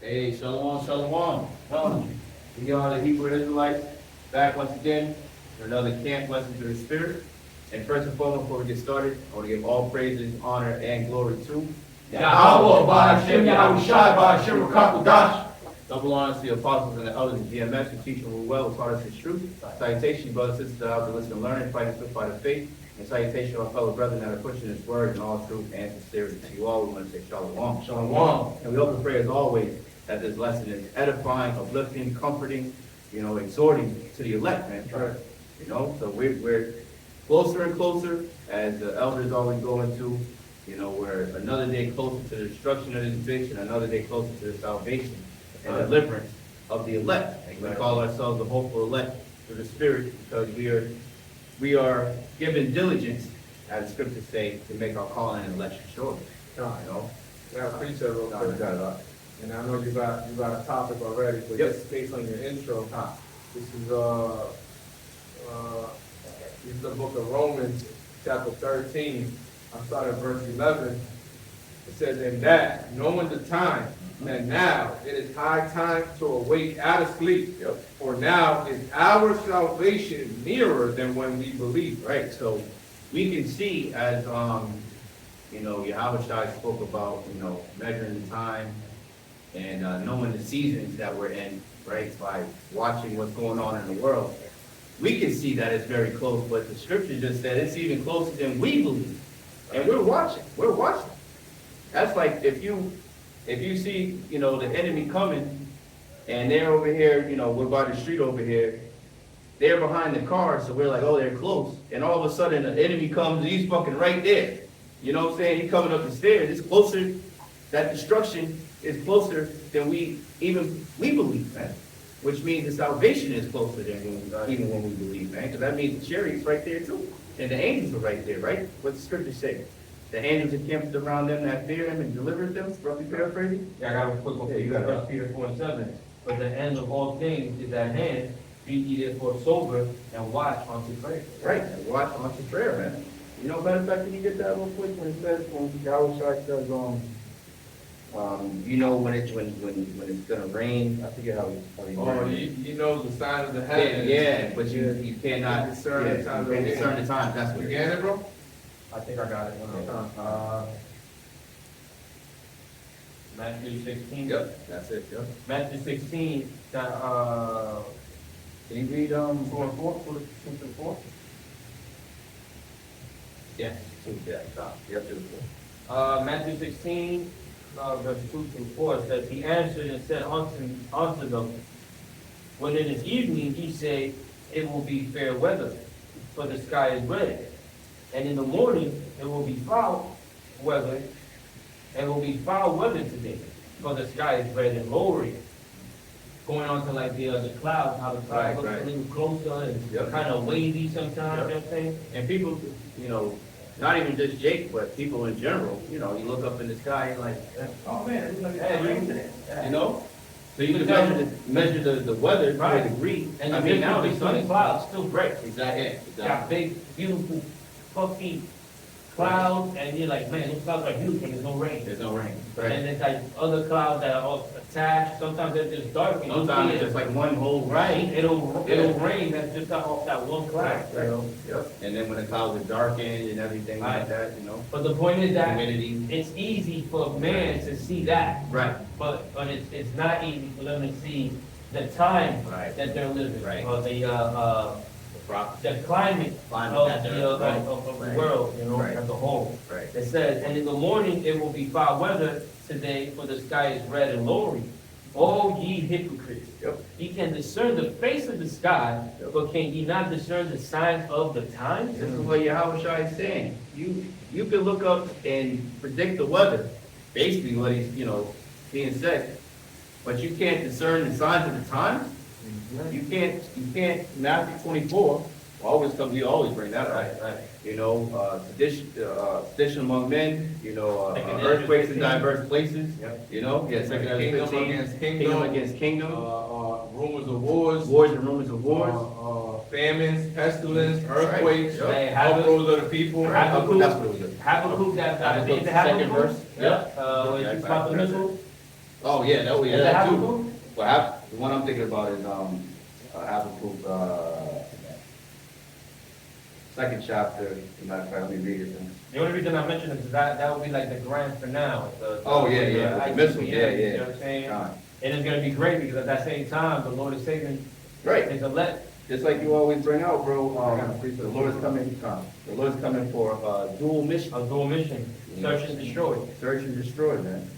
Hey, shalom, shalom. We are the Hebrew Israelites, back once again for another camp lesson to the Spirit. And first and foremost, before we get started, I want to give all praises, honor, and glory to Yahawah, Rawchaa Qadash. Double honors to the apostles and the elders of GMS who teach and rule well with heart and truth. Salutation, brothers and sisters out to listen and learn, fighting swift by the faith. And salutation to our fellow brethren that are pushing this word in all truth and sincerity. To you all, we want to say shalom. Shalom. And we hope and pray as always that this lesson is edifying, uplifting, comforting, exhorting to the elect, man. Right. So we're closer and closer, as the elders always go into, we're another day closer to the destruction of this vision, another day closer to the salvation and deliverance of the elect. And we call ourselves the hopeful elect through the Spirit because we are given diligence, as the scriptures say, to make our calling and election sure. Yeah, appreciate it real quick. And I know you got a topic already, but Yep. just based on your intro, this is the book of Romans, chapter 13. I started at verse 11. It says, "In that, knowing the time, that now it is high time to awake out of sleep. Yep. For now is our salvation nearer than when we believed." Right, so we can see as, Yahawashi spoke about, measuring the time and knowing the seasons that we're in, right, by watching what's going on in the world. We can see that it's very close, but the scripture just said it's even closer than we believe. And we're watching. That's like if you see, the enemy coming and they're over here, we're by the street over here, they're behind the car, so we're like, oh, they're close. And all of a sudden the enemy comes and he's fucking right there. You know what I'm saying? He's coming up the stairs. It's closer, that destruction is closer than we believe, man. Which means the salvation is closer than even when we believe, man. Because that means the chariot's right there too. And the angels are right there, right? What the scripture say? The angels encamped around them that fear him and delivered them, roughly paraphrasing. Yeah, I got a quick one for you. Yeah, you got it. 1 Peter 4:7. But the end of all things is at hand. Be ye therefore sober and watch unto prayer. Right, and watch on to prayer, man. Matter of fact, can you get that real quick when it says, when Yahawashi says, when it's gonna rain, I forget how he Oh, you know the sign of the heaven. yeah, but you cannot discern the time. You can't discern the time, that's what You it get is. it, bro? I think I got it. Matthew 16. Yep, that's it, yep. Matthew 16. Can you read, 2 and 4. 2 through 4. yeah, stop, yep, to the Matthew 16, verse 2 through 4 says, He answered and said unto them, When it is evening, ye say, It will be fair weather, for the sky is red. And in the morning, it will be foul weather, and it will be foul weather today, for the sky is red and lowering. Going on to like the clouds, how the clouds look a little closer and kind of wavy sometimes, you know what I'm saying? And people, not even just Jake, but people in general, you look up in the sky and like, oh man, it looks like it's rain today, So you can measure the weather to a degree. And I mean, now the sun is clouds still bright. Exactly. Got big, beautiful, puffy clouds, and you're like, man, those clouds are huge when there's no rain. There's no rain. And then there's like other clouds that are all attached. Sometimes they're just dark. And Sometimes it's just like one whole rain. It'll rain that's just off that one cloud. Yep. And then when the clouds are darkened and everything like that, But the point is that humidity. it's easy for man to see that. Right. But it's not easy for them to see the time that they're living. Right. Or the climate of the world, as a whole. Right. It says, and in the morning it will be foul weather today, for the sky is red and lowering. O ye hypocrites! Yep. Ye can discern the face of the sky, but can ye not discern the signs of the times? This is what Yahawashi is saying. You can look up and predict the weather, basically what he's being said, but you can't discern the signs of the times. You can't. Matthew 24 we always bring that up. Right. Sedition among men. Earthquakes in diverse places. Yep. Second Kingdom Kingdom against kingdom. Rumors of wars. Wars and rumors of wars. Famines, pestilence, earthquakes, Right. uprose of the people. Habakkuk, that's what it was. Habakkuk, that Habakkuk, the second Habakkuk. verse. Yeah. It's about the missiles. Oh, yeah, that was, Is that that too. Habakkuk? Well, the one I'm thinking about is, Habakkuk, second chapter, as a matter of fact, let me read it. The only reason I mentioned it is that would be like the grand finale. Oh, yeah, the the missile, ICBM, yeah. You know what I'm saying? Con. And it's gonna be great because at that same time, the Lord is saving Right. his elect. Just like you always bring out, bro, the Lord is coming, the Lord is coming for a dual mission. A dual mission, search and destroy. Search and destroy, man.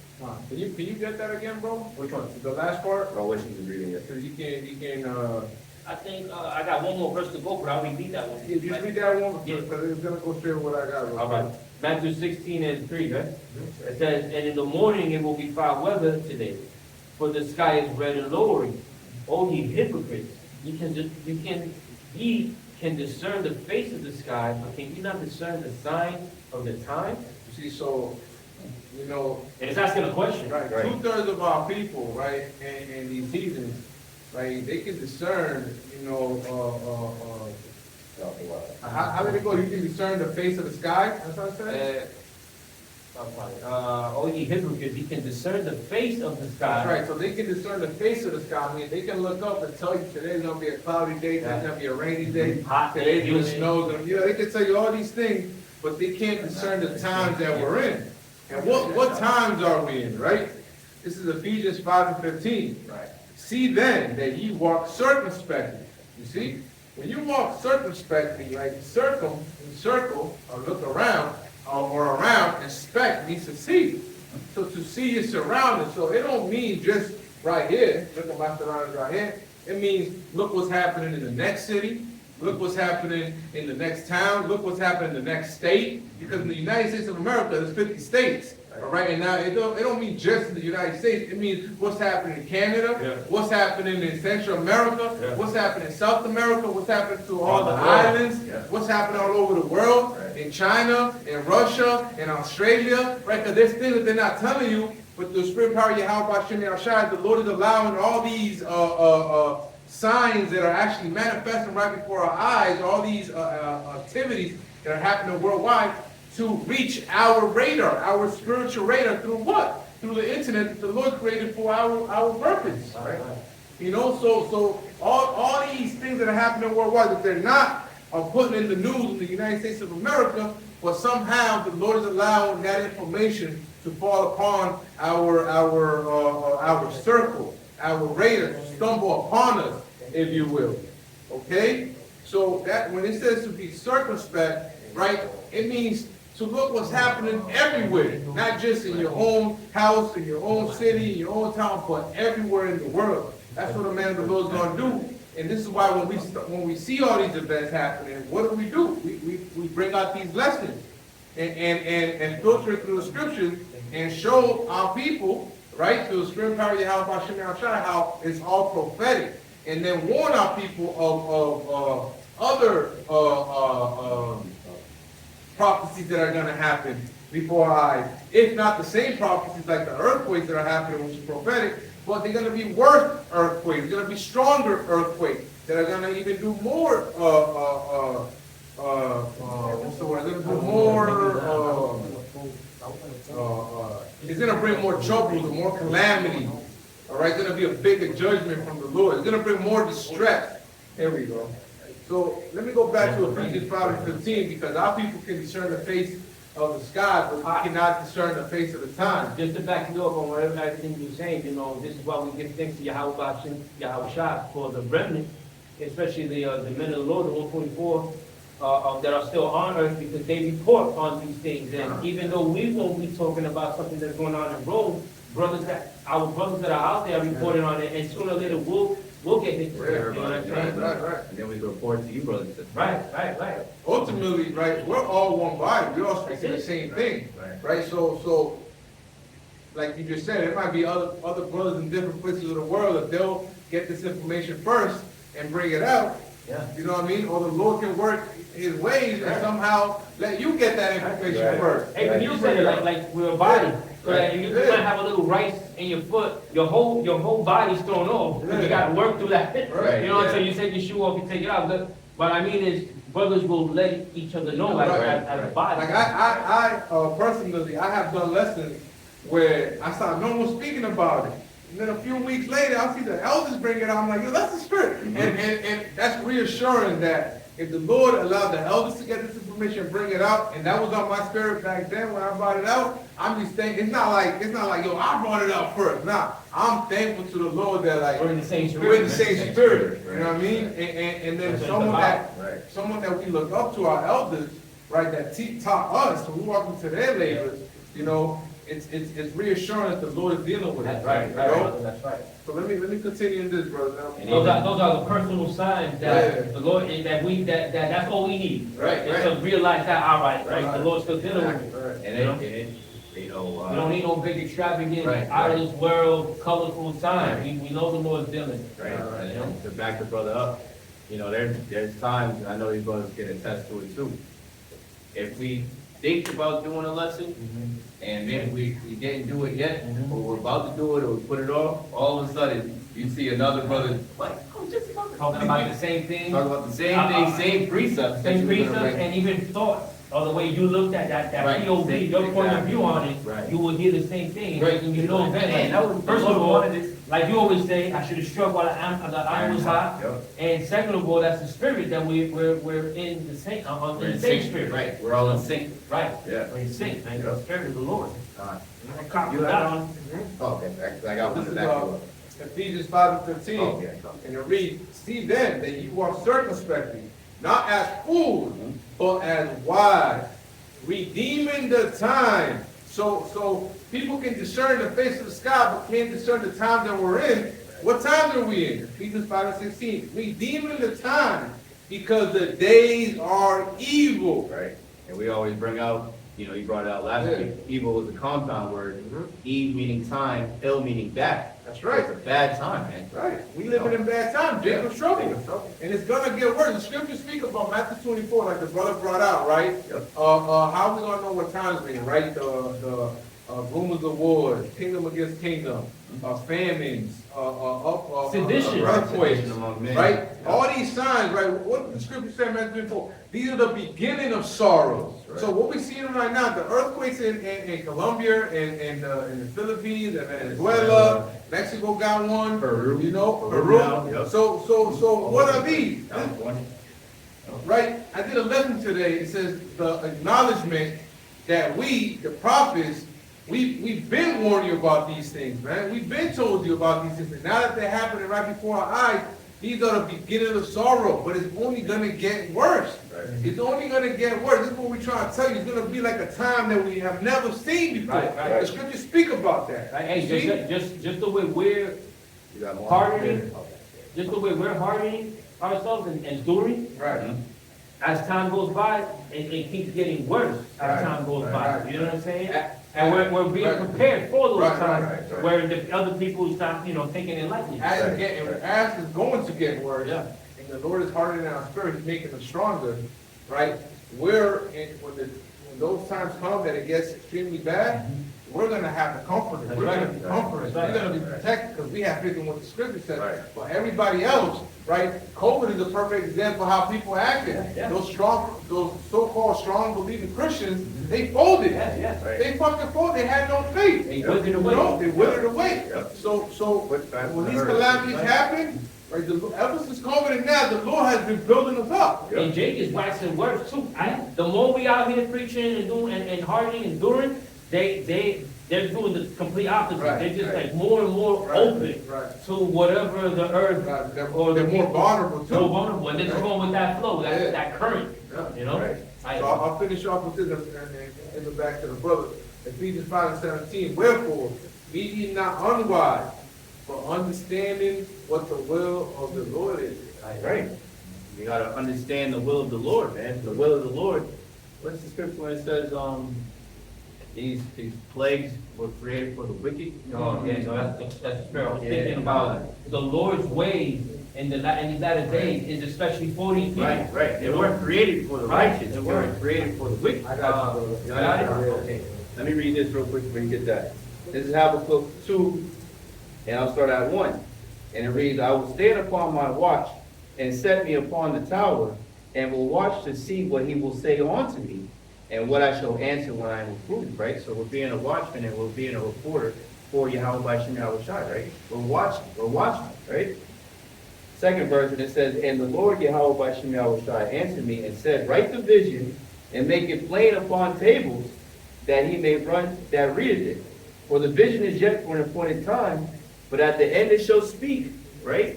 Can you get that again, bro? Which one? The last part? I wish you was reading it. So you can, I think, I got one more verse to go, but I'll repeat that one. if you read that one, Yeah. because it's gonna go straight with what I got. real All quick. right. Matthew 16:3, right? It says, and in the morning it will be foul weather today, for the sky is red and lowering. O ye hypocrites, ye can discern the face of the sky, but can you not discern the signs of the times? You see, so, you know, And it's asking a question. right, Right. 2/3 of our people, right, and these heathens, right, they can discern, you know, how did it go? You can discern the face of the sky? That's what I said? O ye hypocrites, ye can discern the face of the That's sky. right, so they can discern the face of the sky. I mean, they can look up and tell you today's gonna be a cloudy day, today's gonna be a rainy day, Hot today's gonna day, snow, you know, they can tell you all these things, but they can't discern the times that we're in. And what times are we in, right? This is Ephesians 5:15. Right. See then that ye walk circumspectly. You see? When you walk circumspectly, right, circle, or look around, or around, inspect means to see. So to see your surroundings, so it don't mean just right here, look at my surroundings right here. It means look what's happening in the next city, look what's happening in the next town, look what's happening in the next state, because in the United States of America, there's 50 states. All right, and now it don't mean just in the United States, it means what's happening in Canada, Yeah. what's happening in Central America, Yeah. what's happening in South America, what's happening to all All the the world. islands, Yeah. what's happening all over the world, Right. in China, in Russia, in Australia, right? Because there's things that they're not telling you, but the spirit power of Yahawashi, the Lord is allowing all these signs that are actually manifesting right before our eyes, all these activities that are happening worldwide, to reach our radar, our spiritual radar, through what? Through the internet that the Lord created for our purpose, right? You know, so all these things that are happening worldwide, that they're not putting in the news in the United States of America, but somehow the Lord is allowing that information to fall upon our circle, our radar, to stumble upon us, if you will. Okay? So that when it says to be circumspect, right, it means to look what's happening everywhere, not just in your own house, in your own city, in your own town, but everywhere in the world. That's what a man of the Lord is going to do. And this is why when we see all these events happening, what do? We bring out these lessons and filter it through the scriptures and show our people, right, through the spirit power of Yahawah, how it's all prophetic. And then warn our people of other prophecies that are going to happen before our eyes. If not the same prophecies like the earthquakes that are happening, which is prophetic, but they're going to be worse earthquakes. They're going to be stronger earthquakes that are going to even do more, what's the word? They're going to do more, it's going to bring more troubles and more calamity. All right, it's going to be a bigger judgment from the Lord. It's going to bring more distress. There we go. So let me go back to Ephesians 5:15, because our people can discern the face of the sky, but we cannot discern the face of the time. Just to back you up on whatever everything you're saying, you know, this is why we give thanks to Yahawashi for the remnant, especially the men of the Lord, the 124, that are still on earth, because they report on these things. And even though we won't be talking about something that's going on in Rome, our brothers that are out there are reporting on it, and sooner or later we'll get hit. You know what I'm saying? Right. And then we can report to you, brothers and sisters. Right. Ultimately, right, we're all one body. We're all speaking the same thing, right? So, like you just said, there might be other brothers in different places of the world that they'll get this information first and bring it out. Yeah. You know what I mean? Or the Lord can work His ways and somehow let you get that information Right. first. Hey, when you said it, like we're a body. So that you might have a little rice in your foot, your whole body's thrown off. You got to work through that. Right, You know, yeah. until you take your shoe off, you take it out. But I mean is, brothers will let each other know, like, Right, as a body. Like I personally, I have done lessons where I saw no one speaking about it. And then a few weeks later, I see the elders bring it up. I'm like, yo, that's the spirit. And that's reassuring that if the Lord allowed the elders to get this information, bring it out, and that was on my spirit back then when I brought it out, I'm just thinking, it's not like, yo, I brought it out first. Nah, I'm thankful to the Lord that like, We're in the same spirit. we're in the same spirit. You know what I mean? And then someone that we look up to, our elders, right, that taught us, so we walk into their labors, you know, it's reassuring that the Lord is dealing with it. Right, You know? that's right. So let me continue in this, brother. Those are the personal signs that the Lord, that's all we need. Right, Just to realize that, all right, the Lord's still dealing with me. Right. And We don't need no big extravagant, Right, out of this world, colorful sign. We know the Lord's dealing. Right, You know? and to back the brother up, you know, there's times, and I know these brothers can attest to it too. If we think about doing a lesson, and maybe we didn't do it yet, or we're about to do it, or we put it off, all of a sudden, you see another brother, like, oh, just Talking about the same thing. talk about the same thing, same precepts. that Same you were gonna precepts bring. and even thoughts, or the way you looked at that Right. POV, your point of Exactly. view on it, Right. you will hear the same thing. Right. And you know that, Man, that was- first the of Lord all, wanted it. like you always say, I should have struck while the iron was hot. Yep. And second of all, that's the spirit that we're in the same, We're in in the same sync, spirit. right, we're all in sync. Right. Yeah. We're in sync, man. Yep. The spirit of the Lord. You have one? Oh, okay, I got one This in is the back. Ephesians 5:15. Okay. And it reads, see then that you walk circumspectly, not as fools, but as wise, redeeming the time. So people can discern the face of the sky, but can't discern the time that we're in. What time are we in? Ephesians 5:16. Redeeming the time, because the days are evil. Right, and we always bring out, you know, you brought it out last Yeah. week, evil is a compound word, Eve meaning time, ill meaning bad. That's right. It's a bad time, man. Right. We living in bad times. Jacob's trouble. And it's gonna get worse. The scriptures speak about Matthew 24, like the brother brought out, right? Yep. How are we gonna know what times we're in, right? The rumors of wars, kingdom against kingdom, famines, Sedition. earthquakes, Sedition among men. right? All these signs, right? What the scripture said in Matthew 24, these are the beginning of sorrows. Right. So what we're seeing right now, the earthquakes in Colombia, in the Philippines, and Venezuela, Mexico got one, Peru. you know, Peru Peru. now, yep. So what are these? California. Right? I did a lesson today. It says the acknowledgement that we, the prophets, we've been warning you about these things, man. We've been told you about these things. And now that they're happening right before our eyes, these are the beginning of sorrow. But it's only gonna get worse. Right. It's only gonna get worse. This is what we're trying to tell you. It's gonna be like a time that we have never seen before. Right. The scriptures speak about that. Right? Hey, See? just the way we're You got more? hardening, just the way we're hardening ourselves and enduring, Right. as time goes by, it keeps getting worse as Right, time goes right, by. right. You know what I'm saying? A- And we're being right. prepared for those Right, times right. where the other people stop, thinking it likely. As it's going to get worse, Yeah. and the Lord is hardening our spirit, He's making us stronger, right? When those times come that it gets extremely bad, we're gonna have the comfort. That's We're right. gonna be comforted. That's We're right. gonna be protected because we have faith in what the scripture says. Right. But everybody else, right? COVID is a perfect example of how people acted. Yeah. Those so-called strong believing Christians, they folded. Yeah. Right. They fucking folded. They had no faith. They withered away. You know, they withered away. Yep. So What time when is these it? calamities happen, right, ever since COVID and now, the Lord has been building us up. Yep. And Jake is waxing worse too. The more we out here preaching and doing and hardening and enduring, they're doing the complete opposite. Right, They're just right. like more and more Right, open right. to whatever the earth Right, They're or the more vulnerable too. more vulnerable. And they're just going with that flow, Yeah. that current, Yeah. you know? Right. So I'll finish off with this and the back to the brother. Ephesians 5:17. Wherefore, be ye not unwise, but understanding what the will of the Lord is. Right. You gotta understand the will of the Lord, man. The will of the Lord. What's the scripture when it says, these plagues were created for the wicked? Oh, yeah, so that's the spirit. I was Yeah. thinking about the Lord's ways in these latter days is especially for these people. Right. They weren't created for the Right. righteous. They weren't created for the wicked. I got you, brother. You got it? Okay. Let me read this real quick when you get that. This is Habakkuk 2, and I'll start at 1. And it reads, I will stand upon my watch and set me upon the tower, and will watch to see what he will say unto me, and what I shall answer when I am approved, right? So we're being a watchman and we're being a reporter for Yahawah Yahawashi, right? We're watchmen, right? Second verse, and it says, and the Lord Yahawah Yahawashi answered me and said, write the vision and make it plain upon tables, that he may run that readeth it. For the vision is yet for an appointed time, but at the end it shall speak, right?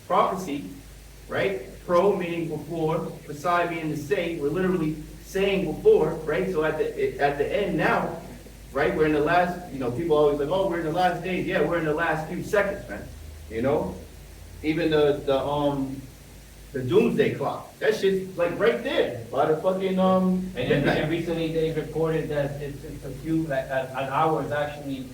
Prophecy, right? Pro meaning before, beside meaning to say. We're literally saying before, right? So at the end now, right? We're in the last, people always like, oh, we're in the last days. Yeah, we're in the last few seconds, man. Even the doomsday clock. That shit's like right there by the fucking And midnight. then recently they reported that it's a few, like an hour is actually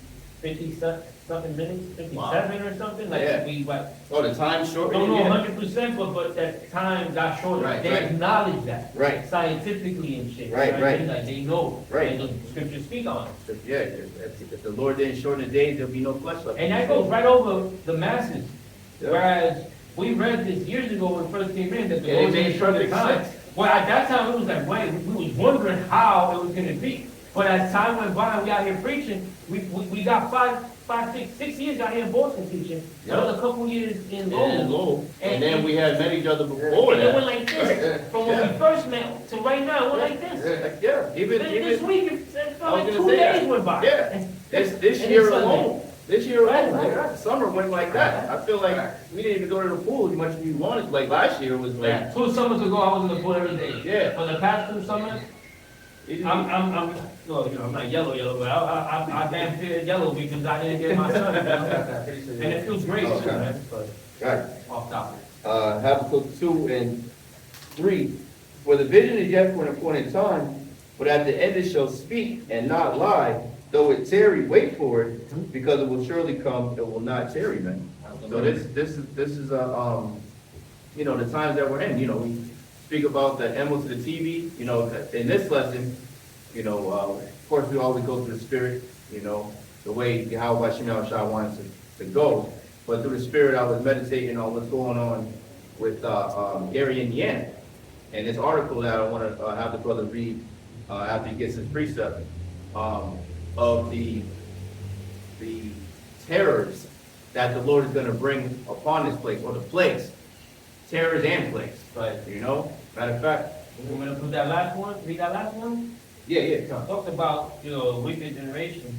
50-something minutes, 57 or something, like Yeah. Oh, the time short. Don't know Yeah. 100%, but that time got shorter. Right, They right. acknowledge that. Right. Scientifically and shit. Right, you know what I right. mean? Like they know. Right. And the scriptures speak on it. Yeah, if the Lord didn't shorten the days, there'll be no flesh left. And that goes right over the masses. Yeah. Whereas we read this years ago when it first came in, that the Yeah, it Lord made didn't shorten the perfect time. sense. Well, at that time, it was like, wait, we was wondering how it was gonna be. But as time went by and we out here preaching, we got six years out here in Boston teaching, Yeah. another couple years in And Lowell. low. And then we had met each other before And it went that. like this, from when Yeah. we first met to right now, it went like this. Like, yeah, even This week, it felt I was like gonna 2 say that. days went by. Yeah. This And year it's Sunday. alone. This year Right, alone, right, like, right. summer went like that. I feel like we didn't even go to the pool as much as we wanted. Like last year was like, Yeah, 2 summers ago, I was in the pool every day. Yeah. For the past 2 summers, I'm not yellow, but I damn feel yellow because I didn't get my sun. And it feels great too, Okay. man. But right. off topic. Habakkuk 2 and 3. For the vision is yet for an appointed time, but at the end it shall speak and not lie. Though it tarry, wait for it, because it will surely come, it will not tarry, man. So this is the times that we're in. We speak about the emerald to the TV. In this lesson, of course we always go through the spirit. The way Yahawashi wants to go. But through the spirit, I was meditating on what's going on with Gary, Indiana, and this article that I want to have the brother read after he gets his precept of the terrors that the Lord is going to bring upon this place, or the plagues, terrors and plagues. Right. Matter of fact, We're gonna put that last one, read that last one? yeah, come. Talks about, wicked generation.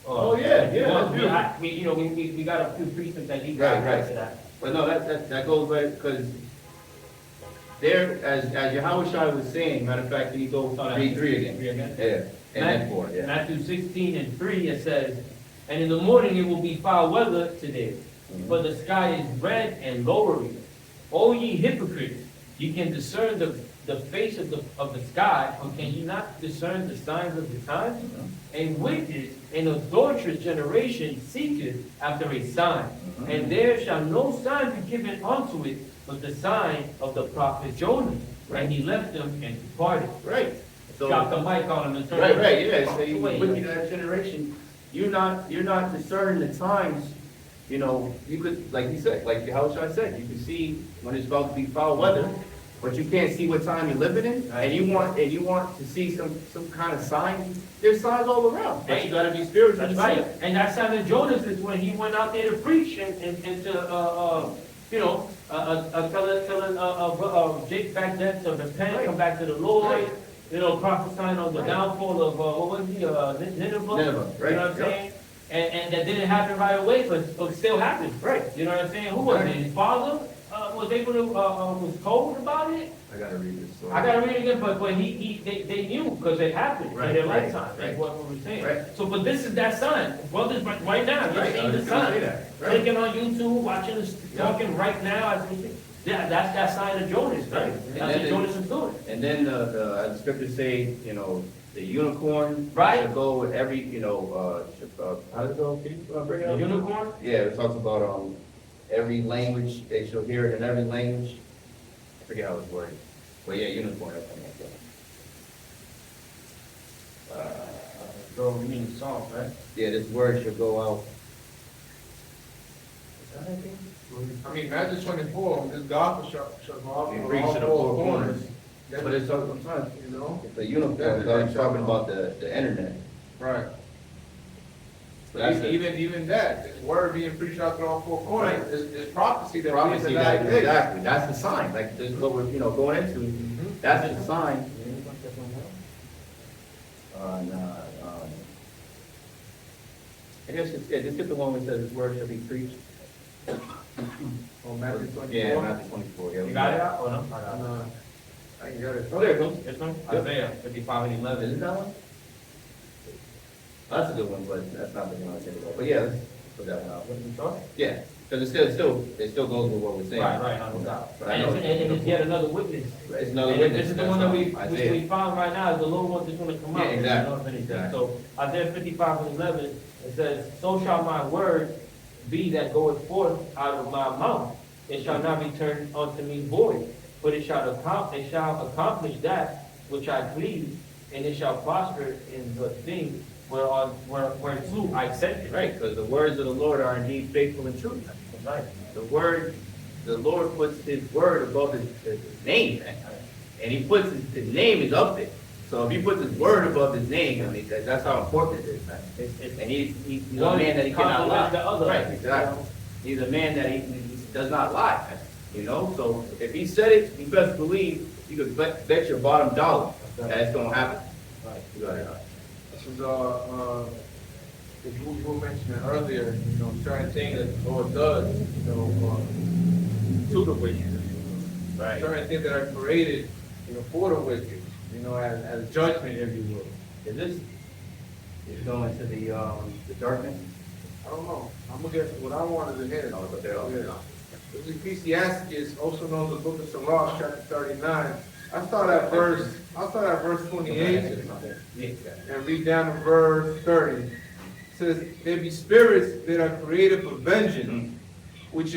Oh, yeah, that's We got a few precepts that he got Right. to that. But no, that goes right, because there, as Yahawashi was saying, matter of fact, can you go read 3 again? 3 again? Yeah, and then 4, yeah. Matthew 16 and 3, it says, and in the morning it will be foul weather today, for the sky is red and lowering. O ye hypocrites, ye can discern the face of the sky, or can ye not discern the signs of the times? A wicked and adulterous generation seeketh after a sign, and there shall no sign be given unto it but the sign of the prophet Jonah. And he left them and departed. Right. So, Drop the mic on him and turn right, yeah. So you Wait. look at that generation, you're not discerning the times. You could, like he said, like Yahawashi said, you can see when it's about to be foul weather, but you can't see what time you're living in, and you want to see some kind of sign. There's signs all around, but you got to be spiritual. That's to right. see it. And that sign of Jonas is when he went out there to preach and to telling Jake back then to repent, Right. come back to the Lord. Right. Prophesying on the Right. downfall of what was he? Nineveh. Nineveh, right, You know what I'm yeah. saying? And that didn't happen right away, but it still happened. Right. You know what I'm saying? Who was Right. it? His father was able to was told about it. I gotta read this. Story. I gotta read it again, but they knew because it happened Right, in their right, lifetime. That's right. what we're saying. Right. So, but this is that sign, brothers. Right now, you're Right, I seeing was the gonna sign. say that. Right. Clicking on YouTube, watching us talking right now as we speak. Yeah, that's that sign of Jonas, right? Right. That's And what then Jonas is doing. And then as the scriptures say, the unicorn Right. should go with every, how does it go? Can you bring it The up? unicorn. Yeah, it talks about every language, they shall hear it in every language. I forget how it's worded. But yeah, unicorn, that's something like that. Bro, we mean the song, right? Yeah, this word should go out. I mean, Matthew 24, this gospel shall go out And from reach all to the four four corners. corners. But it's sometimes, You know? the uniform, I'm talking about the internet. Right. That's But it. even that, this word being preached out to all four corners is prophecy that we in Prophecy, the that, last days. exactly, that's the sign, like, this is what we're, going into, that's the sign. I guess it's, just get the one where it says, his word shall be preached. Oh, Matthew 24. Yeah, Matthew 24, yeah. You got it out or no? I got it. No, I can get it. Oh, there it goes. This one? Yep. Isaiah 55 and 11. Is it that one? That's a good one, but that's not the one I was thinking about, but yeah, let's put that one out. What did you start? Yeah, because it still goes with what we're saying. Right, no doubt. But I know And it's yet another witness. It's another And witness. this is the one that we Isaiah. found right now, is the little one that's gonna come out. Yeah, exactly. You know, finish that. Exactly. So Isaiah 55 and 11, it says, so shall my word be that goeth forth out of my mouth. It shall not return unto me void, but it shall accomplish that which I please, and it shall prosper in the thing whereto I sent it. Right, because the words of the Lord are indeed faithful and true. Right. The Lord puts his word above his name, man. And he puts his name is up there. So if he puts his word above his name, I mean, that's how important it is, man. And he's a man that he cannot lie. The other. Right, exactly. He's a man that he does not lie, man. So if he said it, you best believe, you could bet your bottom dollar that it's gonna happen. Right. You got it. This is, as you were mentioning earlier, certain things that the Lord does, to the wicked. Right. Certain things that are created, for the wicked, as judgment, if you will. Is this going to the darkness? I don't know. I'm gonna get what I wanted to hit. Oh, but they're all there. This is Ecclesiastes, also known as the book of Sirach, chapter 39. I start at verse 28 and read down to verse 30. It says, there be spirits that are created for vengeance, which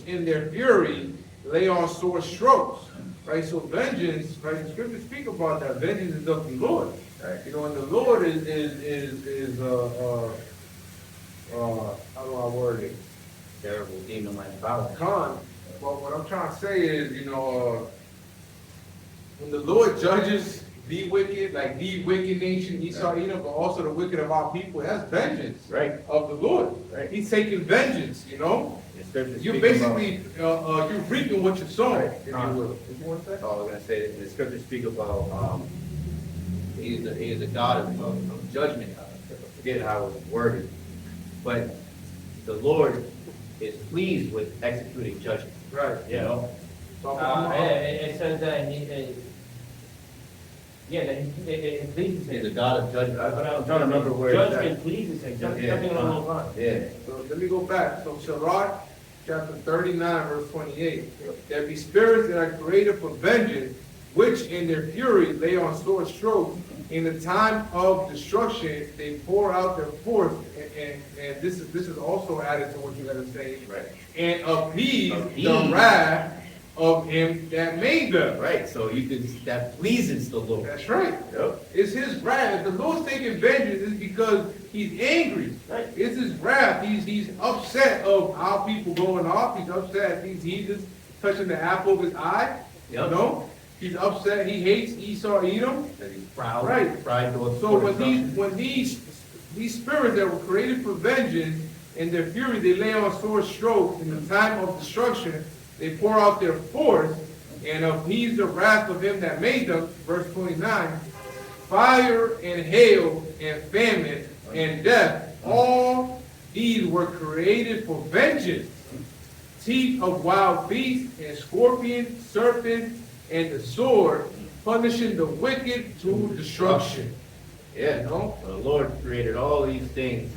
in their fury lay on sore strokes. Right, so vengeance, right, the scriptures speak about that. Vengeance is of the Lord. Right. And the Lord is how do I word it? Terrible demon-like power. But what I'm trying to say is, when the Lord judges the wicked, like the wicked nation, Esau, Edom, but also the wicked of our people, that's vengeance Right. of the Lord. Right. He's taking vengeance, The scriptures You're speak basically, you're reaping what you're sowing, if you Right. will. Did you want to say? about, I was gonna say, the scriptures speak about, he is a God of judgment. I forget how it was worded. But the Lord is pleased with executing judgment. Right. So It says that it pleases He's a him. God of judgment. I'm trying to remember where it's at. Judgment pleases him. Something Yeah. along those lines. Yeah. So let me go back. So Sirach, chapter 39, verse 28. There be spirits that are created for vengeance, which in their fury lay on sore strokes. In the time of destruction, they pour out their force, and this is also added to what you got to say. Right. And appease Appease. the wrath of him that made them. Right, so that pleases the Lord. That's right. Yep. It's his wrath. If the Lord's taking vengeance, it's because he's angry. Right. It's his wrath. He's upset of our people going off. He's upset at these heathens touching the apple of his eye. Yep. He's upset. He hates Esau, Edom. That he's proud. Right. Pride towards So when these spirits that were created for vengeance, in their fury they lay on sore strokes. In the time of destruction, they pour out their force and appease the wrath of him that made them. Verse 29. Fire and hail and famine and death, all these were created for vengeance. Teeth of wild beasts and scorpions, serpents, and the sword, punishing the wicked to destruction. Yeah, No? the Lord created all these things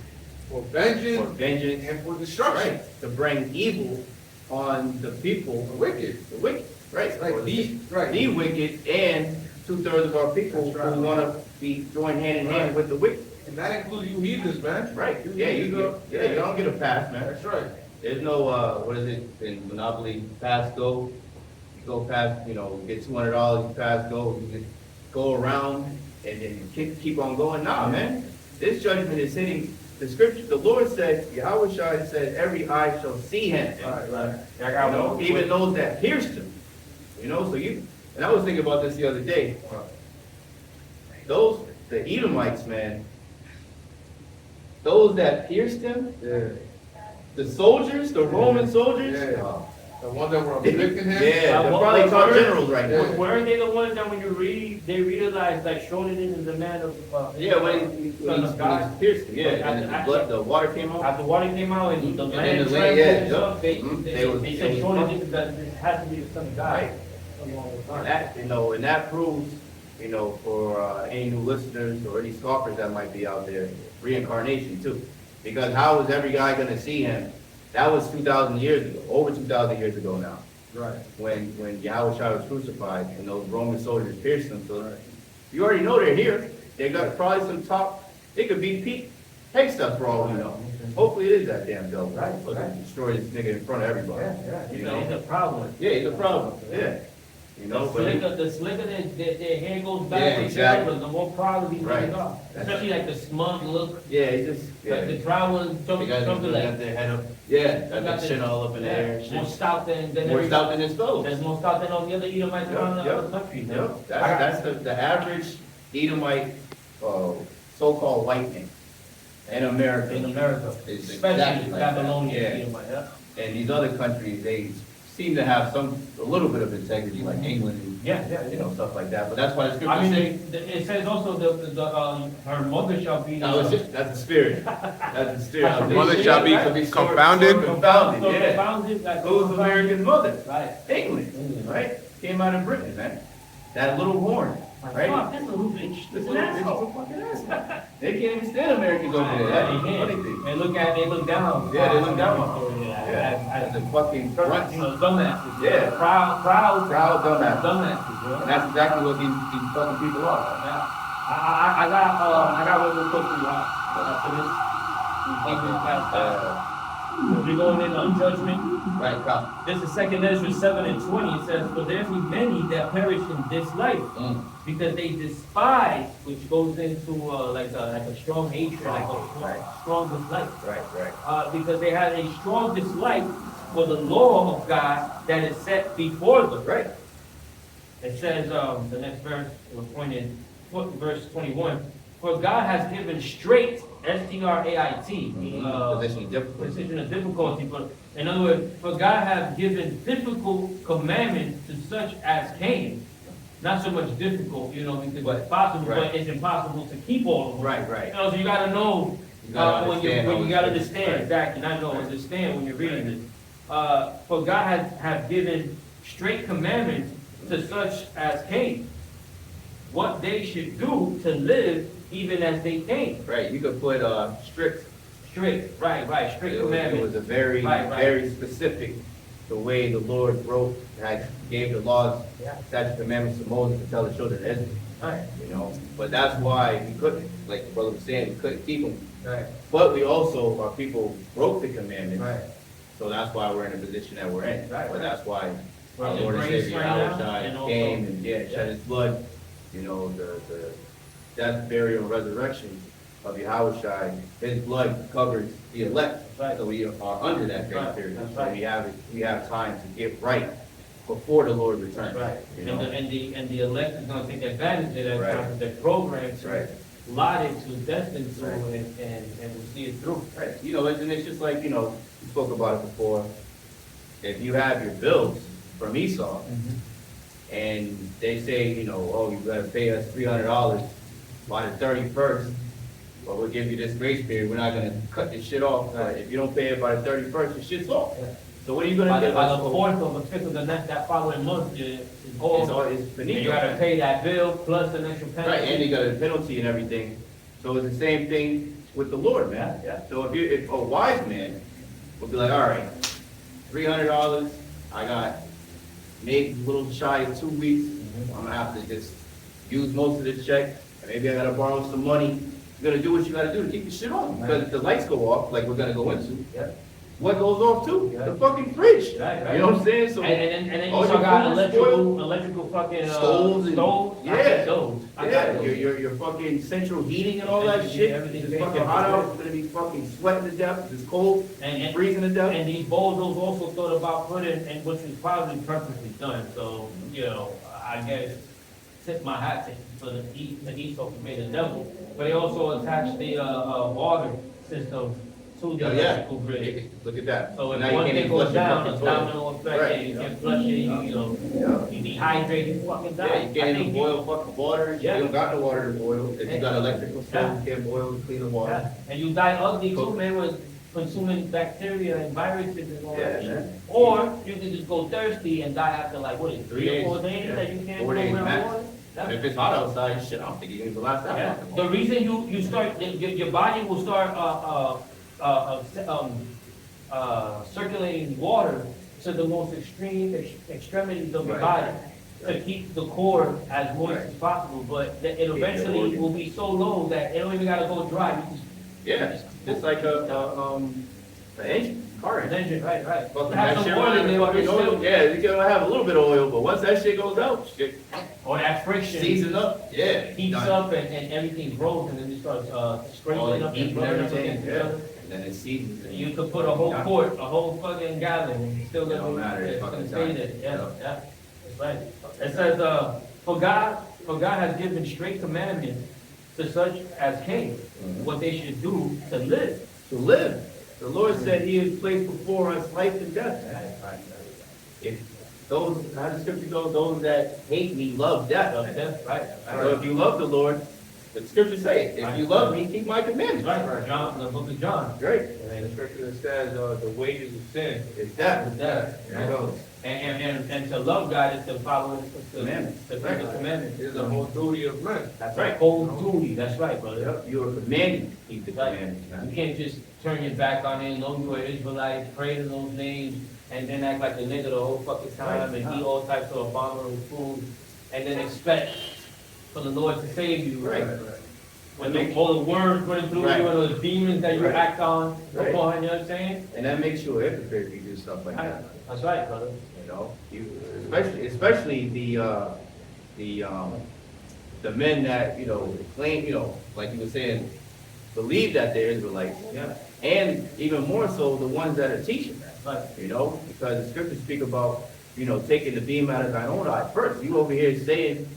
For for vengeance vengeance, and for destruction. right, to bring evil on the people, The wicked. the wicked, right? Like Or right. the wicked and 2/3 of our people That's right. who want to be joined hand in hand Right. with the wicked. And that includes you heathens, man. Right, yeah, you don't get a pass, man. That's right. There's no, what is it, in Monopoly, pass go, you go past, get $200, you pass go, you just go around and then keep on going. Nah, man, this judgment is hitting, the scripture, the Lord said, Yahawashi said, every eye shall see him. Right. Even those that pierced him, so And I was thinking about this the other day. The Edomites, man, those that pierced him, Yeah. the soldiers, the Roman soldiers, Yeah. The one that were afflicting him? yeah, they're probably top generals right now. Weren't they the ones that when you read, they realized like Shonen is the man of, Yeah, when he pierced him, yeah, and the blood, the water came out. After water came out and the then land the land, trembled yeah, and stuff, they they said was- Shonen is that it has to be the son of God. Right. That, and that proves, for any new listeners or any scoffers that might be out there, reincarnation too. Because how was every guy gonna see him? That was 2,000 years ago, over 2,000 years ago now, Right. when Yahawashi was crucified and those Roman soldiers pierced him. So you already know they're here. They got probably some top, they could be Pete Peg stuff for all we know. Hopefully it is that damn devil. Right. Destroy this nigga in front of everybody. He's You a know? problem. Yeah, he's a problem, yeah. The slicker their hair goes back Yeah, to exactly. the more proud these Right. niggas are. Especially like the smug look, Yeah, he just, like the yeah. travel, They something got like. their head up, yeah, got got their the- chin all up in the air. and More shit. stout than More every- stout than his clothes. There's more stout than all the other Edomites around the Yep, other countries. man. Yep, that's the average Edomite, so-called white man in America. In America, It's especially exactly like that. Babylonian Yeah. Edomite, yeah. And these other countries, they seem to have a little bit of integrity, like England, and, stuff like that. But that's why the I scriptures mean, say, it says also her mother shall be. no, that's the spirit. That's the spirit. Her mother shall be confounded. Confounded, yeah. Confounded, like. Who's American mother? Right. England, right? Came out of Britain, man. That little horn, right? Oh, this little bitch, this This an little bitch is asshole. a fucking asshole. They can't even stand Americans over there. That's the funny thing. They look down. Yeah, they look down. Yeah, Yeah, the fucking grunts. dumbasses. Yeah. Proud Proud dumbass. dumbasses. And that's exactly what these fucking people are. I got one more question after this. We're going in on judgment. Right, Kyle. This is 2 Ezra 7:20. It says, "For there be many that perish in this life, because they despise," which goes into like a strong hatred, like a strong dislike. Right. Because they had a strong dislike for the law of God that is set before them. Right. It says, the next verse was pointed, verse 21, "For God has given straight, S-T-R-A-I-T, Position of difficulty. position of difficulty, but in other words, for God has given difficult commandments to such as came." Not so much difficult, because it's possible, Right. but it's impossible to keep all of them. Right. So you gotta know, You gotta when understand you gotta all this. understand, Right. exactly, not know, understand when you're reading this. For God has given straight commandments to such as came, what they should do to live even as they came. Right. You could put strict. Strict, right, strict It was commandments. a very, Right. very specific, the way the Lord wrote, gave the laws, statute commandments to Moses to tell the children of Israel. Right. But that's why we couldn't, like the brother was saying, we couldn't keep them. Right. But we also, our people broke the commandments. Right. So that's why we're in the position that we're in. Right. But that's why We're our in Lord and grace Savior right now, and Yahawashi also- came and shed his blood. The death, burial, and resurrection of Yahawashi, his blood covers the elect. Right. So we are under that grace Right. period. That's So right. we have time to get right before the Lord returns. Right, You and know? the elect is gonna take advantage of that Right. time, they're programmed to, Right. allotted to, destined to, Right. and we'll see it through. Right. And it's just like, we spoke about it before. If you have your bills from Esau, and they say, oh, you gotta pay us $300 by the 31st, but we'll give you this grace period, we're not gonna cut this shit off. But if you don't pay it by the 31st, your shit's off. Yeah. So what are you By gonna the, do? by the fourth or the fifth of that following month, it's It's and beneath you gotta pay that bill plus an extra penalty. Right, and you got a penalty and everything. So it's the same thing with the Lord, man. Yeah. So if a wise man would be like, all right, $300, I got maybe a little shy of 2 weeks. I'm gonna have to just use most of this check, and maybe I gotta borrow some money. You gotta do what you gotta do to keep your shit on. Because if the lights go off, like we're gonna go into, Yeah. what goes off too? Yeah. The fucking fridge. Right. You know what I'm saying? So And then you all still your got food is electrical fucking, Stoves and- stoves. I yeah. got those. I got yeah, those. your fucking central heating and all that Everything- shit. everything It's baked fucking in. hot out. It's gonna be fucking sweating to death. It's cold. And- Freezing to death. And these bowls was also thought about putting, and which was probably purposely done, so, you know, I guess, tip my hat to for the east of made the devil. But they also attached the, water system to the electrical grid. Look at that. So if Now you one can't thing even goes flush your down, fucking it's toilet. domino effect, Right. and you can flush it, you know, Yeah. you dehydrate, you fucking die. Yeah, you can't I even think boil fucking water. Yeah. You don't got no water to boil. If you got electrical Yeah. stove, you can't boil clean water. Yeah, and you die ugly too, man, with consuming bacteria and viruses and all that Yeah, shit. man. Or you can just go thirsty and die after like, what is it, 3 3 or days. 4 days Yeah. that you can't 4 go days around max. water? And if it's hot outside, shit, I don't think you're gonna last that Yeah, long. the reason you start, your body will start, circulating water to the most extreme extremities of your body to keep the core as moist as possible, but it eventually will be so low that it don't even gotta go dry. You Yeah, it's like an engine, car just, engine. engine, right. Fucking Have that some shit oil in there, but fucking it's oil. still, Yeah, you can have a little bit of oil, but once that shit goes out, shit or that friction seasons up. Yeah. heats done. up and everything grows and then it starts, All sprinkling the up heat and and rubbing up everything, against each yeah. other. And then it seasons. and- You could put a whole quart, a whole fucking gallon, and it's still It gonna don't be, matter, it's it's gonna fucking stay time. there, yeah, Yeah. yeah, that's right. It says, for God has given straight commandments to such as came, what they should do to live. To live. The Lord said he has placed before us life and death. If those, how the scripture goes, those that hate me love death. Right, So if you love the Lord, the scripture say, if you love me, keep my commandments. right, John, the book of John. Great. And the scripture that says, the wages of sin. It's death. It's death. There it goes. And to love God is to follow His Commandments. to keep His commandments. It is a whole duty of men. That's Right. right, whole duty, that's right, brother. Yep, you are commanded to keep the Right. commandments, You man. can't just turn your back on it, know you are Israelites, pray to those names, and then act like a nigga the whole fucking time Right. and eat all types of abominable food, and then expect for the Lord to save you. Right. When all the worms running through Right. you and those demons that you Right. act on, Right. upon, you know what I'm saying? And that makes you a hypocrite if you do stuff like that. That's right, brother. You know, especially the men that, you know, claim, you know, like you were saying, believe that they're Israelites. Yeah. And even more so, the ones that are teaching that, Right. you know, because the scriptures speak about, you know, taking the beam out of thine own eye first. You over here saying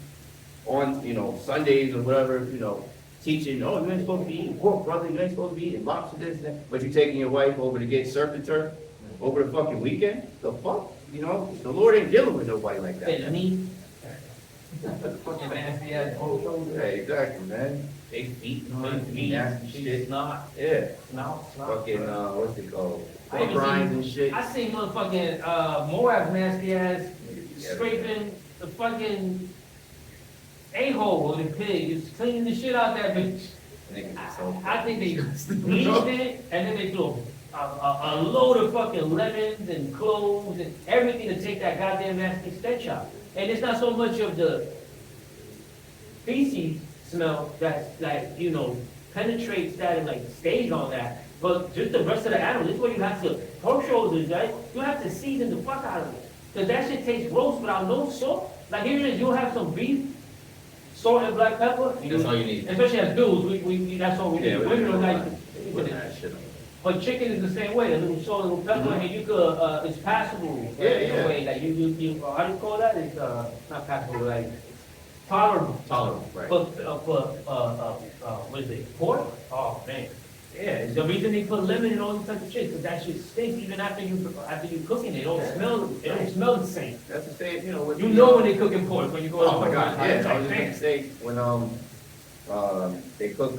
on, you know, Sundays or whatever, you know, teaching, oh, you ain't supposed to be eating pork, brother, you ain't supposed to be eating lobster, this, and that, but you taking your wife over to get surf and turf over the fucking weekend? The fuck? You know, the Lord ain't dealing with nobody like that. And me, fucking nasty ass whole shoulder. Yeah, exactly, man. Big feet, and all that Big feet, nasty she's shit. not, Yeah, not. fucking, what's it called? I even Grinds seen- and shit. I seen motherfucking, Moab's nasty ass Yeah. scraping the fucking a-hole of the pig, just cleaning the shit out that bitch. Niggas are so I think they bleached it, and then they threw a load of fucking lemons and cloves and everything to take that goddamn nasty stench out. And it's not so much of the feces smell that's like, you know, penetrates that and like stays on that, but just the rest of the animal. This is where you have to, pork shoulders, right? You have to season the fuck out of it. Cause that shit tastes gross without no salt. Like here it is, you'll have some beef, salt and black pepper. That's all you need. Especially as dudes, we that's all we Yeah, need. we Women don't don't like like to put put it. that shit on. But chicken is the same way, a little salt, a little pepper, and you could, it's passable. Yeah, In yeah. a way, like how do you call that? It's, not passable, like tolerable. Tolerable, right. But, what is it, pork? Oh, man. Yeah, it's the reason they put lemon and all this type of shit, because that shit stinks even after you cooking it. It don't smell the same. That's the same, you know. with You the, know when they cooking pork, when you go to Oh my pork God, restaurant, yeah, it's I like, was just man. gonna say, when, they cook,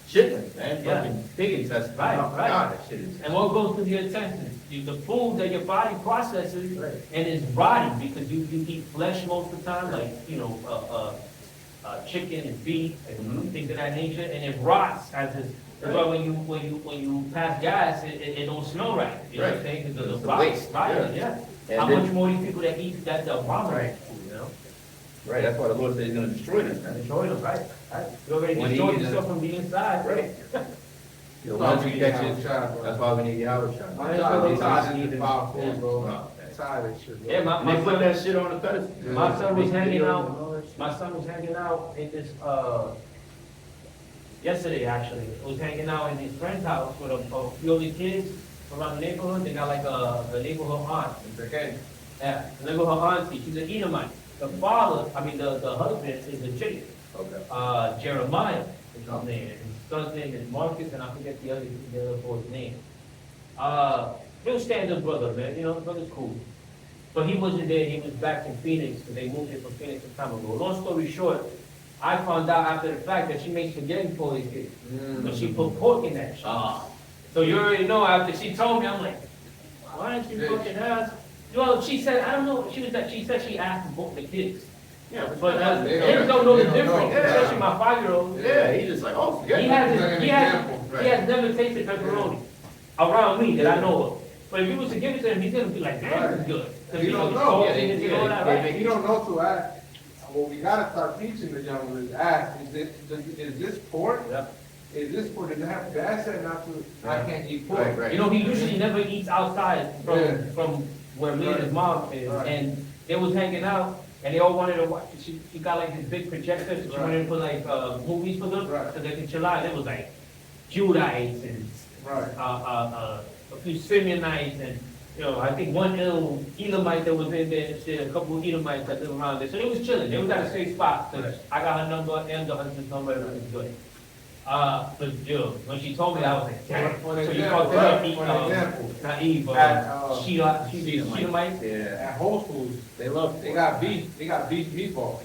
chitlins, man, Yeah. fucking pig intestines. Right, Oh my right. God, that shit is. And what goes through the intestines? The food that your body processes Right. and is rotting because you eat flesh most of the time, like, you know, chicken and beef and Mhm. things of that nature, and it rots as it's, that's why when you pass gas, it don't smell right. You know what I'm Right. saying? Because of It's the the rot, waste, right, yeah. yeah. And How then- much more do people that eat that abominable Right. food, you know? Right, that's why the Lord said he's gonna destroy them, man. Destroy them, right? You already When he destroyed eats yourself it. from the inside. Right. The ones we catch it, that's why we need Yahawashi. I'm tired of this foul food, bro. I'm tired of this shit, bro. Yeah, And they put that shit on the pedestal. my son was Make hanging videos out, and all that shit. my son was hanging out in this, yesterday actually, was hanging out in his friend's house with a few other kids around the neighborhood. They got like a neighborhood aunt. Okay. Yeah, the neighborhood auntie, she's an Edomite. The father, the husband is a chicken. Okay. Jeremiah is his name. His son's name is Marcus, and I forget the other boy's name. Real stand-up brother, man. You know, the brother's cool. But he wasn't there. He was back in Phoenix, because they moved here from Phoenix some time ago. Long story short, I found out after the fact that she makes spaghetti for these kids. But she put pork in that shit. So you already know, after she told me, I'm like, why didn't you fucking ask? Well, she said, I don't know, she said she asked both the kids. Yeah, But They kids don't know the don't difference, know. especially my 5-year-old. Yeah, he just like, oh, forget He it. has never tasted pepperoni around me that I know of. But if you was to give it to him, he's gonna be like, damn, it's good. 'Cause He don't the know. salt Yeah, in it, you yeah, know that, they right? You don't know to ask. What we gotta start teaching the young ones is ask, is this pork? Yep. Is this pork? Does it have, Dad said not to, I can't eat pork. Right, right. You know, he usually never eats outside Yeah. from where me and his mom is, Right. and they was hanging out, and they all wanted to watch. She got like this big projector, so she Right. wanted to put like movies for them, Right. so they could chill out. It was like Judites and Right. a few Simeonites, and you know, I think one Elamite that was in there, and shit, a couple of Edomites that live around there. So they was chilling. They was at a safe spot. 'Cause Right. I got her number and the husband's number, and it was good. But yo, when she told me that, I was like, damn. For So you example, called her for example, not Eve, At, Shelamite? Yeah, at Whole Foods, they love they it. got beef meatballs.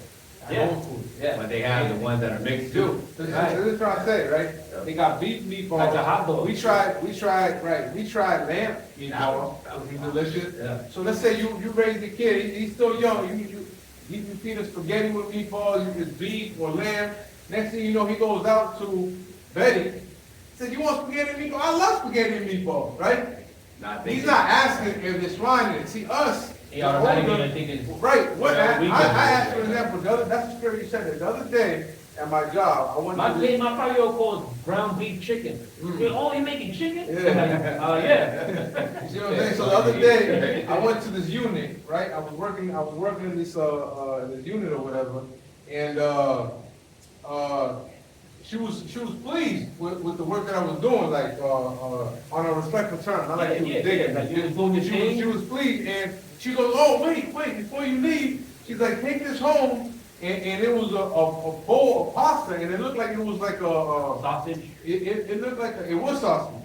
At Yeah. Whole Foods. Yeah. But they have the ones that are mixed too. This is what I'm trying to say, right? They got beef meatballs. Like a hot dog. We tried lamb meatballs, that would be delicious. Yeah. So let's say you raise a kid, he's still young, you feed him spaghetti with meatballs, you just beef or lamb. Next thing you know, he goes out to Betty, said, you want spaghetti and meatballs? I love spaghetti and meatballs, right? Not He's thinking. not asking if it's fine in it. See, us, He automatically gonna think it's. right, what, Yeah, we I get it. asked for example, that's the spirit you said it. The other day, at my job, I went My to kid, this. my 5-year-old calls ground beef chicken. Oh, you making chicken? Yeah. Yeah. You see what I'm saying? So the other day, I went to this unit, right? I was working in this unit or whatever, and, she was pleased with the work that I was doing, like, on a respectful term, not like she was digging. Like you was doing your She thing. was pleased, and she goes, oh, wait, before you leave, she's like, take this home, and it was a bowl of pasta, and it looked like it was like a, Sausage. it looked like, it was sausage.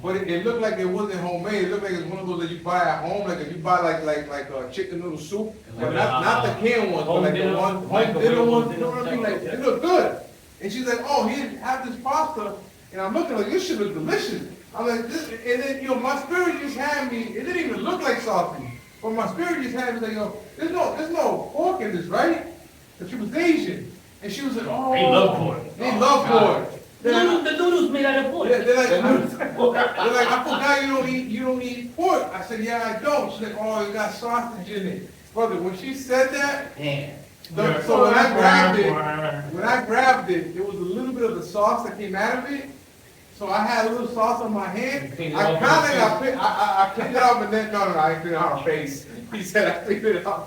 But it looked like it wasn't homemade. It looked like it's one of those that you buy at home, like if you buy like a chicken noodle soup, but not the canned ones, but like the home dinner ones. You know what I mean? Like it looked good. And she's like, oh, he didn't have this pasta, and I'm looking like this shit look delicious. I'm like, this, and then my spirit just had me. It didn't even look like sausage, but my spirit just had me like, there's no pork in this, right? But she was Asian, and she was like, oh, They love pork. They love pork. The noodles made out of pork. Yeah, they're like, I forgot you don't eat pork. I said, yeah, I don't. She's like, oh, it got sausage in it. Brother, when she said that, Damn. so when I grabbed it, there was a little bit of the sauce that came out of it. So I had a little sauce on my hand. You cleaned it I off kind your of face? I cleaned it off, and then no, I didn't clean it off her face. He said I cleaned it off.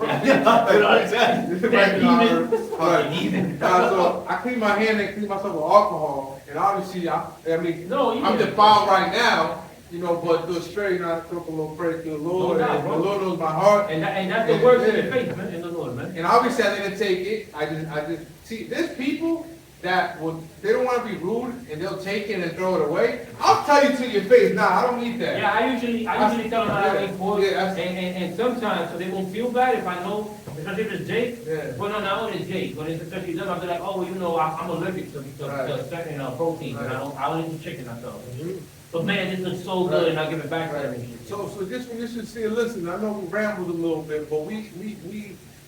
So I cleaned my hand and cleaned myself with alcohol, and obviously I'm defiled right now, but the spirit, I took a little praise to the Lord, No doubt, and the bro. Lord knows my heart. And that's the words in your face, man, in the Lord, man. And obviously I didn't take it. I just see there's people that they don't want to be rude and they'll take it and throw it away. I'll tell you to your face, nah, I don't need that. Yeah, I usually tell them I eat pork, Yeah, and sometimes, so they won't feel bad if I know, especially if it's Jake. Yeah. Well, no, not only it's Jake, but it's especially them, I'll be like, oh, well, I'm allergic to Right. certain proteins, and Right. I don't eat chicken myself. Mhm. But man, this looks so good, and I'll give it back to them. and shit. So this one you should see. Listen, I know we rambled a little bit, but we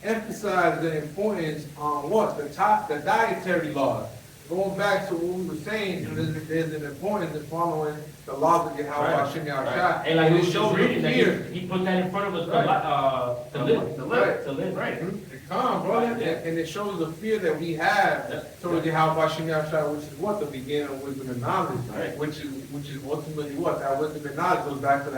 emphasize the importance on the dietary laws. Going back to what we were saying, there's an importance in following the laws of Yahawah, Right. Shah. And like we showed reading, that he put that in front of us to live. Right. To live. Right. Come, brother, and it shows the fear that we have towards Yahawashi, which is what? The beginning of wisdom and knowledge, Right. which is ultimately what? That wisdom and knowledge goes back to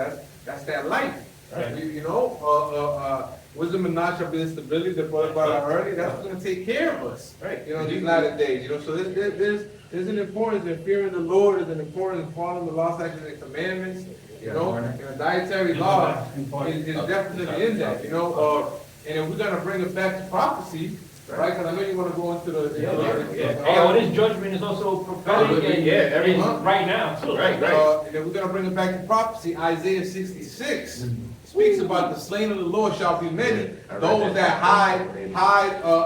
that's that life. Right. You know, wisdom and knowledge shall be the stability that brought about our early. That's what's going to take care of us, Right. you know, these latter days. You know, so there's an importance in fearing the Lord. There's an importance in following the law, statutes, and commandments. You know, and a dietary law is definitely in that. You know, and if we're going to bring it back to prophecy, right? Because I know you want to go into the. Hey, well, this judgment is also prophetic and, every and month. right now, too. Right. And if we're going to bring it back to prophecy, Isaiah 66 speaks about the slain of the Lord shall be many. Those that hide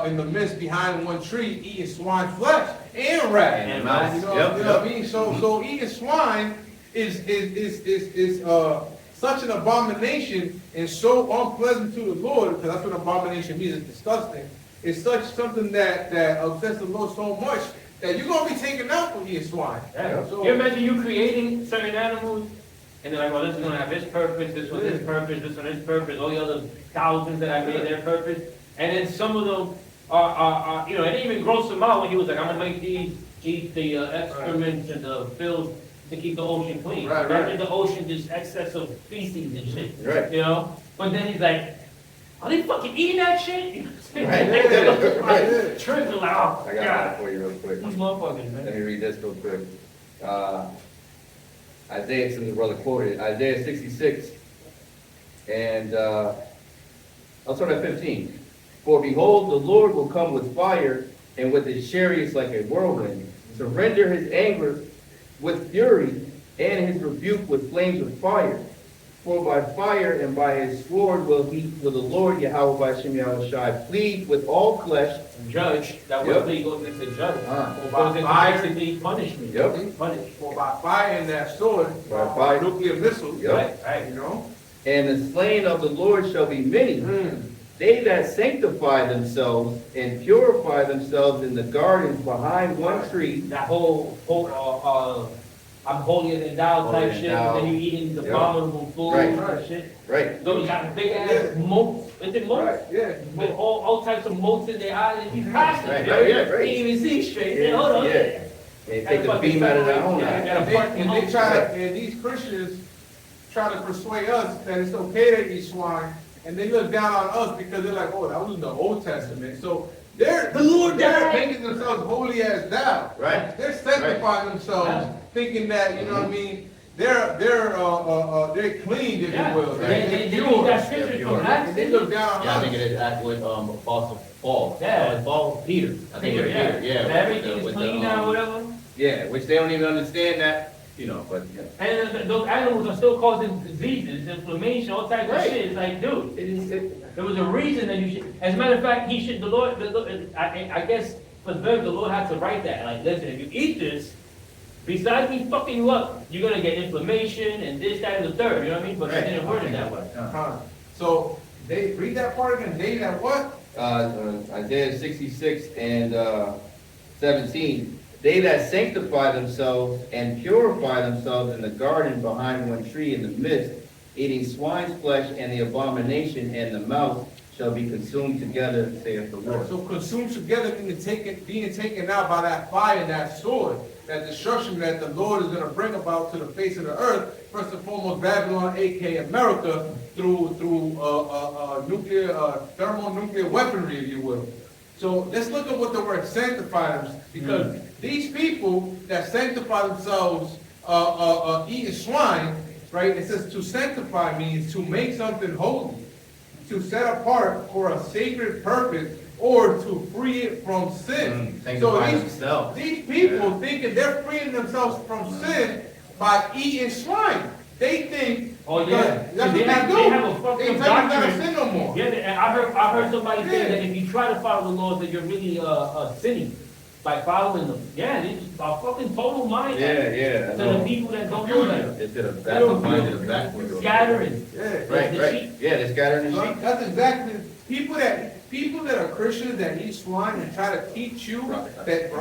in the mist behind one tree, eating swine flesh and rat. And You mouse. know, Yep, you know what I mean? So eating swine is such an abomination and so unpleasant to the Lord, because that's what abomination means, it's disgusting. It's such something that upsets the Lord so much that you're gonna be taken out for eating swine. Yeah. So- You imagine you creating certain animals, and they're like, well, this is gonna have this purpose, this one this purpose, this one this purpose, all the other thousands that I made their purpose, and then some of them are, you know, it didn't even gross him out when he was like, I'm gonna make these eat the excrements and the filth to keep the ocean clean. Right. Imagine the ocean just excess of feces and shit. Right. You know? But then he's like, are they fucking eating that shit? You know what I'm Right. saying? Right. Tripping like, oh, I got God. that for you real quick. These motherfuckers, Let man. me read this real quick. Isaiah, since the brother quoted, Isaiah 66, and I'll start at 15. For behold, the Lord will come with fire, and with his chariots like a whirlwind, to render his anger with fury, and his rebuke with flames of fire. For by fire and by his sword will the Lord Yahawah Yahawashi plead with all flesh. Judge, that Yep. was legal against the judge. Ah. Goes into basically punishment. Yep. Punish. For by fire and that sword, By by fire. nuclear missiles, Yep. Right, right. you know? And the slain of the Lord shall be many. They that sanctify themselves and purify themselves in the gardens behind one tree. That whole, I'm holier than thou Holier type than shit, thou. and then you eating the Yep. abominable food Right. and shit. Right. So you got big ass moats, is it moats? Right, yeah. With all types of moats in their eyes, and you passing, Right, right? yeah, right. You can't even see straight. Yeah, Hold on. yeah. They take the beam out of their own Yeah, eye. gotta And park the they moats. try to, and these Christians try to persuade us that it's okay to eat swine, and they look down on us because they're like, oh, that was in the Old Testament. So they're making themselves holy as thou. Right. They're sanctifying themselves, thinking that, you know what I mean, they're clean, if Yeah. you will. They use pure. that scripture Yeah, from pure. Acts. And they look down Yeah, I on think us. it is act with Apostle Paul. Yeah. Paul, Peter. I think it was Peter, yeah. That everything is with clean now, whatever. Yeah, which they don't even understand that, you know, but, yeah. And those animals are still causing diseases, inflammation, all types of Right. shit. It's like, dude, It is, it, there was a reason that you should. As a matter of fact, the Lord, I guess for the Lord had to write that. Like, listen, if you eat this, besides me fucking you up, you're gonna get inflammation and this, that, and the third. You know what I mean? But Right. they didn't word it that way. So, they, read that part again, they that what? Isaiah 66 and 17. They that sanctify themselves and purify themselves in the garden behind one tree in the midst, eating swine's flesh and the abomination and the mouth shall be consumed together, saith the Lord. So consumed together being taken out by that fire and that sword, that destruction that the Lord is going to bring about to the face of the earth. First and foremost, Babylon, aka America, through thermonuclear weaponry, if you will. So let's look at what the word sanctify is, because these people that sanctify themselves eating swine, right? It says to sanctify means to make something holy, to set apart for a sacred purpose, or to free it from sin. Sanctify themselves. These people thinking they're freeing themselves from sin by eating swine. They think, Oh, yeah. that's They what have- they they do. have a fucking They think you gotta doctrine. sin no more. Yeah, and I heard somebody say Yeah. that if you try to follow the laws, that you're really sinning by following them. Yeah, they just are fucking total mind Yeah, yeah. I to the know. people that don't know that. It's in a They don't backwards. feel scattering. Yeah. Right, the right. sheep. Yeah, they're scattering the So sheep. that's exactly, people that are Christians that eat swine and try to teach you that,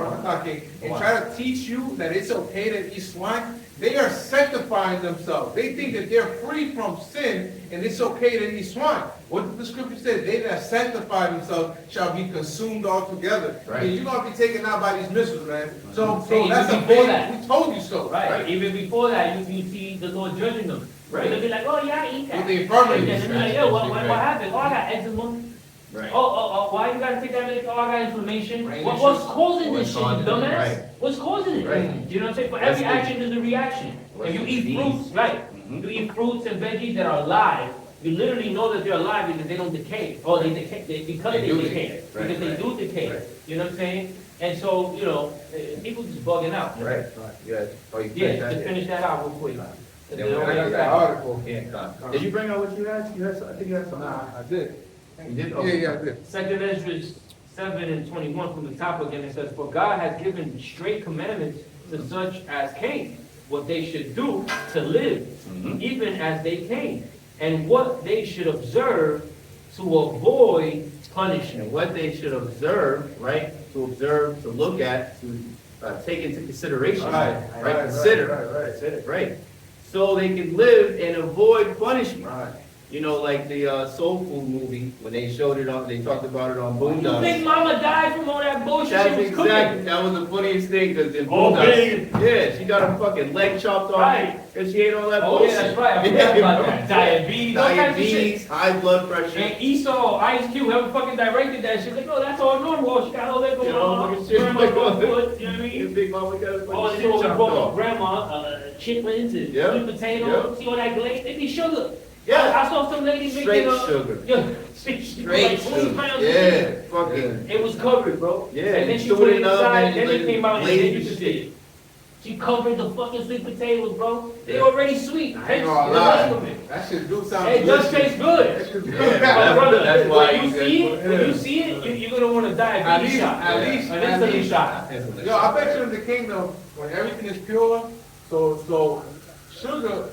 and try to teach you that it's okay to eat swine, they are sanctifying themselves. They think that they're free from sin and it's okay to eat swine. What did the scripture say? They that sanctify themselves shall be consumed altogether. Right. And you're going to be taken out by these missiles, man. So See, that's a even before big, that. we told you so. Right, even before that, you see the Lord judging them. Right. They'll be like, oh, yeah, I eat that. With the infirmities. And they'll be like, yo, what happened? Oh, I got eczema. Right. Oh, why you gotta take that many? Oh, I got inflammation. Brain What's issues. causing this shit, you What's causing it? dumbass? Right. What's causing it? Right. You know what I'm saying? For That's every the- action, there's a reaction. What's If you the eat disease? fruits, right, Mhm. you eat fruits and veggies that are alive, you literally know that they're alive because they don't decay. Or they decay, because They they do decay. decay. Right, Because they right, do decay. right. You know what I'm saying? And so, you know, people just bugging out. Right, yeah. Oh, you Yeah, finished just that? finish that out real quick. Then They we'll don't I got make that that. article. Yeah, did you bring out what you had? You had, I think you had something. Nah, I did. You did? Yeah, I did. Second Ezra 7:21 from the top again, it says, "For God has given straight commandments to such as came, what they should do to live, Mhm. even as they came, and what they should observe to avoid punishment." And what they should observe, right, to observe, to look at, to take into consideration, right, consider, right, so they can live and avoid punishment. Right. You know, like the Soul Food movie, when they showed it on, they talked about it on You Boondocks. think Mama died from all that bullshit That's she was exactly, cooking? that was the funniest thing, because in Oh, Boondocks, yeah, she got her fucking leg chopped off, Right. because she ate all that Oh bullshit. yeah, that's right. I forgot about that. Diabetes, all kinds of shit. Diabetes, high blood pressure. And Esau, Ice Cube, whoever fucking directed that shit, like, no, that's all normal. She got all that going You know, on. fucking shit. Grandma got foot, you know what I Your mean? big mama got a Oh, fucking they shit go chopped bought off. grandma, chitlins and Yep. sweet potato, see all that glaze, they be sugar. Yeah. I saw some lady making Straight a. sugar. Yeah, straight sugar, like Straight 20 sugar, pounds of yeah, sugar. fucking, It was covered, bro. Yeah, And then you she threw put it it in the oven inside, and then let it it came out and blaze then you and could shit. see it. She covered the fucking sweet potatoes, bro. They Yeah. already sweet. I ain't Hence, gonna the lie. rest of it. That shit do sound It does delicious. taste good. That shit do- Yeah. But brother, That's why when you you see guys- it, when you see it, you're gonna want a diabetes shot. At least, An insulin shot. Yo, I bet you in the kingdom, when everything is pure, so sugar,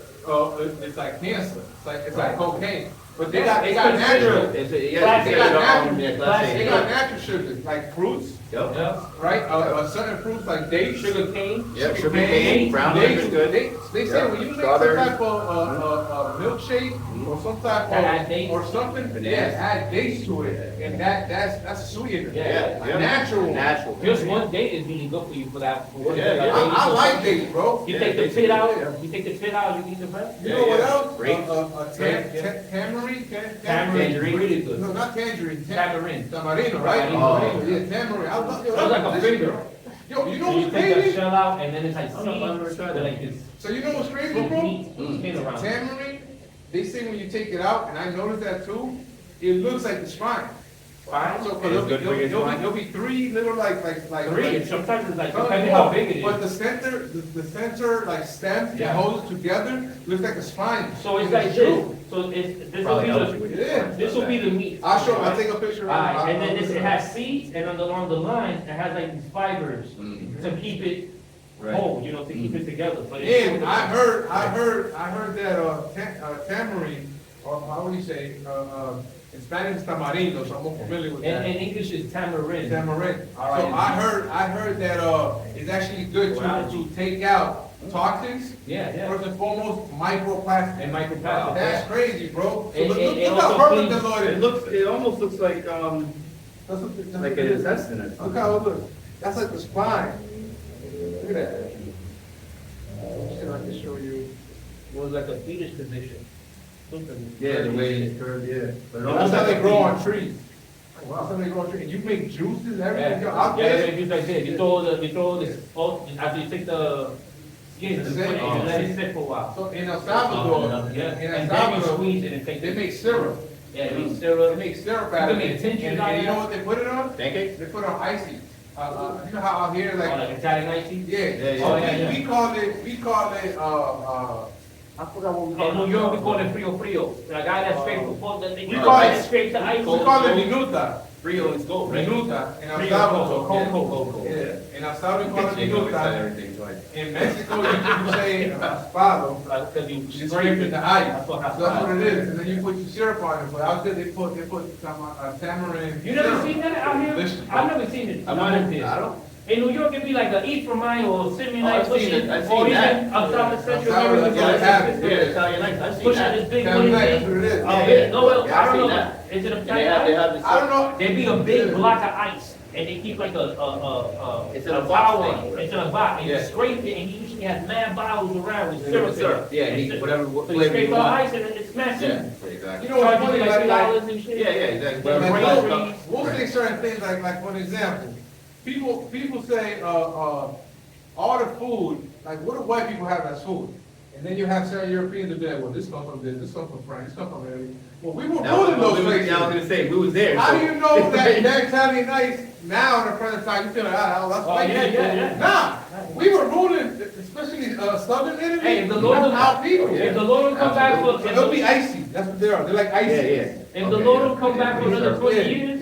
it's like cancer. It's like cocaine. But they got It's natural. It's a, Classic. yeah, They got natural. yeah, They classic. got natural sugars, like fruits, Yep. Yeah. right? Certain fruits like dates, Sugar cane. Yep, sugar cane, brown liquor is good. They say Yep. when you make some Strawberry. type of milkshake or some type Add dates. or something, Bananas. yeah, add dates to it, and that's sweeter. Yeah. A natural one. Natural. Just one date is really good for you for that. For what Yeah, you yeah. got. I like dates, bro. You Yeah, take the dates pit are out, good, you take the pit out, you eat the bread? You know what Yeah, yeah. else? Grapes. Tamarind, Tangerine. really good. No, not tangerine. Tamarind. Tamarino, right? Oh. Yeah, tamarind. I love It's like a finger. Yo, you know So you what's take that crazy? shell out and then it's like Oh, no, I've never seeds, tried with that. like this So you know what's crazy, smoked bro? meat, skin around it. Tamarind, they say when you take it out, and I noticed that too, it looks like the spine. Fine. So It's good for your spine. there'll be three little like. Three, and sometimes it's like, No, depending no, how big it But is. the center like stem that Yeah. holds it together looks like a spine. So it's And like true. this, so it's, this will Probably be helps you with the, your Yeah. spine. this will be the meat. I'll take a picture. Alright, and then it has seeds, and along the lines, it has like these fibers Mm. to keep it Right. whole, you know, to keep it together. But it's- And I heard that tamarind, or how would you say, in Spanish it's tamarindo, so I'm more familiar with that. in English it's tamarind. Tamarind. So All right. I heard that it's actually good to take out toxins. Yeah. First and foremost, microplastics. And microplastics. That's crazy, bro. So It- look it how also perfect the cleans- Lord It is. looks, it almost looks like, like an intestine or Look something. how it looks. That's like the spine. Look at that. See if I can show you. It was like a fetus position. Yeah, the way it's curved, yeah. But it That's almost how like they a grow on penis. trees. That's how they grow on trees. And you make juices, everything. Yo, Yeah, I'll yeah, get it. it's like this. You throw this, after you take the skin and put it, you let it sit for a while. So in El Salvador, Yeah, in El and then you Salvador, squeeze it and take they it. make syrup. Yeah, it makes They syrup. make syrup You out can of make it. tinctures And out of you know that. what they put it on? Pancakes? They put it on icy. You know how out here, Oh, like, like Italian ice tea? yeah. Yeah, So yeah. we call it, I forgot what we In call it. New York, we call it frio. The guy that scrapes the pork, we We call call it it- scrape the ice. We call it minuta. Frio is gold, right? Minuta in El Frio, Salvador. cocoa. Yeah. In El Salvador, we call it You know, we said minuta. everything twice. In Mexico, you say raspado. Because you You scrape scrape it it. to ice. That's what That's what it is. And then you put your syrup on it. But out there, they put some tamarind. You never seen that out here? Delicious. I've never seen it. I might have, I don't, In New York, it'd be like an EPHRAIM or SIMEON, I've seen it. I've seen or even that. outside the central That's how area. it happens. Yeah, Italian nights, I've seen Pushing that. this big Italian wooden night, thing. that's what it is. Oh, Yeah, yeah, no, yeah, I I've don't know. seen that. Is it a And they have this. I don't know. There'd be a big block of ice, and they keep like It's in a box flour. thing. It's in a box, and you Yeah. scrape it, and he usually has mad bottles around with Yeah, syrup. in syrup. it. Yeah, And he- so- whatever So you flavor scrape you the want. ice, and it's smashed Yeah, in. exactly. You know what's Charge funny, you like like, $2 and shit. Yeah, exactly. Like, Whatever groceries. price. we'll say certain things like for an example, people say, all the food, like what do white people have as food? And then you have certain Europeans that be like, well, this comes from this comes from France, this comes from Italy. Well, we were That was ruling what those we was- places. I was gonna say, we was there. How so- do you know that that Italian nights now in the present time, you feel like, that's Oh, white yeah, people? yeah, yeah. Nah, we were ruling, especially southern Italy. Hey, if the Lord that's will our people. If the Lord will come back for, So they'll be icy, that's what they are, they're like icy. Yeah, yeah. if the Lord will come back for another 20 Yeah, years,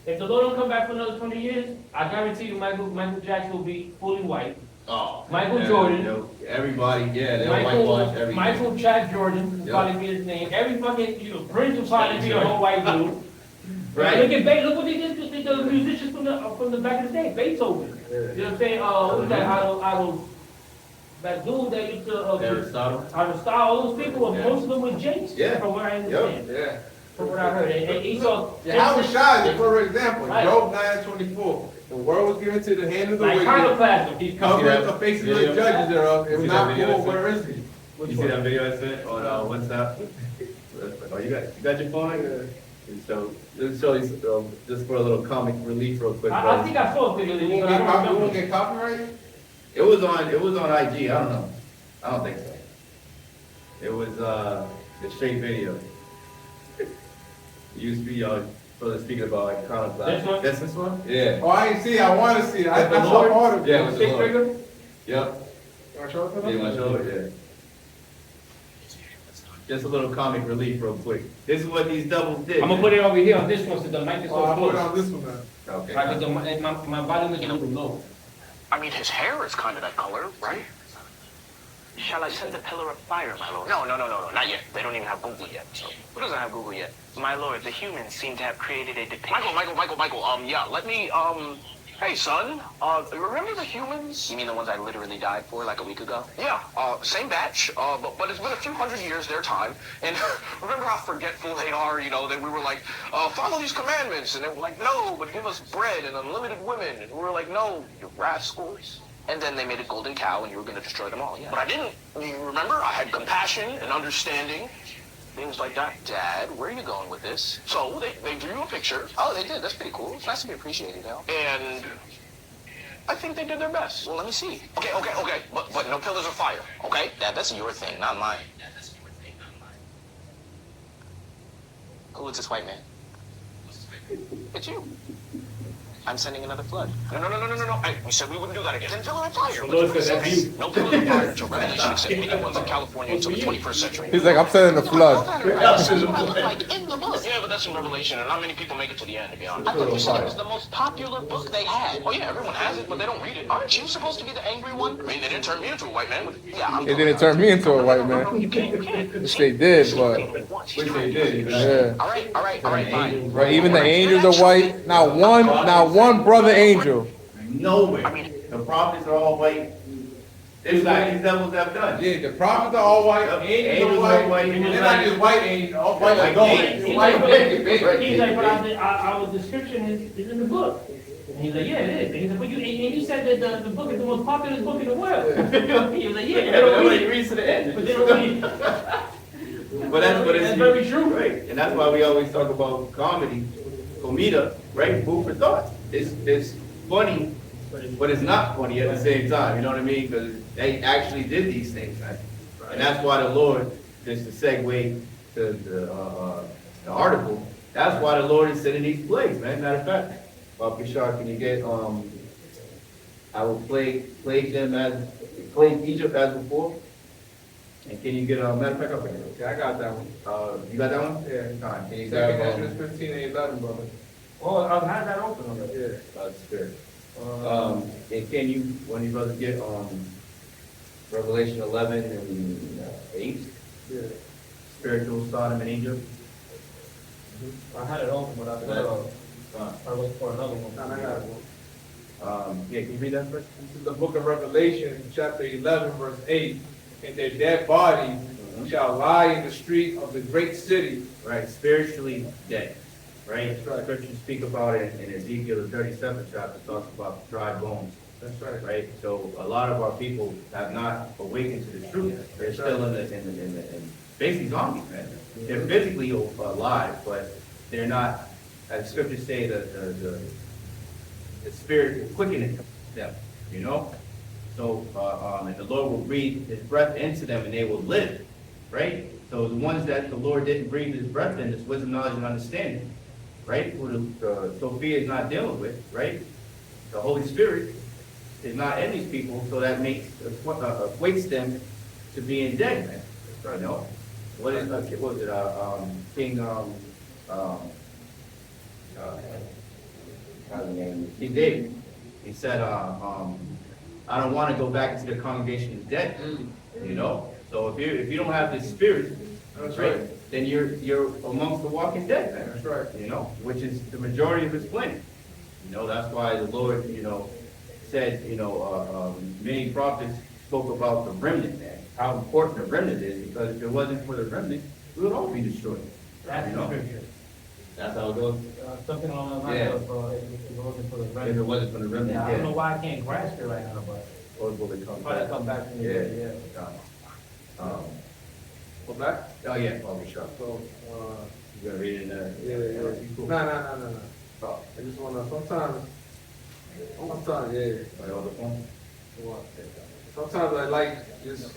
yeah. if the Lord will come back for another 20 years, I guarantee you Michael Jackson will be fully white. Oh. Michael Yeah, Jordan. you know, everybody, Yeah, they'll whitewash everything. Michael Chad Jordan will Yep. probably be his name. Every fucking, Prince will probably be a whole white dude. Right. Look at look what they did to the musicians from the back of the day, Beethoven. You know what I'm saying? Who's that? Otto, that dude that used to, Aristotle. Aristotle, all those people, Yeah. most of them were Jakes, Yeah. from what I understand. Yeah. From what I heard. And he saw. Yahawah, for example, Right. Job 9:24, the world was given to the hand of the Like wicked. iconoclasm, he's Covered coming. the faces of the video? judges thereof, You if see not that video for, I where is he? You see that video I sent on WhatsApp? Oh, you got your phone? So, just for a little comic relief real quick. I brothers. think I saw a video, We but I don't won't remember. get copyrighted? It was on IG, I don't know. I don't think so. It was, the straight video. It used to be, brother speaking about iconoclasm. This one? This one? Yeah. Oh, I ain't see it, I wanna see it, I With the saw Lord? part of it. Yeah, with the Stick Lord. figure? Yep. You wanna show it to Yeah, them? my shoulder, yeah. Just a little comic relief real quick. This is what these doubles did. I'm gonna put it over here on this one so the mic is Oh, I so put it close. on this one now. Okay. Right, 'cause my volume is a little low. I mean, his hair is kind of that color, right? Shall I send the pillar of fire, my lord? No, not yet. They don't even have Google yet. So. Who doesn't have Google yet? My lord, the humans seem to have created a depiction. Michael, yeah, let me, hey, son, remember the humans? You mean the ones I literally died for like a week ago? Yeah, same batch, but it's been a few hundred years their time, and remember how forgetful they are, that we were like, follow these commandments, and they were like, no, but give us bread and unlimited women, and we were like, no, you rascals. And then they made a golden cow, and you were going to destroy them all, yeah. But I didn't. You remember? I had compassion and understanding. Things like that. Dad, where are you going with this? So they drew you a picture. Oh, they did. That's pretty cool. It's nice to be appreciated, And I think they did their best. Well, let me see. Okay. But no pillars of fire, okay? Dad, that's your thing, not mine. Who is this white man? It's you. I'm sending another flood. No. We said we wouldn't do that again. Then pillar of fire. Lord said that's you. No pillar of fire until Revelation except anyone's in California until the 21st century. He's like, I'm sending a flood. This is what I look like in the book. Yeah, but that's in Revelation, and not many people make it to the end, to be honest. I thought you said it was the most popular book they had. Oh yeah, everyone has it, but they don't read it. Aren't you supposed to be the angry one? I mean, they didn't turn me into a white man. Yeah, I'm. It didn't turn me into a white man. You can't. Which they did, but, Which they did. yeah. All right, fine. Right, even the angels are white, not one brother angel. Nowhere. The prophets are all white. It's like these devils have done. Yeah, the prophets are all white, Yep. angels are white, and they're not just white angels, all white like gold. He's White like, baby. he's like, but our description is in the book. And he's like, yeah, it is. And he's like, but you said that the book is the most popular book in the world. He was like, yeah, they don't read it. reads to the end. But they don't read it. But it's That's very true. right? And that's why we always talk about comedy, comida, right? Food for thought. It's funny, but it's not funny at the same time. You know what I mean? Because they actually did these things, man. And that's why the Lord, just to segue to the article, that's why the Lord is sending these plagues, man. Matter of fact, Kishar, can you get I will plague Egypt as before? And can you get matter of fact, I'll bring it. Yeah, I got that one. You got that one? Yeah. All right, can you Second grab Ezra 15 and 11, brother. Oh, I've had that open already. Yeah. Spirit? And can you, when you brothers get Revelation 11 and 8, Yeah. spiritual Sodom and Egypt? I had it open, but I was for another one. I got it. Yeah, can you read that first? This is the book of Revelation, chapter 11, verse 8. And their dead bodies shall lie in the street of the great city. Right, spiritually dead, right? That's right. Scriptures speak about it in Ezekiel, the 37th chapter, talks about dry bones, That's right. right? So a lot of our people have not awakened to the truth. They're That's still right. in basically zombies, man. They're physically alive, but they're not, as scriptures say, the spirit is quickening them, you know? So, and the Lord will breathe his breath into them and they will live, right? So the ones that the Lord didn't breathe his breath in is wisdom, knowledge, and understanding, right? Who Sophia is not dealing with, right? The Holy Spirit is not in these people, so that equates them to being dead, man. You know? What was it, King, King David? He said, I don't want to go back into the congregation of the dead, you know? So if you don't have this spirit, That's right, right. then you're amongst the walking dead, man. That's right. You know, which is the majority of his planet. You know, that's why the Lord, you know, said, you know, many prophets spoke about the remnant, man, how important the remnant is, because if it wasn't for the remnant, we would all be destroyed. That's You the know? scripture. That's how it goes. Something along the lines Yeah. of, if it wasn't for the If it remnant. wasn't for the remnant, Yeah, I don't know yeah. why I can't grasp it right now, but Or will it come probably back? come back to me. Yeah. Go back? Oh, yeah, I'll be sure. So, You gonna read it in the? yeah. Cool. No. I just wanna, sometimes, yeah. Right, on the phone? Sometimes I like just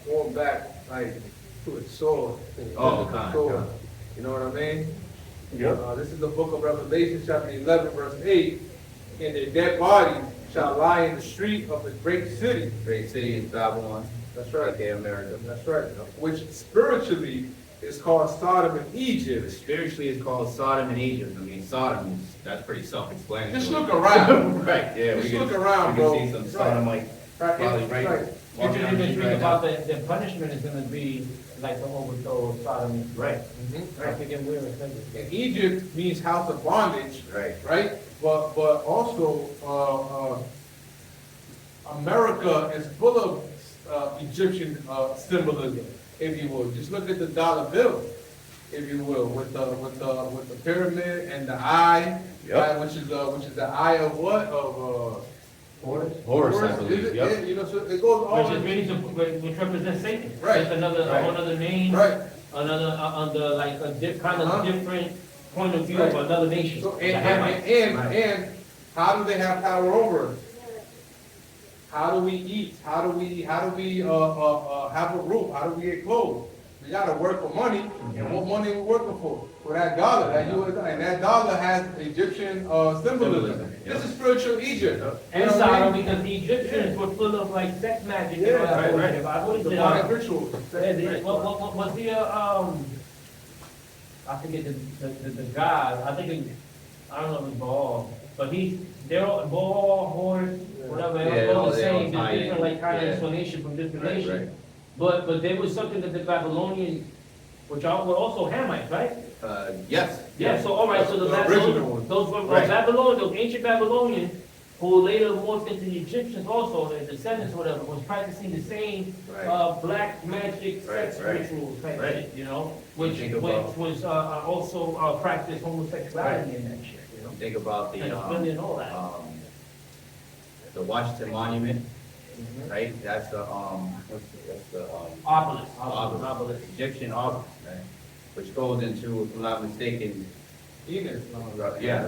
going back, like, to its source. Oh, kind. You know what I mean? Yeah. This is the book of Revelation, chapter 11, verse 8. And their dead bodies shall lie in the street of the great city. Great city is Babylon. That's right. Okay, America. That's right. Which spiritually is called Sodom and Egypt. Spiritually, it's called Sodom and Egypt. I mean, Sodom is, that's pretty self-explanatory. Just look around. Right, yeah. Just we can- look around, we bro. can see some Right. Sodomite, Right, probably, right? right. walking Scripture down the even street speak right about now. the punishment is gonna be like the overthrow of Sodom. Right, I forget where it says it. And Egypt means house of bondage, right. right? But also, America is full of Egyptian symbolism, if you will. Just look at the dollar bill, if you will, with the pyramid and the eye, Yep. right, which is the eye of what? Of Horus. Horus, I Is believe, it? yep. Yeah, you know, so it goes all. Which is really, which represents Satan. Right. It's another, Right. another name. Right. Another, under like a kind of Uh-huh. different point of view of Right. another nation. So, The Hamites. and how do they have power over us? How do we eat? How do we have a roof? How do we get clothes? We gotta work for money, and what money we working for? For that dollar, that US, and that dollar has Egyptian symbolism. Symbolism, This yep. is spiritual Egypt. Yep. And You know what I Sodom, mean? because the Egyptians were full of like sex magic. Yeah, and all that right, bullshit. right. What is it? Demonic rituals. What was the, I forget the god, I think it, I don't know if it's Baal, but they're all, Baal, horse, whatever, Yeah, they're all the they all same, tie there's in. different like kind of Yeah. explanation from different Right, nations. right. But there was something that the Babylonians, which are, were also Hamites, right? Yes. Yeah, so all right, so the The original Babylonians, ones. those were Right. Babylonians, those ancient Babylonians, who later morphed into the Egyptians also, their descendants, whatever, was practicing the same, Right. black magic sex Right, right. rituals type Right. shit, you know? Which Think about- was, also, practiced homosexuality in that shit, you know? Think about the, And and all that. the Washington Monument, Mhm. right? That's the, that's the, Obelisk. obelisk, Egyptian obelisk, right? Which goes into, if I'm not mistaken, Venus. yeah,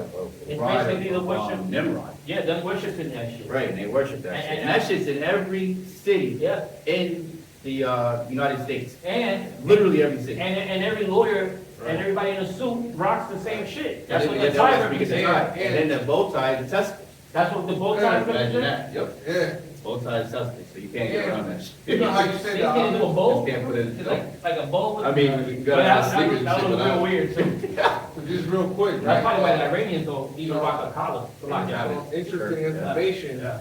It's bride basically the of, worship. Nimrod. Yeah, them worshiping that shit. Right, and they worship that And- shit. and- And that shit's in every city Yeah, in the, United States. and Literally every city. And every lawyer Right. and everybody in a suit rocks the same shit. That's what Yeah, the tie that's because they represents. tie. And then the bow tie is the testicles. That's what the bow tie Yeah, Imagine represents. that, yep. Yeah. Bow tie is testicles, so you can't get around that shit. You know how you They say can't do a that? bow? Just can't put it- Like a bow? with- I mean, you But gotta have that sneakers was and that shit was real without. weird too. Just real quick, That's probably why right? the Iranians don't even rock a collar to lock Yeah. out. Interesting Yeah. information. Yeah.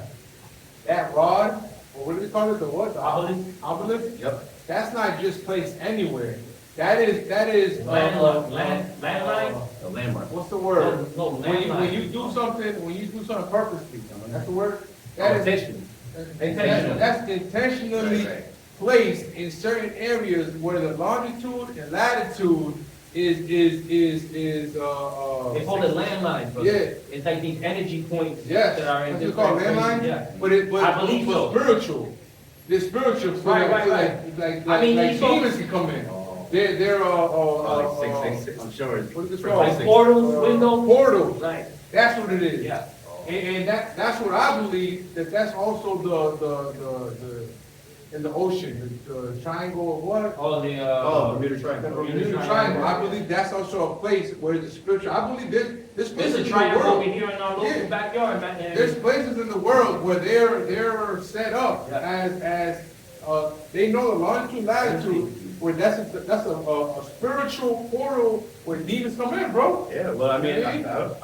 That rod, or what do we call it? The what? The Obelisk? obelisk? Yep. That's not just placed anywhere. That is, Landline? A landmark. what's the word? No, landline. When you do something purposely, that's the word? That is, Intentional. that's intentionally Right. placed in certain areas where the longitude and latitude is, They call it landlines, but Yeah. it's like these energy points yes, that are in that's different called landline? places. Yeah. But I believe so. spiritual. They're spiritual, so Right, like, right, like I mean, like these folks- demons can come in. Oh, They're, like 666, I'm sure it's. What is it Like called? portals, windows. Portals. Right, That's what it is. yeah. And that's what I believe, that's also in the ocean, the triangle of what? Oh, the, Oh, Bermuda The Triangle. Bermuda Triangle. I believe that's also a place where the spiritual, I believe this place There's in a the triangle over world. here in our local Yeah. backyard, man. There's places in the world where they're set up Yeah. as, they know the longitude, latitude, where that's a spiritual portal where demons come in, bro. Yeah, well, I mean, I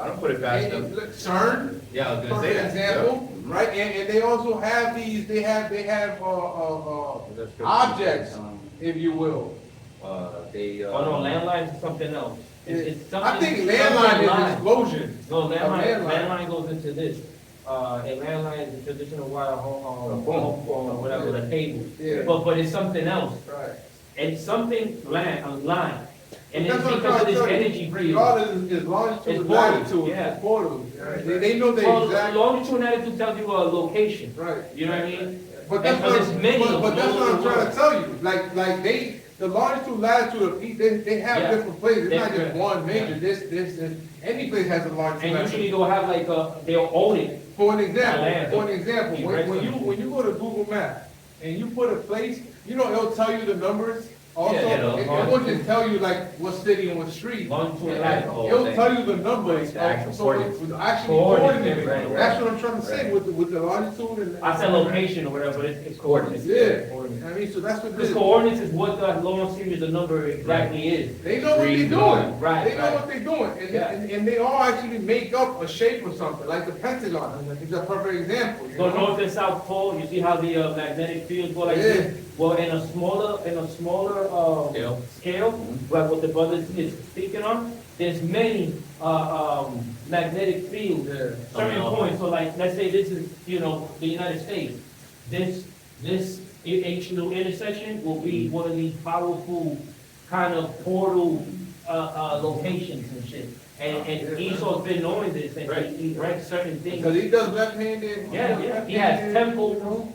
don't put it past them. Look, CERN, Yeah, I was gonna for say that. example, Yeah. right? And they also have these, they have objects, if you will. They, Oh, no, landlines is something else. It's something. I think something landline line. is explosion. No, landline. landline goes into this. A landline is a traditional wire home, or whatever, the table. Yeah. But it's something else. Right. It's something line. And it's That's what I'm because of trying this to tell you. energy field. Regardless is longitude It's and portals, latitude, yeah. it's portals. They know the Well, exact, longitude and latitude tells you a location. right. You know what I mean? But that's And what, there's many of but that's them what all I'm over trying the to tell you. Like the longitude, latitude of each, they have Yeah. different places. It's not just Different. one major. Yeah. Any place has a longitude. And latitude. usually they'll have like they'll own it. For an Land. example, You when rent you something. go to Google Maps and you put a place, it'll tell you the numbers. Also, Yeah, it'll- it won't just tell you like what city and what street. Longitude and It'll latitude. tell you the numbers. The actual So coordinates. with the actual Coordinates, coordinates. right. That's what I'm trying to say Right. with the longitude and. I said location or whatever, but it's coordinates. Yeah, Coordinates. I mean, so that's what Because this. coordinates is what the long series of number exactly is. They know what they're Read doing. one. Right, They know right. what they're doing. Yeah. And they all actually make up a shape or something, like the Pentagon. It's a perfect example. you So know? north and south pole, you see how the magnetic fields go like Yeah. this? Well, in a smaller scale, like what the brother is speaking on, there's many magnetic fields, Yeah. certain points. So like, let's say this is, the United States. This H little intersection will be one of these powerful kind of portal locations and shit. And Esau's been knowing this, and he ranks certain things. Because he does left-handed. Yeah, he has temples,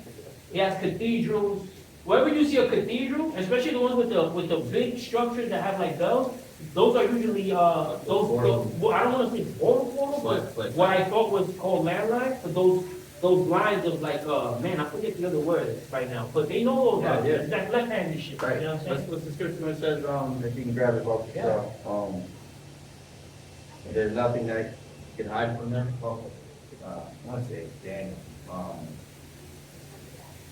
he has cathedrals. Wherever you see a cathedral, especially the ones with the big structures that have like bells, those are usually, I don't want to say portal, but what I thought was called landlines, but those lines of like, man, I forget the other word right now, but they know all that. Yeah, yeah. It's that left-handed shit, you know what I'm saying? What's the scripture that says, if you can grab it off the Yeah. top, there's nothing that can hide from them? I want to say Daniel,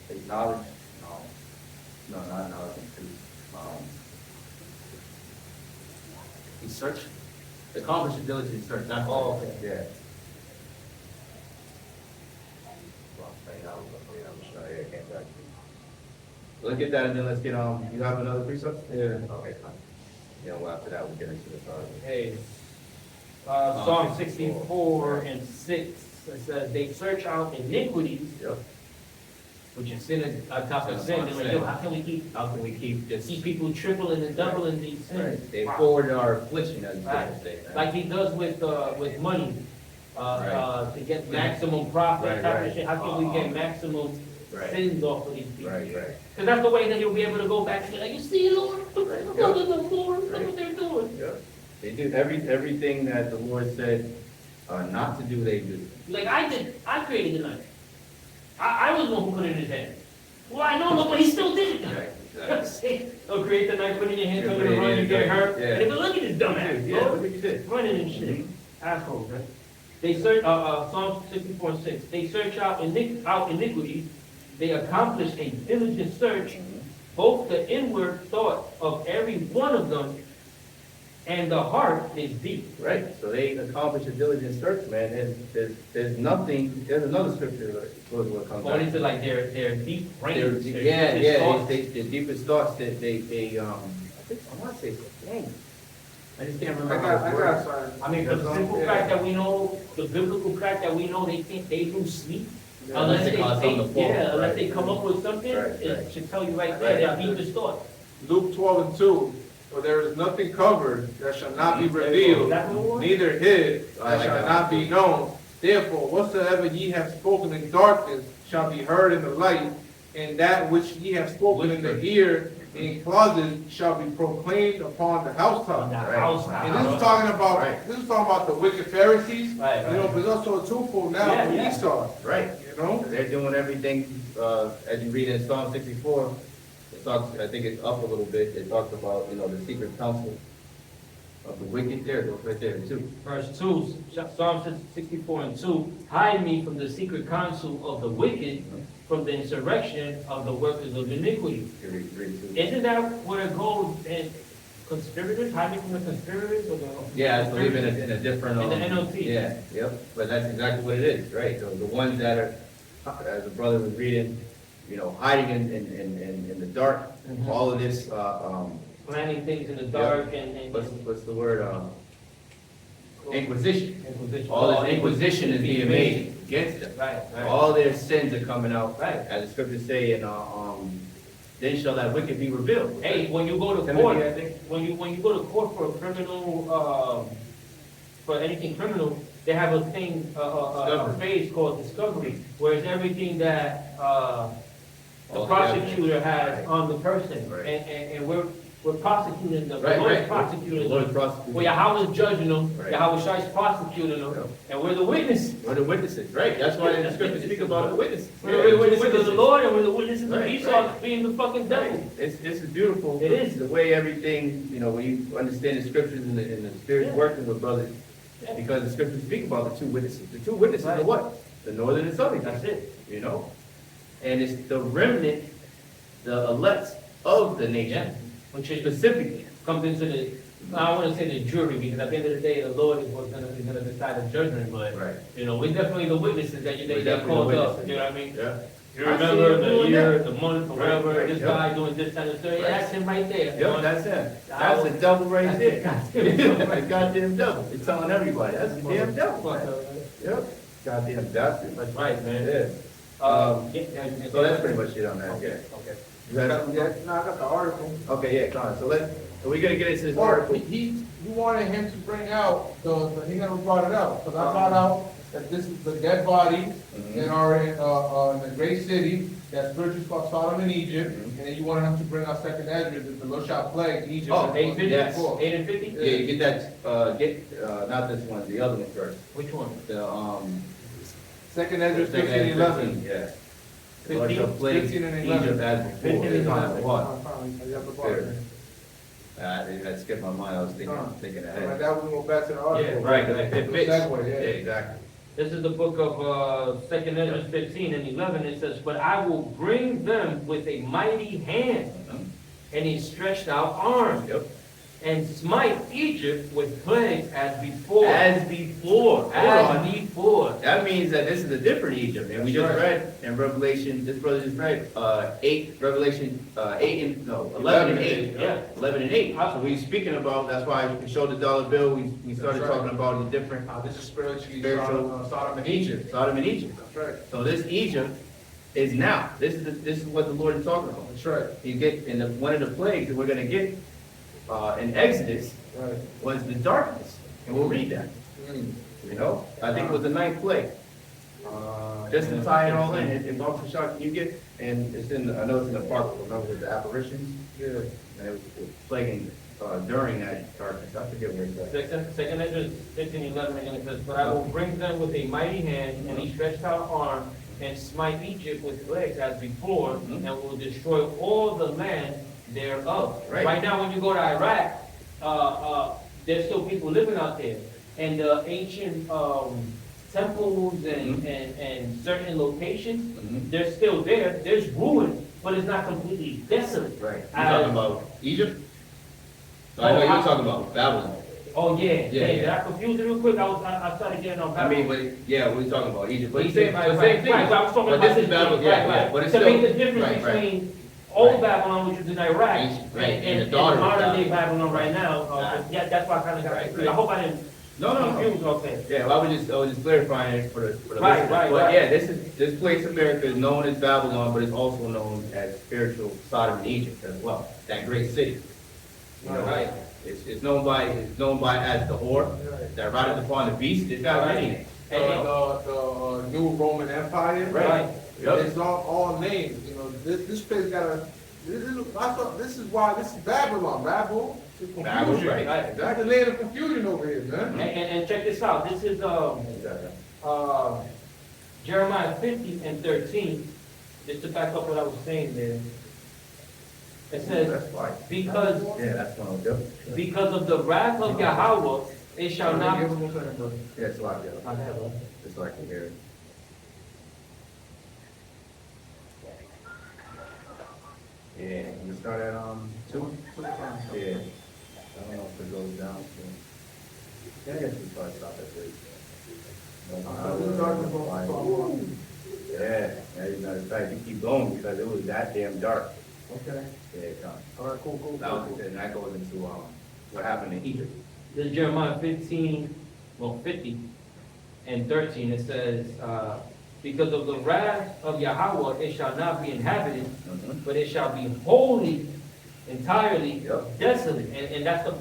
acknowledge, no, not knowledge and truth. He searched, accomplish the diligent search, not. Oh, okay. Yeah. Look at that, and then let's get, you have another precept? Yeah. Okay, fine. Yeah, well, after that, we'll get into the, Hey, Psalm 64 and 6, it says, they search out iniquities, yep. which is sin, on top of sin. They're like, yo, how can we keep this? see people tripling and doubling these sins? They Wow. forward our affliction, as Right. you say. right? Like he does with money, Right. to get maximum profit, Right, type of right. shit. How can we get maximum Right. sins off of these people? Right. Because that's the way that he'll be able to go back and be like, you see, Lord, look at them, Lord, look what they're doing. Yep. They do everything that the Lord said, not to do, they do. Like I created the knife. I was the one who put it in his hand. Well, I know, but he still did it. Right, exactly. They'll create the knife, put it in your hand, Yeah, tell put you it to run, in, you get yeah. hurt. Yeah. And they go, look at this dumbass, Yeah, yo. look what you did. Running and shit. Assholes, right? They search, Psalm 64 and 6. They search out iniquities. They accomplish a diligent search, both the inward thought of every one of them and the heart is deep. Right, so they accomplish a diligent search, man. There's nothing, there's another scripture that goes what comes Going out. into like their deep brains. Their their deepest thoughts. the deepest thoughts that they I want to say so. Dang. I just can't I remember. got, how I it's got worded. something. I mean, for the Because, simple yeah. fact that we know, the biblical fact that we know they do sleep. Yeah. Unless they cause something to fall, yeah, unless right. they come up with something, Right, it right. should tell you right there, Right. that beat the thought. Luke 12:2, for there is nothing covered that shall not be Is revealed, that what it was? neither hid I that like shall that. not be known. Therefore, whatsoever ye have spoken in darkness shall be heard in the light, and that which ye have spoken in the ear in closet shall be proclaimed upon the On housetop. the Right. house. And this is talking about, Right. this is talking about the wicked Pharisees, Right, you know, right. but it's also a twofold now Yeah, for yeah. Esau, Right. you know? They're doing everything, as you read in Psalm 64, it talks, I think it's up a little bit, it talks about, the secret counsel of the wicked there, those right there too. Verse 2, Psalm 64 and 2, hide me from the secret counsel of the wicked, from the insurrection of the workers of iniquity. You read too. Isn't that where it goes in conspirators, hide me from the conspirators or the? Yeah, I believe in a different. In the NLT. Yeah, yep, but that's exactly what it is, right? The ones that are, as the brother was reading, hiding in the dark, Mhm. all of this, Planning things in the dark and. what's the word, inquisition. Inquisition. All this inquisition is being made against them. Right, right. All their sins are coming out, Right. as the scriptures say, then shall that wicked be revealed. Hey, when you go to Timothy, court, I think. when you go to court for a criminal, for anything criminal, they have a thing, a Discovery. phase called discovery, where it's everything that, the Oh, prosecutor yeah. has on the person. Right. And we're prosecuting them, the Right, Lord's right. prosecuting The Lord's them. prosecuting. Well, Yahawah's judging them, Right. Yahawashi is prosecuting them, Yeah. and we're the witnesses. We're the witnesses, right? That's why the scriptures speak about the witnesses. We're the witnesses of the Lord, and we're the witnesses of Right, Esau right. being the fucking devil. Right. This is beautiful. It is. The way everything, when you understand the scriptures and the spirit's Yeah. working with brothers, Yeah. because the scriptures speak about the two witnesses. The two witnesses Right. are what? The northern and southern. That's it. And it's the remnant, the elect of the Yeah, nation, which is specifically. comes into the, I don't want to say the jury, because at the end of the day, the Lord is what's gonna decide the judgment, but, Right. we're definitely the witnesses that We're they definitely called the up, witnesses. you know what I mean? Yeah. You I see remember him the doing year, that. the month, or Right, whatever, right, this yeah. guy doing this kind of stuff, Right. that's him right there. Yep, that's him. That's the devil right there. The goddamn devil. It's telling everybody, that's the damn devil. Yep. Goddamn devil. That's right, man. Yeah. So that's pretty much it on that, yeah. Okay. You got it? Yeah, no, I got the article. Okay, yeah, come on, so we're gonna get into this Well, article. you wanted him to bring out, he never brought it out, because I found out that this is the dead bodies that are in the great city, that spiritually called Sodom and Egypt, and then you wanted him to bring out second Ezra, the Rawchaa plague, Egypt. Oh, 850? yes. 8 and 50? Yeah, you get that, not this one, the other one first. Which one? The, Second Ezra second 15 and 11. Yeah. 15, Lord shall plague 15 and 11. Egypt as before. 15 and It's on 11. the what? You have the bottom. That skipped my mind, I was thinking Right, ahead. that we go back to the article. Yeah, right, 'cause it fits. Segue, Yeah, yeah. exactly. This is the book of 2 Ezra 15 and 11. It says, but I will bring them with a mighty hand and a stretched out arm, Yep. and smite Egypt with plagues as before. As before. Hold As on. before. That means that this is a different Egypt, and we just That's right. read in Revelation, this brother just read, 11 and 8. Yeah. 11 and 8. So we speaking about, that's why we showed the dollar bill, we started That's right. talking about the different This is spiritually Spiritual- Sodom and Egypt. Sodom and Egypt. That's right, So this Egypt is now, this is what the Lord is talking about. that's right, You get, one of the plagues that we're gonna get, in Exodus right. was the darkness, and we'll read that, I think it was the ninth plague. Just to tie it all in, it's also shot, you get, and it's in, I know it's in the park, remember with the apparitions? Yeah. And it was plaguing, during that darkness, I forget where it's at. Second Ezra 15 and 11 again, it says, but I will bring them with a mighty hand and a stretched out arm, and smite Egypt with plagues as before, Mhm. and will destroy all the land thereof. Right. Right now, when you go to Iraq, there's still people living out there. And the ancient temples and certain locations, Mhm. they're still there. There's ruin, but it's not completely desolate. Right. You As- talking about Egypt? I know you were talking about Babylon. Oh, yeah. Yeah, Did yeah. I confuse it real quick? I started getting on I mean, Babylon. but, yeah, we're talking about Egypt, but Right, same, right, but same right, thing. right, but I was talking But about this is Babylon, yeah, right, yeah, right. but it's To still. make the difference right, right. between old Babylon, which is in Iraq, Ancient, right, and and the daughter of modern day Babylon. Babylon right now. Yeah, that's why I kind of got confused. I hope I didn't No, no, no. confuse, okay. Yeah, well, I was just clarifying it for the Right, listeners. right, But right. yeah, this place, America, is known as Babylon, but it's also known as spiritual Sodom and Egypt as well, that great city. You know, Right. It's known by as the whore, that rideth upon the beast. It's got many names. The new Roman Empire. Right. Yep. It's all names, you know, this place got a, this is why, this is Babylon, Babel. It's Babel, confusion. right. That's the land of confusion over here, man. And check this out, this is, Jeremiah 50 and 13, just to back up what I was saying there. It says, That's why. because Yeah, that's what I'll do. Because of the wrath of Yahawah, it shall not. Yeah, it's like, it's like you hear it. Yeah, you start at, 2? Yeah. I don't know if it goes down to. Yeah, I guess we probably stop at 3. Yeah, as a matter of fact, you keep going because it was that damn dark. Okay. Yeah, it comes. All right, cool. And that goes into, what happened in Egypt. This is Jeremiah 15, well, 50 and 13, it says, because of the wrath of Yahawah, it shall not be inhabited, but it shall be wholly, entirely Yep. desolate. And that's the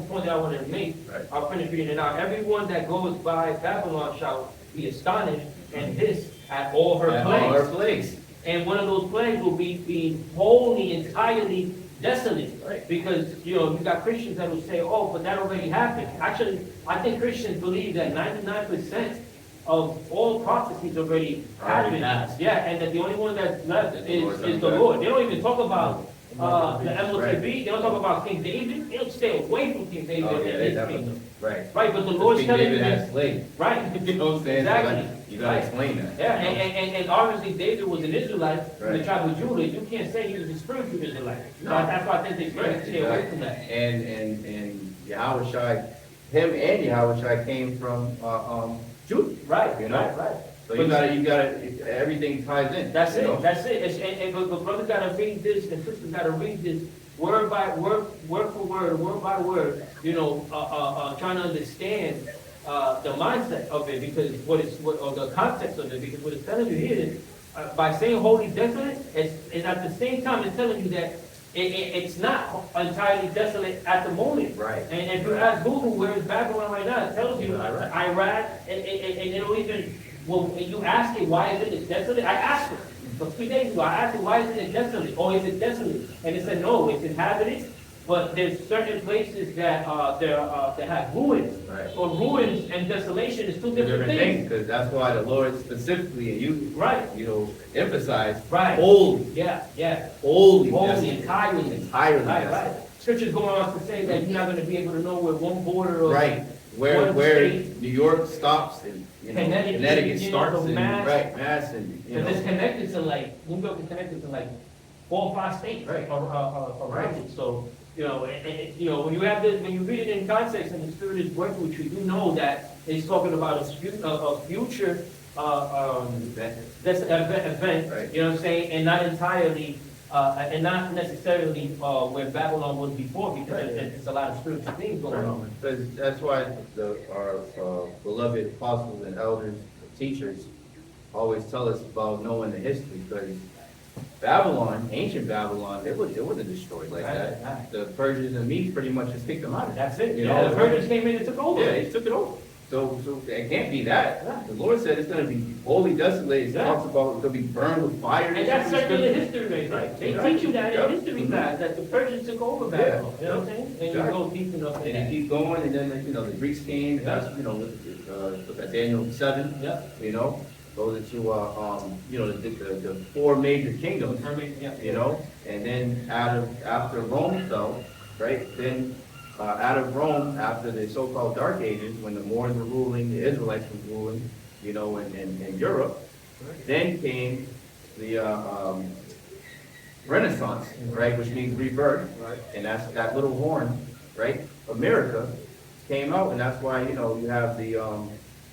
point that I wanted to make. Right. I'll finish reading it now. Everyone that goes by Babylon shall be astonished and hiss at all her And plagues. all our plagues. And one of those plagues will be wholly, entirely desolate. Right. Because, you know, you got Christians that will say, oh, but that already happened. Actually, I think Christians believe that 99% of all prophecies already happened. happened. Yeah, and that the only one that's left is Lord, the okay. Lord. They don't even talk about the MLTV, Right. they don't talk about King David, they'll stay away from King David Oh, yeah, and they his definitely, kingdom. right. Right, but the Lord's King telling David you had that, slaves. right? You know what I'm saying? So, Exactly. like, you gotta Right. explain that. Yeah, and obviously David was an Israelite from the Right. tribe of Judah. You can't say he was a spiritual Israelite. No. That's why I think they stay away from that. And Yahawashi, him and Yahawashi came from, Judah. Right, You know? right. So you gotta, everything ties in. That's you know? it, that's it. But brothers gotta read this, and sisters gotta read this word by word, word for word by word, you know, trying to understand the mindset of it, because or the context of it, because what it's telling you here is, by saying holy desolate, it's at the same time, it's telling you that it's not entirely desolate at the moment. Right. And if you ask Google where is Babylon right now, it tells you Iraq. Iraq, and it'll even, well, you ask it, why is it desolate? I asked it, for 3 days ago, I asked it, why is it desolate? Or is it desolate? And it said, no, it's inhabited, but there's certain places that have ruins. Right. Or ruins and desolation is two different Different things, things. because that's why the Lord specifically, and you, Right. you know, emphasize Right. holy, Yeah. holy, Holy, desolate. entirely. Entirely Right, desolate. right. Scripture's going on to say that you're not gonna be able to know where one border of. Right, where one where state- New York stops and, you know, Connecticut you know, starts the and, Mass. right, Mass and, you Because it's know. connected to like, New York is connected to like 4 or 5 states Right. around it. So, you know, you know, when you have this, when you read it in context and the Spirit is working with you, you know that it's talking about a future, that's event, Right. you know what I'm saying? And not entirely, and not necessarily, where Babylon was before, because Right. it's a lot of spiritual things going on. Because that's why our beloved apostles and elders, teachers, always tell us about knowing the history, because Babylon, ancient Babylon, it wasn't destroyed like Right, that. right. The Persians and Medes pretty much just kicked them out of there. That's it. You Yeah, know, the Persians came in and took over. Yeah, they took it over. So it can't be that. The Lord said it's gonna be wholly desolated. It Yeah. talks about it's gonna be burned with fire. And that's circular history, right? They teach you that in Yep. history class, that the Persians took over Babylon, you know what I'm saying? And you go deep enough in And that. they keep going, and then, you know, the Greeks came, that's, you know, that's Daniel 7, Yeah. you know, those are two, you know, the 4 major kingdoms, Yeah. you know, and then after Rome fell, right, then, out of Rome, after the so-called Dark Ages, when the Moors were ruling, the Israelites were ruling, you know, in Europe, then came the, Renaissance, right, which means rebirth, Right. and that's that little horn, right? America came out, and that's why, you know, you have the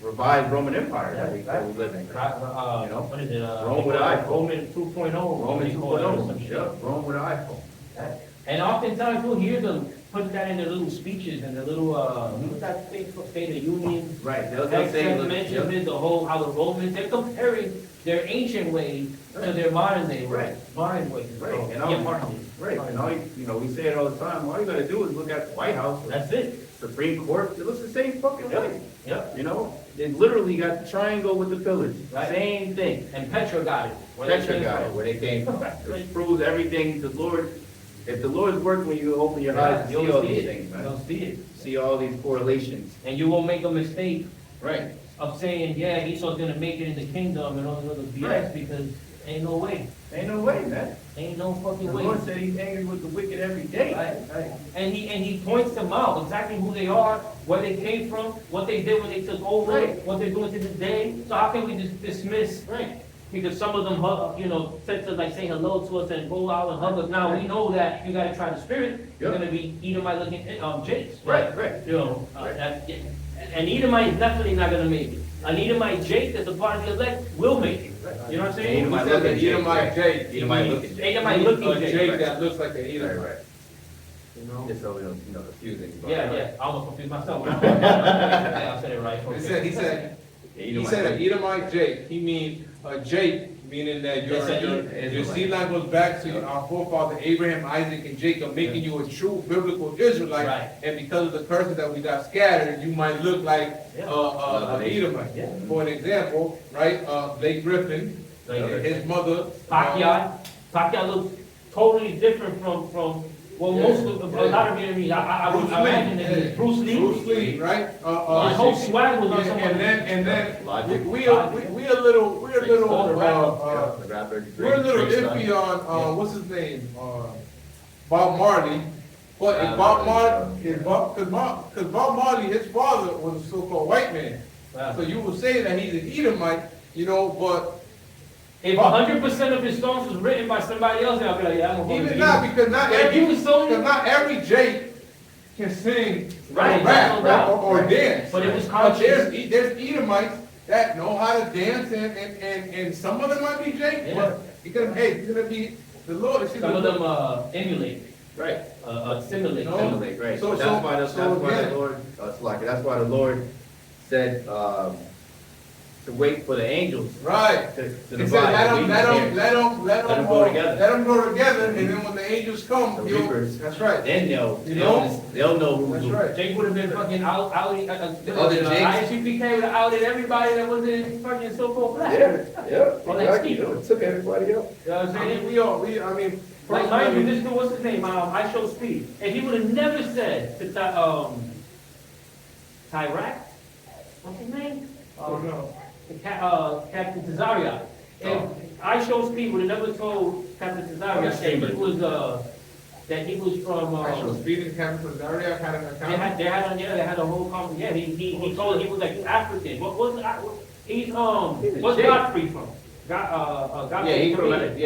revised Roman Empire that we live in. You know? What is it? Rome with an iPhone. Roman 2.0. Roman they call it, or some 2.0, shit. yep, Rome with an iPhone. And oftentimes we'll hear them put that in their little speeches and their little, what's that thing for State of Union? Right, they'll say, Except look, mentions yep, it, the whole, how the Romans, they're comparing their ancient ways to their modern day, Right. modern ways. Right, So, and all- yeah, modern days. right, and all you know, we say it all the time, all you gotta do is look at the White House, That's it. Supreme Court, it looks the same fucking way. Yep. You know, they literally got the triangle with the pillars. Right. Same thing. And Petra got it. Where they Petra came got it, from. where they came from. It proves everything, the Lord, if the Lord's working when you open your eyes and see all You'll see these it. things, You'll man. see it. See all these correlations. And you won't make a mistake Right. of saying, yeah, Esau's gonna make it in the kingdom and all this other BS Right. because ain't no way. Ain't no way, man. Ain't no fucking The way. Lord said he's angry with the wicked every day. Right. And he points them out, exactly who they are, where they came from, what they did when they took over, Right. what they're doing to this day. So how can we just dismiss? Right. Because some of them, said to like say hello to us and go out and hug us. Now, we know that you gotta try the spirit. You're Yep. gonna be Edomite looking, Jakes. Right, right. Right. An Edomite is definitely not gonna make it. An Edomite Jake that's a part of the elect will make it. You know what I'm saying? Edomite He said looking that Edomite Jake. Edomite looking. Edomite looking A Jake. Jake that looks like an Right, Edomite. right. You know? Just so we don't, confuse anybody. Yeah, I almost confused myself. I said it right. He said, Yeah, he said an Edomite Jake. He means a Jake, meaning that That's an your Israelite. seed line goes back to our forefather Abraham, Isaac, and Jacob, making you a true biblical Israelite. Right. And because of the curses that we got scattered, you might look like an Edomite. Yeah. For an example, right? Blake Griffin, his mother. Pacquiao looks totally different from most of, a lot of enemies. I would imagine that it's Bruce Lee. Bruce Lee, right? His whole swag was on someone. And then Logic. we a little The rapper. The rapper. we're a little Drake's iffy son. on what's his name, Bob Marley. But if Bob Marley, because Bob Marley, his father was a so-called white man. So you will say that he's an Edomite, but If 100% of his songs was written by somebody else, I'll be like, yeah, I'm gonna even not, because not But if he was so- every Jake can sing, Right, rap, no doubt. or dance. But it was But conscious. there's Edomites that know how to dance, and some of them might be Jake, Yeah. but it's gonna be the Lord. Some of them emulate, Right. assimilate. No. Assimilate, right. So- But that's why, again- the Lord, that's why the Lord said, to wait for the angels Right. to He said, divide. let the them wheat and tares. go together. Let them go together, and then when the angels come, The you'll- reapers. that's right. Then they'll know who's That's who. right. Jake would have been fucking outed, Other Jakes? ISUPK would have outed everybody that wasn't fucking so-called black. Yeah, Well, that's exactly. key. It took everybody else. You know what I'm I saying? mean, Like, mind you, this dude, what's his name? I Show Speed. And he would have never said to Tyrak, what's his name? Oh, no. Captain Tazaria. If I Show Speed would have never told Captain Tazaria that he was from, Actual speeding capital, Zaria kind of account. they had a whole conversation. Yeah, he told, he was like, he's African. He's what's Jake. Godfrey from? God. Yeah,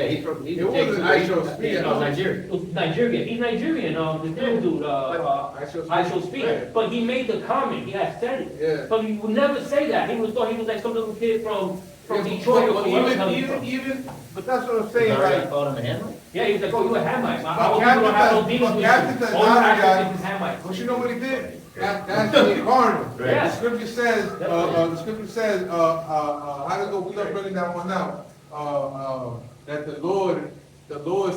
he's from, he's It wasn't I Show Speed. Nigeria. It was Nigerian. He's Nigerian. The little dude, I Show Speed. Yeah. But he made the comment. He had said it. Yeah. But he would never say that. He thought he was like some little kid from Detroit or But even, but that's what I'm saying, Already right? called him a Hamlet? Yeah, he was like, oh, you a Hamite. I But hope you don't have no demons with you. Captain All you Tazaria- Africans is Hamite. But you know what he did? That's incarnate. Yeah. The scripture says, how to go, we gonna bring that one out. That the Lord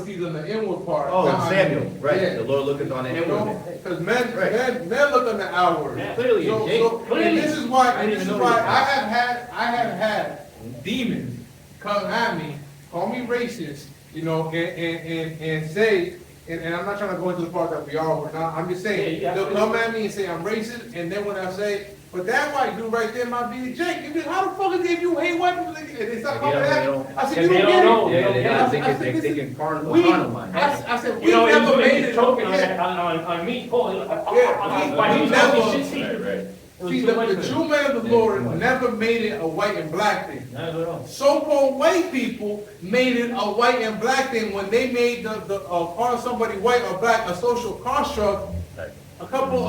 sees on the inward part. Oh, not on Samuel, the- right. Yeah. The Lord looketh on the You know, inward. because men Right. look on the outward. Yeah. Clearly, Jake. And this is why, I didn't even know I that. have had demons come at me, call me racist, and say, and I'm not trying to go into the part that we are or not, I'm just saying, Yeah, they'll come at me and say I'm racist, and then when I say, but that white dude right there might be Jake, you be, how the fuck is it if you hate white people? And they start coming Yeah, at they me. don't- I said, Because you they don't don't get know. it. Yeah, Yeah, they're yeah. thinking, I said, they're this is- thinking carnal mind. I said, we You know, never made he's it. choking on Yeah. that, on me, Paul. Yeah, But he was never- talking shit Right, secret. right. See, the true man of the Lord never made it a white and black thing. No, no, no. So-called white people made it a white and black thing when they made the calling somebody white or black a social construct a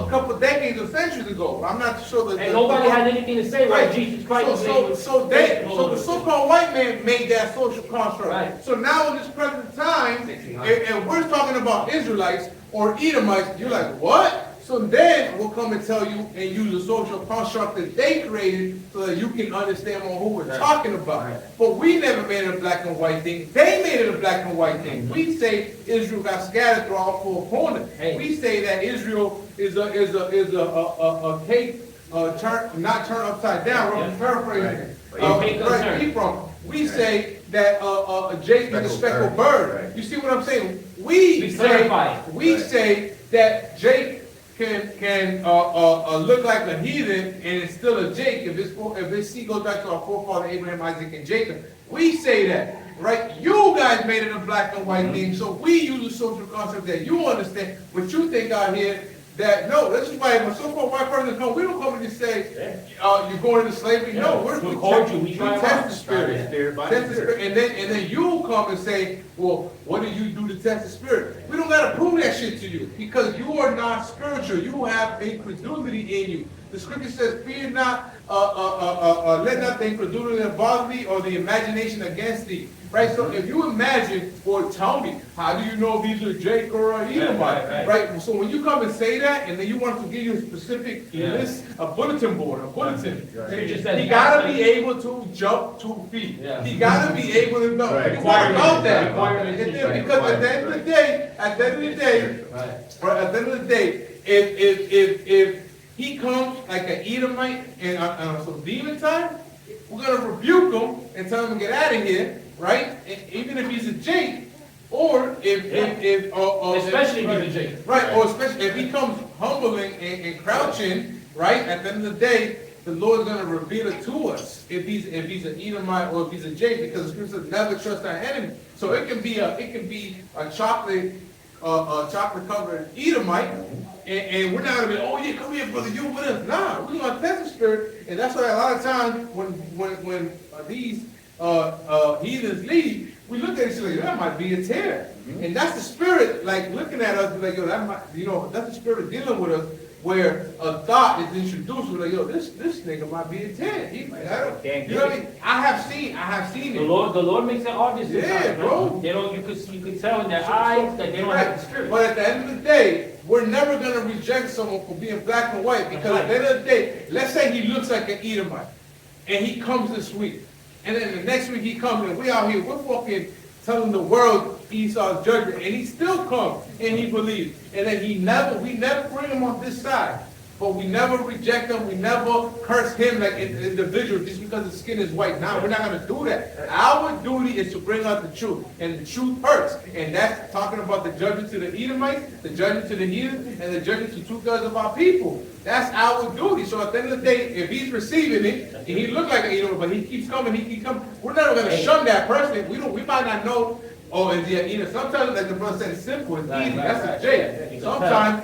couple decades or centuries ago. I'm not sure that. And nobody had anything to say why Jesus Christ So the so-called white man made that social construct. Right. So now in this present time, and we're talking about Israelites or Edomites, you're like, what? So then we'll come and tell you and use a social construct that they created so that you can understand who we're talking about. But we never made it a black and white thing. They made it a black and white thing. We say Israel got scattered through all four corners. We say that Israel is a cake not turned upside down. I'm paraphrasing. EPHRAIM. We say that a jay is a speckled bird. You see what I'm saying? We say that Jake can look like a heathen and it's still a Jake if his seed goes back to our forefather Abraham, Isaac, and Jacob. We say that, right? You guys made it a black and white thing, so we use a social concept that you understand, but you think out here that, no, this is why when so-called white person come, we don't come and just say, you're going into slavery. No, we test the spirit. Test the spirit. And then you come and say, well, what do you do to test the spirit? We don't got to prove that shit to you because you are not spiritual. You have incredulity in you. The scripture says, fear not, let not the incredulity bother thee or the imagination against thee. Right? So if you imagine, or tell me, how do you know if he's a Jake or a Edomite? Right? So when you come and say that, and then you want to give you a specific list, a bulletin board, a bulletin, he got to be able to jump 2 feet. He got to be able to know. It's not about that. Because at the end of the day, if he comes like an Edomite in some demon time, we're going to rebuke him and tell him to get out of here. Right? Even if he's a Jake, or especially if he's a Jake. Right, or especially if he comes humbling and crouching, right? At the end of the day, the Lord's gonna reveal it to us if he's an Edomite or if he's a Jake, because the scripture says never trust our enemy. So it can be a chocolate covered Edomite, and we're not gonna be, oh yeah, come here, brother, you with us. Nah, we're gonna test the spirit, and that's why a lot of times when these heathens leave, we look at it and say, that might be a tear. And that's the spirit, like, looking at us, like, yo, that might, that's the spirit dealing with us, where a thought is introduced, we're like, yo, this nigga might be a tear. You know what I mean? I have seen it. The Lord makes it obvious. Yeah, bro. They don't, you could tell in their eyes that they don't have the spirit. But at the end of the day, we're never going to reject someone for being black and white, because at the end of the day, let's say he looks like an Edomite, and he comes this week. And then the next week he comes and we out here, we're fucking telling the world Esau's judgment, and he still comes and he believes. And then we never bring him on this side. But we never reject him, we never curse him like an individual just because his skin is white. Now we're not gonna do that. Our duty is to bring out the truth. And the truth hurts. And that's talking about the judgment to the Edomites, the judgment to the heathen, and the judgment to 2/3 of our people. That's our duty. So at the end of the day, if he's receiving it, and he looks like an Edomite, but he keeps coming, we're never gonna shun that person. We might not know. Oh, is he an Edom? Sometimes, like the brother said, it's simple, it's easy. That's a J. Sometimes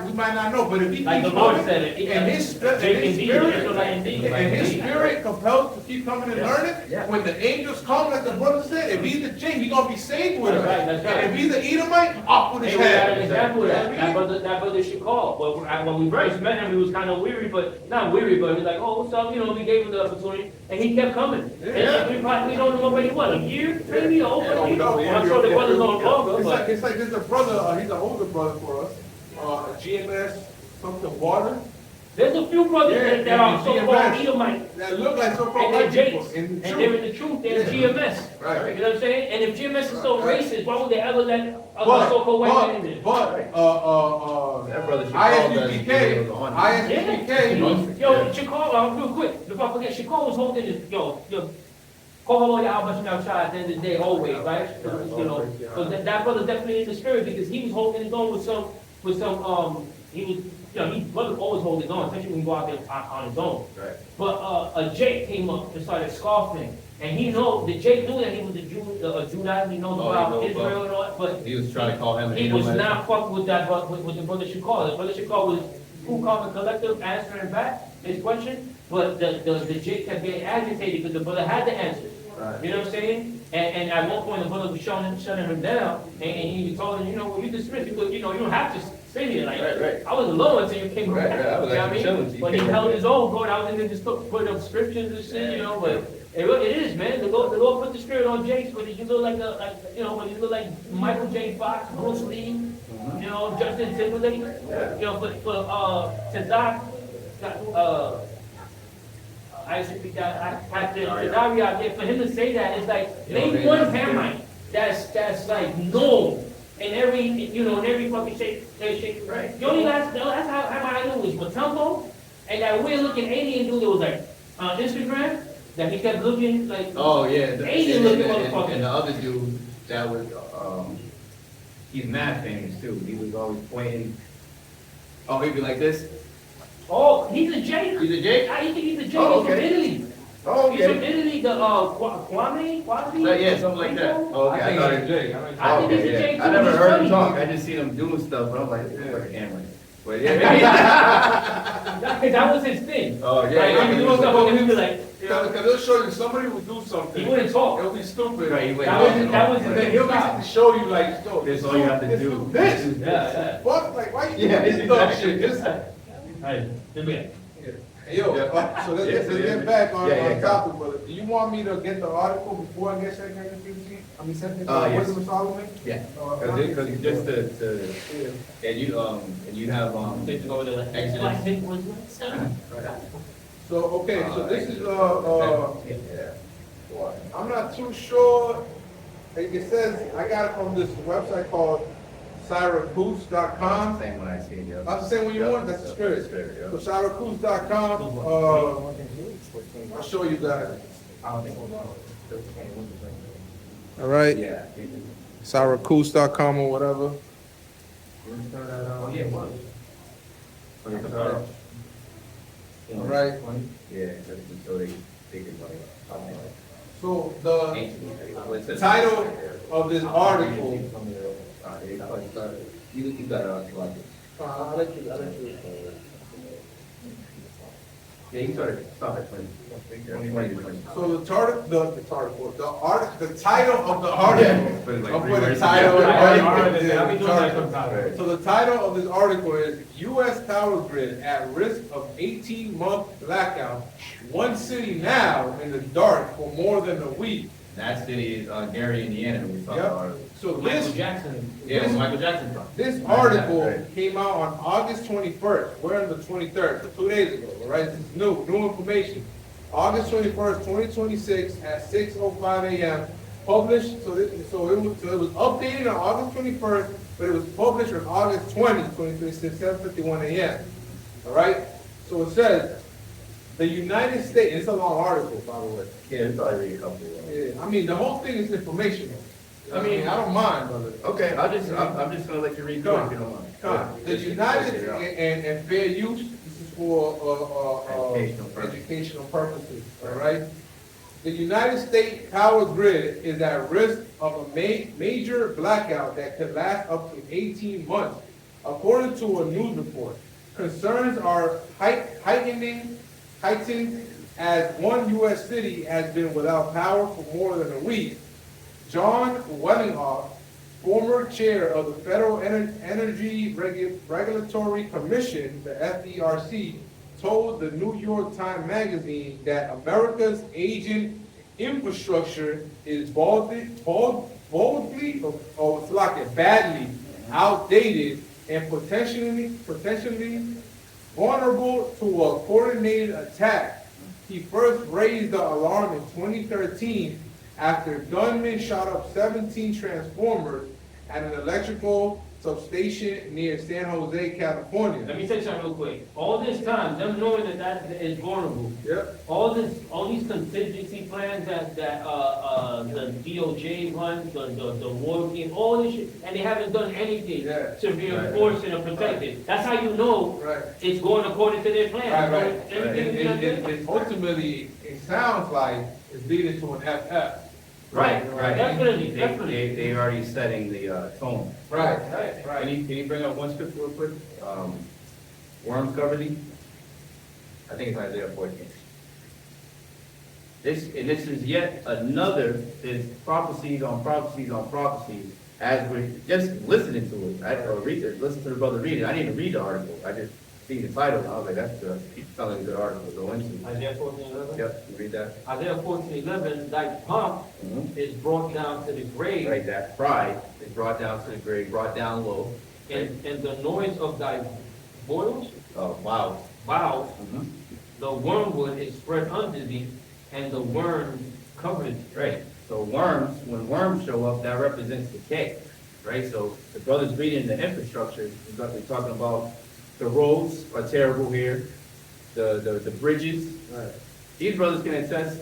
we might not know, but if he like keeps the Lord coming, said it, and his spirit compels to keep coming and learning, when the angels come, like the brother said, if he's a J, he's gonna be saved with us. That's right. And if he's an Edomite, off with his Hey, we got head. an example of that. That brother Shakal. When we first met him, he was kind of weary, but not weary, but he was like, oh, what's up? We gave him the opportunity, and he kept coming. And we known him already, what, a year, maybe, or over a year? I'm sure the brother's no longer, but. It's like there's a brother, he's an older brother for us, GMS, something water. There's a few brothers that are so-called Edomites. That look like so-called And they're white people. Jakes. And they're in the truth, they're GMS. Right. You know what I'm saying? And if GMS is so racist, why would they ever let other so-called white men in there? That brother ISBK, Yo, Shakal, real quick, before I forget, Shakal was holding this, call Yahawah at the end of the day, always, right? Because that brother definitely in the spirit, because he was holding his own he wasn't always holding his own, especially when he go out there on his own. Right. But a Jake came up and started scoffing, and the Jake knew that he was a Judah, he knows about Israel and all that, but He was trying to call him an he was Edomite. not fucked with that, with the brother Shakal. The brother Shakal was cool, calm, and collective, answering back his question, but the Jake kept getting agitated because the brother had the answers. Right. You know what I'm saying? And at one point the brother was shutting him down, and he told him, well, you dismiss because you don't have to crazy. Like, Right. I was alone until you came Right, around. right. I was You know actually what I chilling mean? till you But he came held around. his own, going out and then just put up scriptures and shit, you know, but it is, man. The Lord put the spirit on Jace, but he look like you know, when he look like Michael J. Fox, Bruce Lee, you know, Justin Timberlake, you know, for Tazak, I had to Tazari out there, for him to say that, it's like, name one Hamite that's like known in every, you know, in every fucking shape. Right. The only last how I knew was Matumbo, and that weird looking alien dude that was like, on Instagram, that he kept looking like, Oh, yeah. Alien looking motherfucker. And the other dude that was, He's mad famous too. He was always pointing. oh, he'd be like this. oh, he's a J. He's a J? I think he's a J. Oh, He's from okay. Italy. Oh, He's from Italy, the, Kwame? Yeah, something like that. Oh, I okay. think it's Jay. I think he's a Okay, J yeah. too. I never He's heard him funny. talk. I just seen him doing stuff, but I'm like, it's like a camera. But yeah. That was his thing. Oh, Like, yeah. he was doing stuff and he'd be like, you know, Because they'll show you, somebody will do something. he wouldn't talk. It'll be stupid. Right, he wouldn't That was his And then he'll style. basically show you like, yo, That's all you have to do. This. Yeah, What? Like, why you Yeah, doing this dumb exactly. shit? Just, Hey, give me it. hey, yo, so let's get back on Yeah, topic, brother. Do you want me to get the article before I get Second Corinthians 15? I mean, Second Yes. Wisdom of Solomon? Yeah. Okay. Because just to and you have Take it over to the Exodus. I think was what? So, okay, so this is, yeah. I'm not too sure. Like it says, I got it from this website called Syracuse.com. Same when I see it. Yeah. That's the same one you want? That's the spirit. Yeah. So Syracuse.com, I'll show you guys. All right, Yeah. Syracuse.com or whatever. Oh, yeah, what? All right. Yeah, so they can So the title of this article, You got it on I'll let you. Yeah, you started, stop at 20. 20 to 20. So the title of the article. But it's like I'll three put the words title. together. I'll be doing that sometime. So the title of this article is U.S. Power Grid at Risk of 18-Month Blackout. One city now in the dark for more than a week. That city is Gary, Indiana. We talked Yep. about it. So Michael this Jackson. Yeah, it was Michael Jackson song. This article Right. came out on August 21st. We're on the 23rd, so 2 days ago, all right? This is new information. August 21st, 2026 at 6:05 a.m. Published, so it was updated on August 21st, but it was published on August 20, 2026, 7:51 a.m. All right? So it says, the United States, it's a long article, by the way. Yeah, it's probably read a couple. Yeah, I mean, the whole thing is informational. I mean, I don't mind, brother. Okay, I'm just gonna let you read through it if you don't mind. The United and fair use, this is for educational purposes, all right? The United States power grid is at risk of a major blackout that could last up to 18 months, according to a news report. Concerns are heightened as one U.S. city has been without power for more than a week. John Wellinghoff, former chair of the Federal Energy Regulatory Commission, the FERC, told the New York Times Magazine that America's aging infrastructure is badly outdated and potentially vulnerable to a coordinated attack. He first raised the alarm in 2013 after gunmen shot up 17 transformers at an electrical substation near San Jose, California. Let me tell you something real quick. All this time, them knowing that is vulnerable. Yep. All these contingency plans that the DOJ runs, the war team, all this shit, and they haven't done anything Yeah. to reinforce it or protect it. That's how you know Right. it's going according to their plan. Right. Everything It ultimately, it sounds like it's leading to an FF. Right, definitely. They already setting the tone. Right. Can you bring up one scripture real quick? Worms cover thee? I think it's Isaiah 14. This is yet another, there's prophecies on prophecies on prophecies as we're just listening to it, or listen to the brother read it. I didn't even read the article. I just see the title and I was like, that's good. Sounds like a good article to go into. Isaiah 14:11. Yep, you read that? Isaiah 14:11, thy pomp is brought down to the grave, Right, that pride is brought down to the grave, brought down low. and the noise of thy boils, Oh, wow. vows, Mhm. the wormwood is spread under thee, and the worms covered thee. Right, so worms, when worms show up, that represents decay, right? So the brothers reading the infrastructure, we're talking about the roads are terrible here, the bridges. Right. These brothers can attest,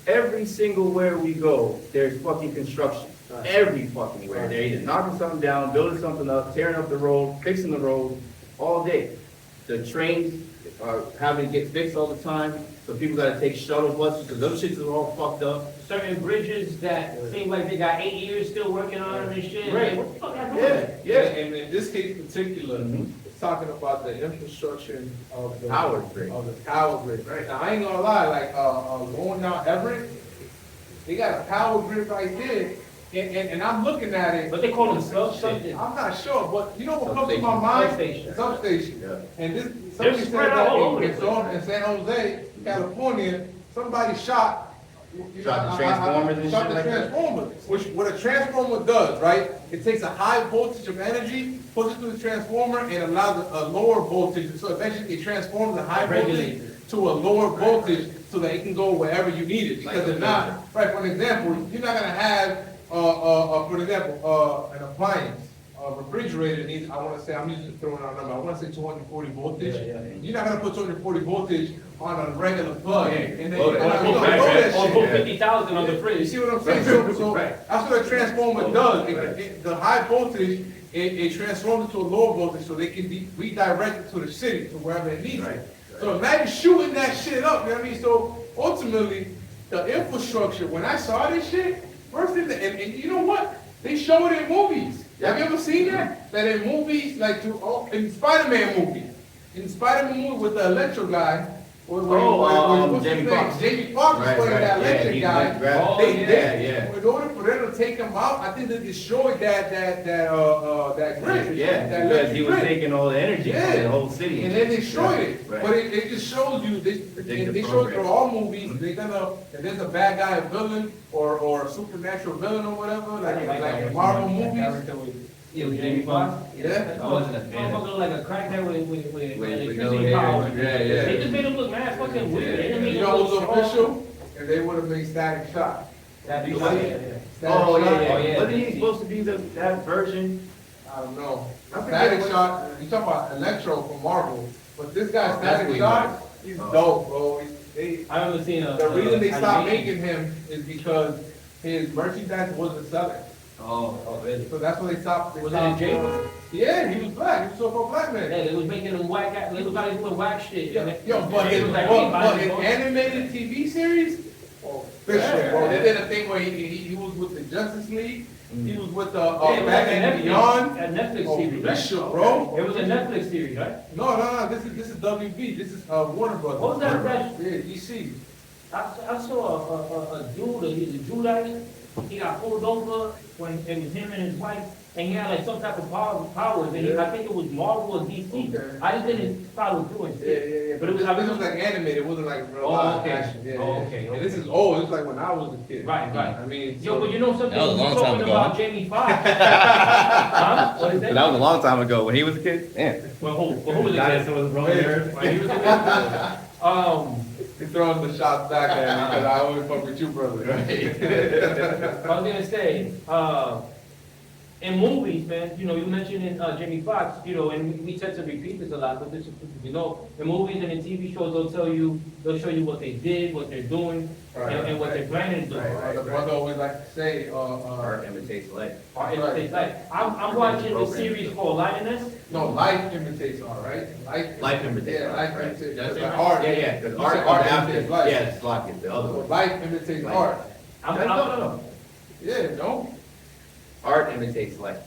every single where we go, there's fucking construction. Right. Every fucking where. They're either knocking something down, building something up, tearing up the road, fixing the road, all day. The trains are having to get fixed all the time, so people gotta take shuttle buses, because those shits are all fucked up. Certain bridges that seem like they got 8 years still working on them and shit. Right. What the fuck y'all Yeah, doing? yeah. And in this case particular, Mhm. it's talking about the infrastructure of the Power grid. Of the power grid. Right. Now, I ain't gonna lie, like, going down Everett, they got a power grid right there, and I'm looking at it. What they call them, something. I'm not sure, but you know what comes to my Substation. mind? Substation. Substation. Yeah. And this, somebody said spread that all over the in San Jose, California, somebody shot. Shot the transformers and shot shit the like that? transformers, which, what a transformer does, right? It takes a high voltage of energy, puts it through the transformer, and allows a lower voltage, so eventually it transforms the high voltage Regulates to a lower voltage, so that it can go wherever you need it, because if not, right, for an example, you're not gonna have, for example, an appliance, a refrigerator needs, I wanna say, I'm just throwing out a number, I wanna say 240 voltage. Yeah, yeah. You're not gonna put 240 voltage on a regular plug, and then Load you're it. gonna Or load put that or shit. put 50,000 on the You fridge. see what I'm saying? So Right. that's what a transformer does. Right. The high voltage, it transforms it to a lower voltage so they can redirect it to the city, to wherever it needs Right. it. So imagine shooting that shit up, you know what I mean? So ultimately, the infrastructure, when I saw this shit, first thing, and you know what? They show it in movies. Have you ever seen that? That in movies, like in Spider-Man movies. In the Spider-Man movie with the Electro guy, what's his Jamie name? Foxx. Jamie Foxx was Right, playing right, that yeah, electric he guy. like grabbed- They yeah. in order for them to take him out, I think they destroyed that grid. Yeah, that because he was electric grid. taking all the energy from Yeah. the whole city. And then they destroyed it. Right. But it just shows you, they Predictive show program. through all movies, they're gonna, if there's a bad guy, a villain, or a supernatural villain or whatever, like in Marvel movies. Yeah, with Jamie Foxx. Yeah. I wasn't a fan. Motherfucker look like a crackhead with With electricity no hair. power. Yeah, yeah. They just made him look mad fucking weird. They didn't make You him know look who's strong. official? And they would have made Static Shock. That'd You be see funny. it? Static Oh, Shock? yeah, Oh, yeah. Wasn't he supposed to be that version? I don't know. I forget Static what- Shock, you talk about Electro from Marvel, but this guy Oh, that's Static what he Shock, was. he's Oh. dope, bro. I remember seeing The reason they stopped animation. making him is because his merchandise wasn't selling. Oh, really? So that's why they stopped. Was it in jail? Yeah, he was black. He was so black man. Yeah, they was making them whack, they was like doing whack shit. Yo, but They in was like, we buying in it. animated TV series, official, Yeah. bro. They did a thing where he was with the Justice League. He was with the Yeah, it was like Batman a and Beyond. Netflix series, right? Official, bro. It was a Netflix series, right? No. This is WB. This is Warner Brothers. What was that? Yeah, DC. I saw a dude, he's a Judite, he got pulled over when it was him and his wife, and he had like some type of powers, and I think it was Marvel or DC. Okay. I just didn't follow through and shit. Yeah. But it was, This was like animated. It wasn't like real Oh, live okay. action. Yeah, Oh, yeah. okay, And this is old. It's like when I was a kid. Right. I mean, Yo, but you know something, That was a you long time talking ago, about huh? Jamie Foxx. Huh? What is That that? was a long time ago when he was a kid. Damn. Well, who was it? Dinosaurs roaming the earth. When he was a kid? He's throwing the shots back at me because I always fuck with you, brother. I was gonna say, in movies, man, you know, you mentioned in Jamie Foxx, you know, and we tend to repeat this a lot, but this is, you know, in movies and in TV shows, they'll show you what they did, what they're doing, and what they're planning to do. The brother always like to say, Art imitates life. Or imitate life. I'm watching the series called Lioness. no, life imitates art, right? Life imitates Yeah, art, life right. imitates. That's That's it. like art. Yeah, because You art said comes after. imitates life. Yeah, it's like the other So one. life imitates Life. art. No. Yeah, no? Art imitates life.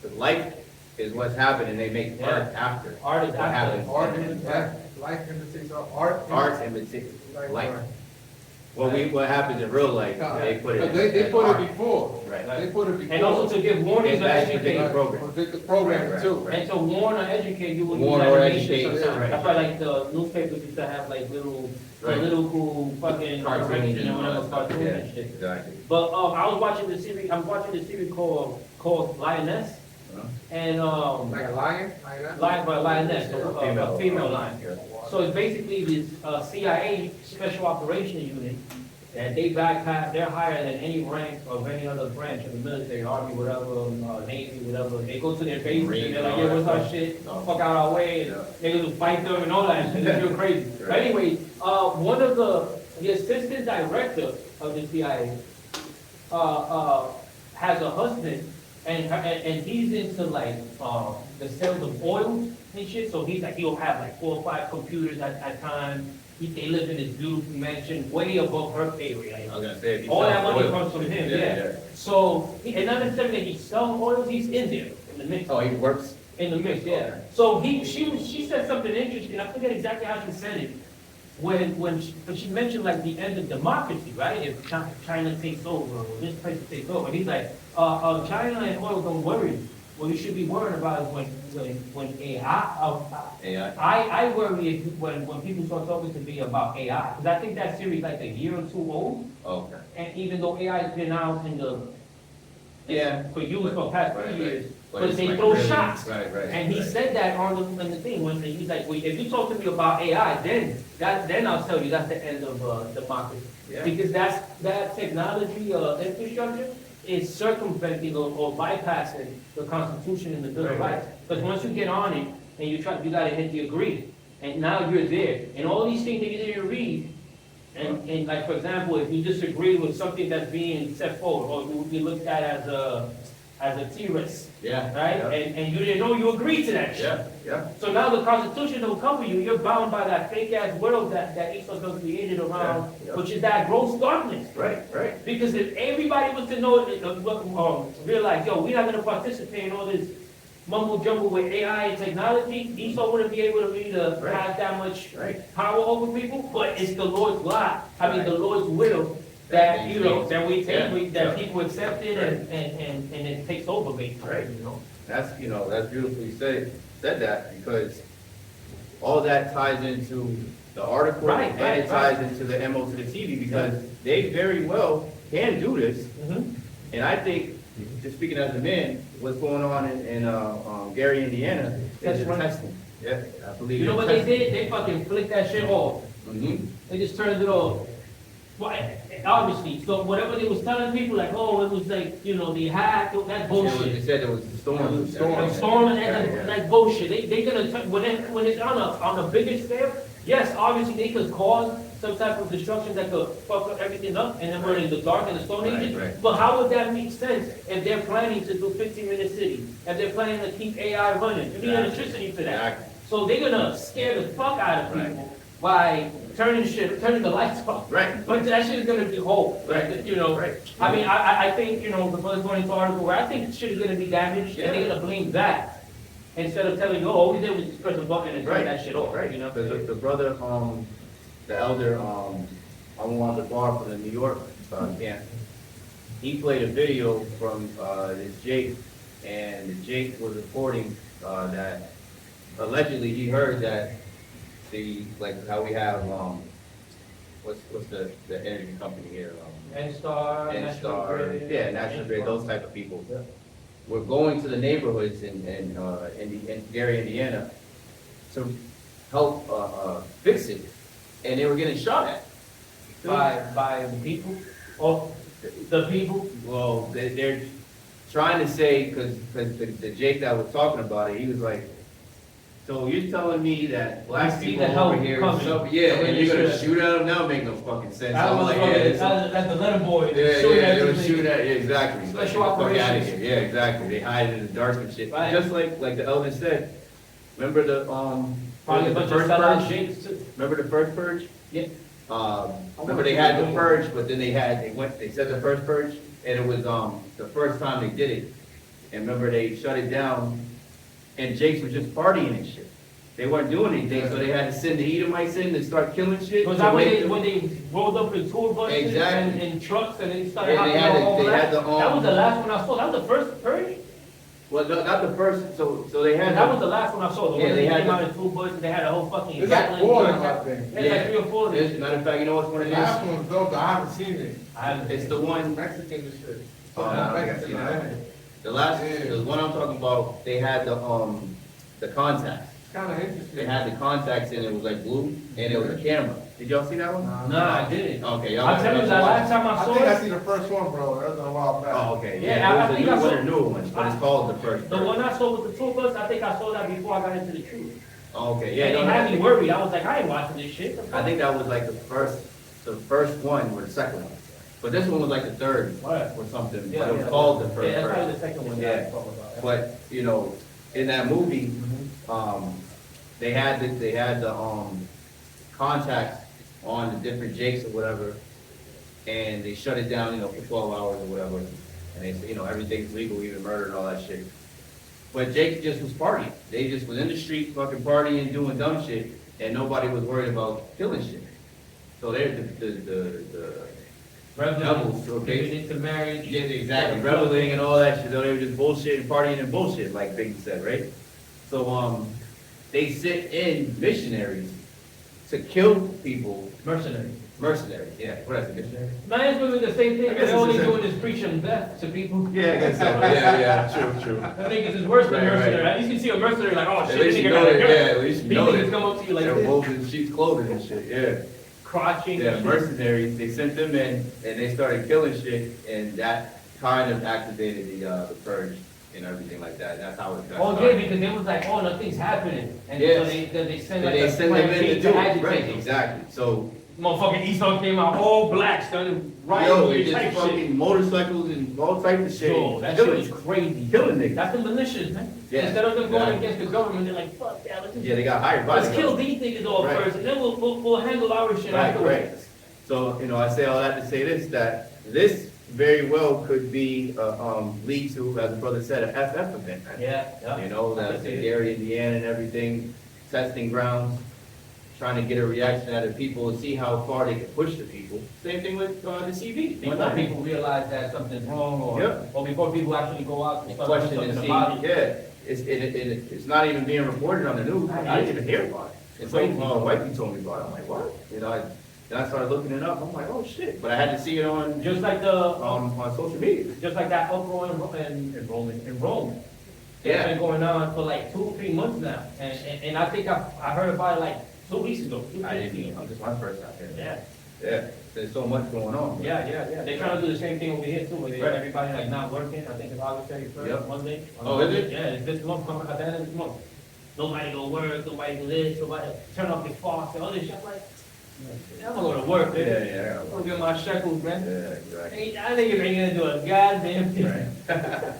But life is what's happened and they make art after. Art is what after. happens. Art imitates life. Life imitates art. Art imitates life. What happens in real life, they put it. They in put art. it before. Right. They put it before. And also to give warnings In or that educate. particular program. The program Right, too. right. And to warn or educate, you would Warn use or animation educate, sometimes. right. That's why like the newspapers used to have like little, Right. political fucking Cartoons direction and and all whatever that stuff. cartoons Yeah, and shit. exactly. But I was watching the series. I'm watching the series called Lioness, Uh-huh. and Like a lion? Like that? Lioness, a female lion. Yeah. So it's basically this CIA special operations unit that they're higher than any rank of any other branch of the military, Army, whatever, Navy, whatever. They go to their base and they're like, yeah, what's our shit? Fuck out our way. And niggas will fight them and all that shit. It's real crazy. But anyway, one of the assistant director of the CIA has a husband and he's into like the sales of oil and shit. So he'll have like 4 or 5 computers at times. They live in this beautiful mansion way above her pay rate. Like, I was gonna say, if you all that sell money oil- comes from him, Yeah, yeah. yeah. So, and not necessarily that he sells oils, he's in there, in the mix. Oh, he works. In the mix, yeah. Okay. So she said something interesting, I forget exactly how she said it. When she mentioned like the end of democracy, right? If China takes over, or this place takes over, and he's like, China and oil don't worry. What you should be worrying about is when AI. I worry when people start talking to me about AI, because I think that series like a year or 2 old, Okay. and even though AI has been out in the, Yeah. for years, for the past Right, 3 right. years, But but it's they like throw really- shots. Right, right. And he right. said that on the thing, when he's like, well, if you talk to me about AI, then I'll tell you that's the end of democracy. Yeah. Because that technology infrastructure is circumventing or bypassing the Constitution and the Bill of Right, Rights. Because once you get on it and you gotta hit the agree, and now you're there. And all these things that you didn't read, and like, for example, if you disagree with something that's being set forward, or you would be looked at as a terrorist, Yeah. right? Yeah. And you didn't know you agreed to that shit. Yeah, yeah. So now the Constitution don't cover you, you're bound by that fake ass world that each of us created around, Yeah, yeah. which is that gross darkness. Right, right. Because if everybody was to know, realize, yo, we're not gonna participate in all this mumbo jumbo with AI and technology, Esau wouldn't be able to Right. have that much Right. power over people, but it's the Lord's lot, Right. the Lord's will that, you know, that we take, Yeah, that yeah. people accept it and it takes over basically, Right. you know? That's beautifully said that, because all that ties into the article, Right, and right, it ties into the MO to the TV, because they very well can do this. Mhm. And I think, just speaking as a man, what's going on in Gary, Indiana, That's is right. testing. Yeah, I believe. You know what they did? They fucking flicked that shit off. Mm-hmm. They just turned it off. Well, obviously, so whatever they was telling people, like, oh, it was like, you know, they hacked, that's They bullshit. said there was a storm. The storm and Yeah, that's yeah. like bullshit. They gonna, when it's on a bigger scale, yes, obviously they could cause some type of destruction that could fuck up everything up, and then we're in the dark and the stone Right, ages. right. But how would that make sense if they're planning to do 15-minute cities, if they're planning to keep AI running? You need Exactly. electricity for that. Exactly. So they're gonna scare the fuck out of Right. people by turning the lights off. Right. But that shit is gonna be whole, Right. you know? Right. I mean, I think, you know, the brother's going into article where I think shit is gonna be damaged, and they're gonna blame that. Instead of telling you, oh, all we did was just press a button and turn Right. that shit off, Right, you know? because the brother, the elder, on the bar for the New York camp, he played a video from this Jake, and Jake was reporting that allegedly he heard that like how we have, what's the energy company here? N-Star, National N-Star, Grid. yeah, National Grid, those type of people. Yeah. We're going to the neighborhoods in Gary, Indiana, to help fix it, and they were getting shot at. By the people, or the people. Well, they're trying to say, because the Jake that was talking about it, he was like, so you're telling me that black You see people the help over here, coming. so, yeah, and you're gonna Sure. shoot at them? That don't make no fucking sense. I I'm was like, like, yeah, it's- at the letter boy, yeah, shooting yeah, at they were the shooting at, yeah, exactly. Like, Special get the fuck outta operations. here. Yeah, exactly. They hide in the dark and shit. Right. Just like the elder said, remember the, Probably a the bunch first of sellout purge? jakes too. Remember the first purge? Yeah. Remember they had the purge, but then they said the first purge, and it was, the first time they did it. And remember they shut it down, and Jakes was just partying and shit. They weren't doing anything, so they had to send the Edomites in to start killing shit. Was to that make them- when they rolled up in tour buses Exactly. and trucks and they started Yeah, they hopping had all the- over they that? had the, That was the last one I saw. That was the first purge? Well, not the first, so they had. That was the last one I saw. The Yeah, one they that had came the- out in tour buses, they had a whole fucking. It's like Gatling four of gun. them, I think. Yeah, it's like 3 or 4 of them. Matter of fact, you know what's one The of last these? one's dope, I haven't seen it. I haven't. It's the one, Mexican and shit. Oh, I don't think I seen that. the last, the one I'm talking about, they had the contacts. It's kinda interesting. They had the contacts and it was like blue, and it was a camera. Did y'all see that one? Nah, I didn't. Okay, y'all. I'm telling you, the last time I I saw think I it, see the first one, bro, that was a while back. Oh, okay, Yeah, yeah, I it think was I one saw- of the newer ones, but it's called the first. the one I saw with the tour bus, I think I saw that before I got into the truth. Oh, okay, And yeah. it no, had I me think- worried. I was like, I ain't watching this shit. I think that was like the first one or the second one. But this one was like the third What? or something, but Yeah, it was yeah. called the first. Yeah, that's probably verse. the second one Yeah. that I talking about. But, you know, in that movie, they had the contacts on the different jakes or whatever, and they shut it down, you know, for 12 hours or whatever. And they said, you know, everything's legal, even murder and all that shit. But Jake just was partying. They just was in the street fucking partying, doing dumb shit, and nobody was worried about killing shit. So they're the devils, okay? Getting into marriage. Yeah, exactly, reveling and all that shit, they were just bullshit and partying and bullshit, like Biggie said, right? So, they sent in missionaries to kill people, Mercenary. mercenaries, yeah, what I said, missionaries? Man, it's doing the same thing. I guess They're only it's the doing is preaching death to people. Yeah, I guess so, yeah, true. I think it's worse than Right, right. mercenary. At least you see a mercenary like, oh At shit, least this you nigga know got a that, gun. yeah, at least you These know niggas that. come up to you like They're this, wolves in sheep's clothing and shit, yeah. crotching. Yeah, and shit. mercenaries, they sent them in, and they started killing shit, and that kind of activated the purge and everything like that, that's how it got Oh, yeah, started. because they was like, oh, nothing's happening. And so Yes. they send like They a send them in to campaign do it, agitate right, them. exactly, so, Motherfucking Esau came out all black, started riding yo, with they your just type shit. fucking motorcycles and all types of shit. Yo, that shit killing, was crazy. killing niggas. That's the militias, man. Yeah, Instead of them going exactly. against the government, they're like, fuck that, let's just Yeah, they got hired by let's the kill government. these niggas all Right. first, and then we'll handle our shit Right, afterwards. right. So, you know, I say all that to say this, that this very well could be, lead to, as the brother said, an FF event. Yeah, yeah. You know, that's in Gary, Indiana and everything, testing grounds, trying to get a reaction out of people and see how far they can push the people. Same thing with, the CV. Before people realize that something's wrong, Yep. or before people actually go out and And start question doing and something see, about it. yeah, it's not even being reported on the news, I didn't even hear about it. And some, white people told me about it, I'm like, what? You know, then I started looking it up, I'm like, oh shit, but I had to see it on, Just like the, on social media. just like that uproar in Rome. It's Yeah. been going on for like 2 or 3 months now, and I think I heard about it like 2 weeks ago. I didn't even, this is my first time hearing Yeah, it. Yeah, there's so much going on. yeah. They're trying to do the same thing over here too, where they Right. everybody like not working. I think it's August 31st, Yep. Monday. Oh, is it? Yeah, it's this month, coming at the end of this month. Nobody go work, nobody do this, nobody turn off their faucet, all this shit. I'm like, I'm gonna go to work, Yeah, man. yeah, I'm gonna get my shekels, man. exactly. I think you ain't gonna do a goddamn thing. Right.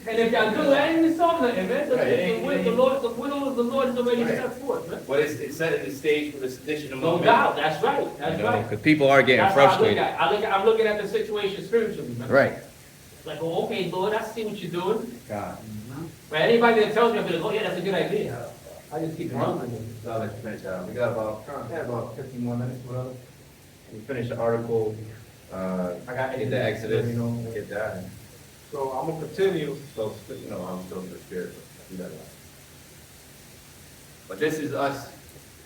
And if y'all do, I ain't even saw nothing, man. The Right, it ain't- will of the Lord is already Right. set forth, man. But it's setting the stage for the sedition No among men. doubt, that's right, that's right. Because people are getting That's how I look frustrated. at it. I'm looking at the situation spiritually, man. Right. Like, oh, okay, Lord, I see what you're doing. God. But anybody that tells me, I'll be like, oh yeah, that's a good idea. I just keep running. So let's finish out. We got about 15 more minutes, whatever. We finish the article, I got get the Exodus, you know. get that. So I'm gonna continue. So, you know, I'm still in the spirit. Do that. But this is us,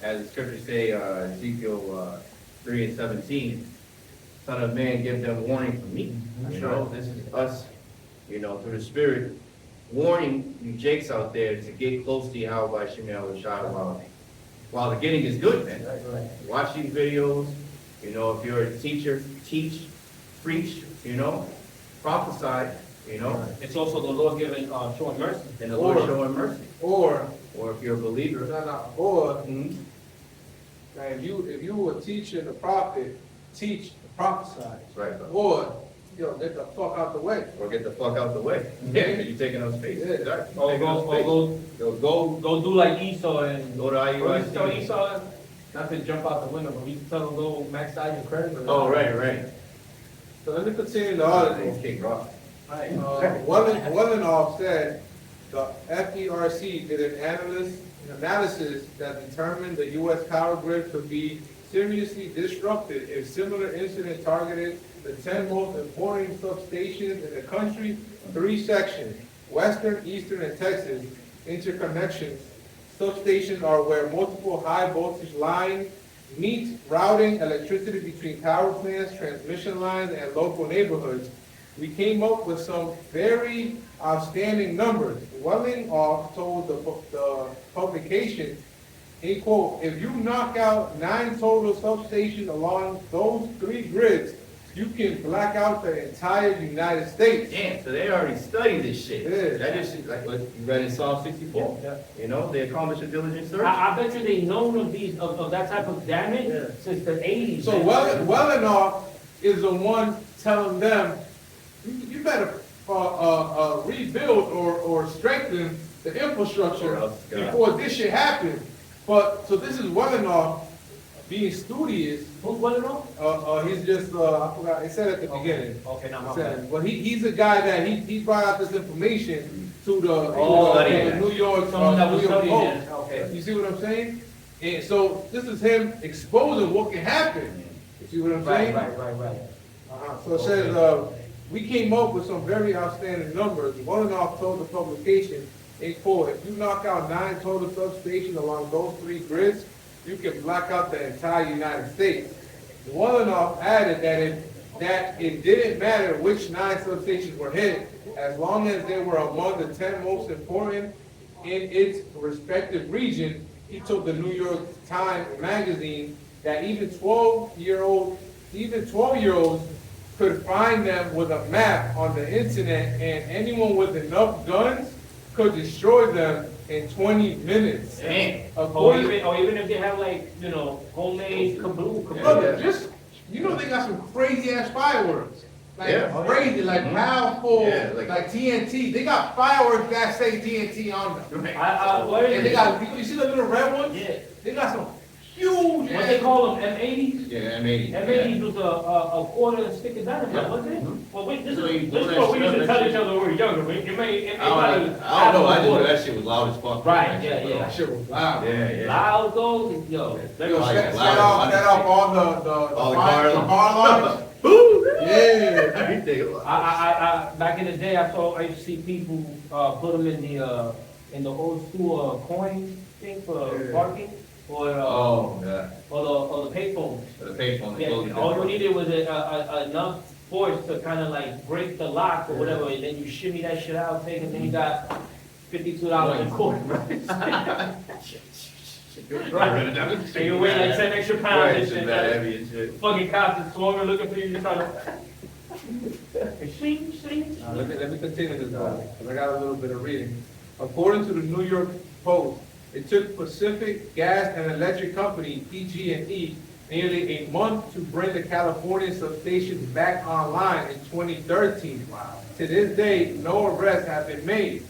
as the scriptures say, Ezekiel 3:17. Son of man, give them warning from me. You know, this is us, you know, through the spirit, warning you jakes out there to get close to Yahawah Shemael while the getting is good, man. Watch these videos. You know, if you're a teacher, teach, preach, you know, prophesy, you know, It's also the Lord giving, showing mercy. and the Lord showing mercy. Or, Or if you're a believer, or, mhm, now, if you were a teacher and a prophet, teach, prophesy. right, but- Or, get the fuck out the way. or get the fuck out the way. Yeah, you're taking up space. Yeah. Exactly. Or Taking up go, space. or Go, go do like Esau and. go to Or you tell IUIC. Esau, not to jump out the window, but you tell him go max out your credit. Oh, right. So let me continue the Things article. kick rock. Right. Wellenoff said the FERC did an an analysis that determined the U.S. power grid could be seriously disrupted if similar incident targeted the 10 most important substations in the country. 3 sections, Western, Eastern, and Texas interconnections. Substations are where multiple high voltage lines meet, routing electricity between power plants, transmission lines, and local neighborhoods. We came up with some very outstanding numbers. Wellinghoff told the publication, in quote, if you knock out 9 total substations along those 3 grids, you can black out the entire United States. Damn, so they already studied this shit. Yeah. That is shit like what you read in Psalm 64. Yeah. You know, they accomplished a diligent search. I bet you they known of these, of that type of damage Yeah. since the 80s. So Wellinghoff is the one telling them, you better rebuild or strengthen the Or infrastructure else, God. before this shit happens. But, so this is Wellinghoff being studious. Who's what it on? He's just, I forgot, it said at the beginning. Okay, now It my said- bad. But he's a guy that he brought out this information to the studying that. New York, Someone that was New York studying Post. that, okay. You see what I'm saying? And so this is him exposing what can happen. You see what I'm saying? Right. So it says, we came up with some very outstanding numbers. Wellinghoff told the publication, in quote, if you knock out 9 total substations along those 3 grids, you can black out the entire United States. Wellinghoff added that it didn't matter which 9 substations were hit, as long as they were among the 10 most important in its respective region. He told the New York Times magazine that even 12-year-olds could find them with a map on the internet, and anyone with enough guns could destroy them in 20 minutes. Damn. Or even if they have like, you know, homemade kaboom. Brother, just, you know they got some crazy ass fireworks. Like Yeah. crazy, like powerful, Yeah, like TNT. They got fireworks that say TNT on them. What is And they it? got, you see the little red ones? Yeah. They got some huge What they ass. call them, M80s? Yeah, M80. M80s was a quarter stick of dynamite, Yeah. wasn't it? Well, this So you is blow what that we shit used up, to that tell shit- each other when we were younger. It made I don't know, I just know that shit was loud as fuck. Right, yeah. That shit was loud. Yeah. Loud though, yo. Yo, Like set loud, off all the All the fire- car the car alarms. Boo! Yeah. I back in the day, I used to see people put them in the old school coin thing for Yeah. parking or Oh, yeah. or the payphones. The payphone. Yeah, all you needed was enough force to kind of like break the lock or whatever, and then you shimmy that shit out, take it, and then you got $52 in coin. Right. And you weigh like 10 extra pounds Right, and it's shit. that heavy and shit. Fucking cops is swarming looking for you, you're trying to. Shing. Let me continue this, because I got a little bit of reading. According to the New York Post, it took Pacific Gas and Electric Company, PG&E, nearly a month to bring the California substations back online in 2013. Wow. To this day, no arrests have been made.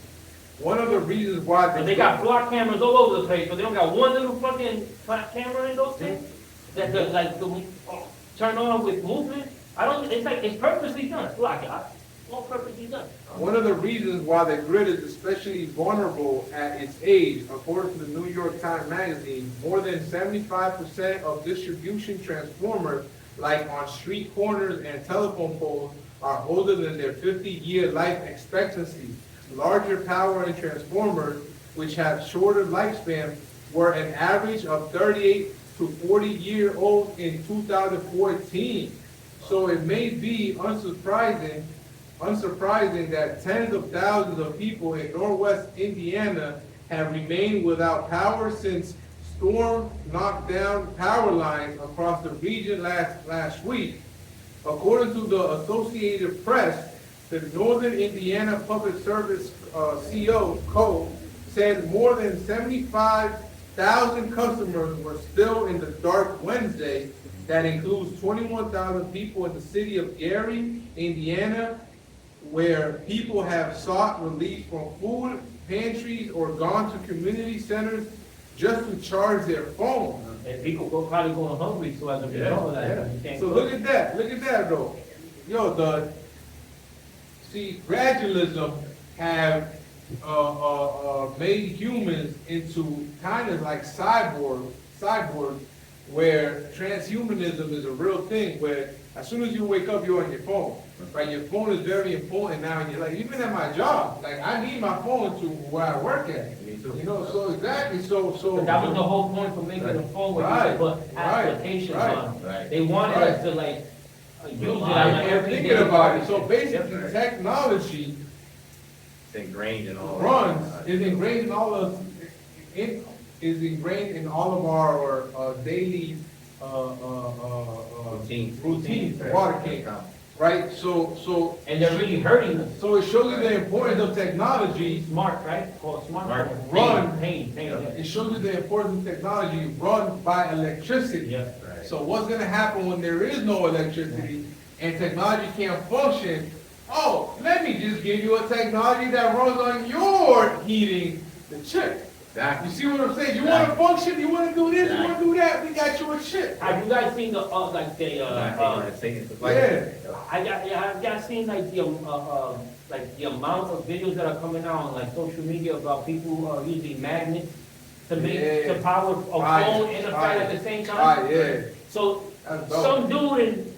One of the reasons why But they got flock cameras all over the place, but they don't got one little fucking flock camera in those things that turn on with movement. It's purposely done. Flock it. All purposely done. One of the reasons why the grid is especially vulnerable at its age, according to the New York Times Magazine, more than 75% of distribution transformers, like on street corners and telephone poles, are older than their 50-year life expectancy. Larger power and transformers, which have shorter lifespan, were an average of 38 to 40-year-old in 2014. So it may be unsurprising that tens of thousands of people in Northwest Indiana have remained without power since storm knocked down power lines across the region last week. According to the Associated Press, the Northern Indiana Public Service CO said more than 75,000 customers were still in the dark Wednesday. That includes 21,000 people in the city of Gary, Indiana, where people have sought relief from food pantries or gone to community centers just to charge their phones. And people probably going hungry, so as a result of that, you can't So cook. look at that though. Yo, gradualism have made humans into kind of like cyborgs, where transhumanism is a real thing, where as soon as you wake up, you're on your phone, right? Your phone is very important now, and you're like, even at my job, like, I need my phone to where I work at, you know, so exactly, so. But that was the whole point for making the phone where you could put applications on. Right. They wanted us to like use it on I'm every thinking day. about it, so basically, technology It's ingrained in all. is ingrained in all of our daily routines, water king, right? So And they're really hurting us. it shows you the importance of technology. Smart, right? Called smart. Run. Pain. It shows you the importance of technology run by electricity. Yeah. So what's gonna happen when there is no electricity and technology can't function? Oh, let me just give you a technology that runs on your heating the chip. Exactly. You see what I'm saying? You wanna function, you wanna do this, you wanna do that, we got you a chip. Have you guys seen the like the have you guys seen like the amount of videos that are coming out on like social media about people using magnets to make to power a phone and a fan at the same time? Yeah. So That's dope. some dude in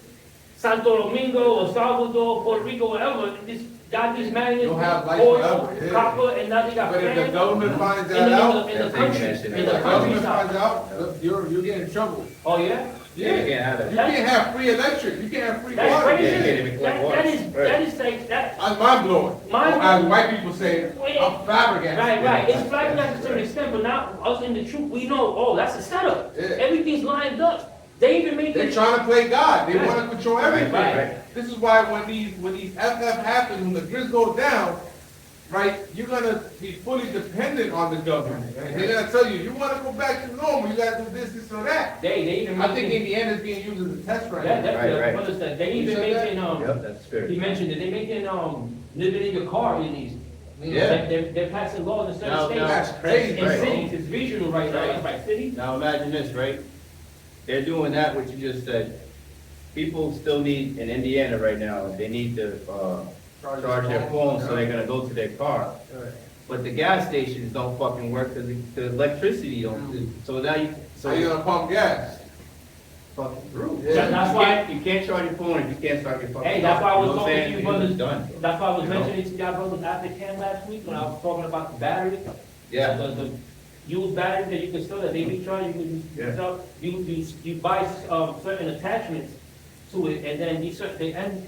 Santo Domingo or Salvador, Puerto Rico, whatever, this got these magnets, Don't have light oil, forever, yeah. copper, and now they got But if the fans government finds in that out, the they're country, taking that shit in if the the government countryside. finds out, you're getting in trouble. Oh, yeah? Yeah, You can't have that. you can't have free electric, you can't have free That's water. crazy. Yeah, you can't even collect water. That is like, that, That's mind blowing. As white people say, I'm flabbergasted. right, it's flabbergasted to an extent, but now, us in the truth, we know, oh, that's a setup. Yeah. Everything's lined up. They even make They're it. trying to play God. They Right. want to control everything. Right. This is why when these FF happens, when the grids go down, right, you're gonna be fully dependent on the government. And they're gonna tell you, you want to go back to normal, you gotta do this or that. They even I make think it. Indiana is being used as a test right That, now. that's Right. what it said. They You even said that? making, Yep, that's spirit. he mentioned it, they making, living in your car in these. Yeah. They're passing laws in certain Now- states. now- That's crazy, In right? cities, it's regional right now, it's like cities. Now imagine this, right? They're doing that, what you just said. People still need, in Indiana right now, they need to, charge their phones, so they're gonna go to their car. Right. But the gas stations don't fucking work because the electricity don't, so now you, So you're gonna pump gas. fucking through. Yeah. That's why- You can't charge your phone if you can't start your fucking. Hey, that's why I car. was You know what I'm talking to saying? you It's brothers, done. that's why I was You know? mentioning to y'all brothers after camp last week when I was talking about the battery. Yeah. The used battery that you can still, that they recharge, you can, Yeah. sell- you buy, certain attachments to it, and then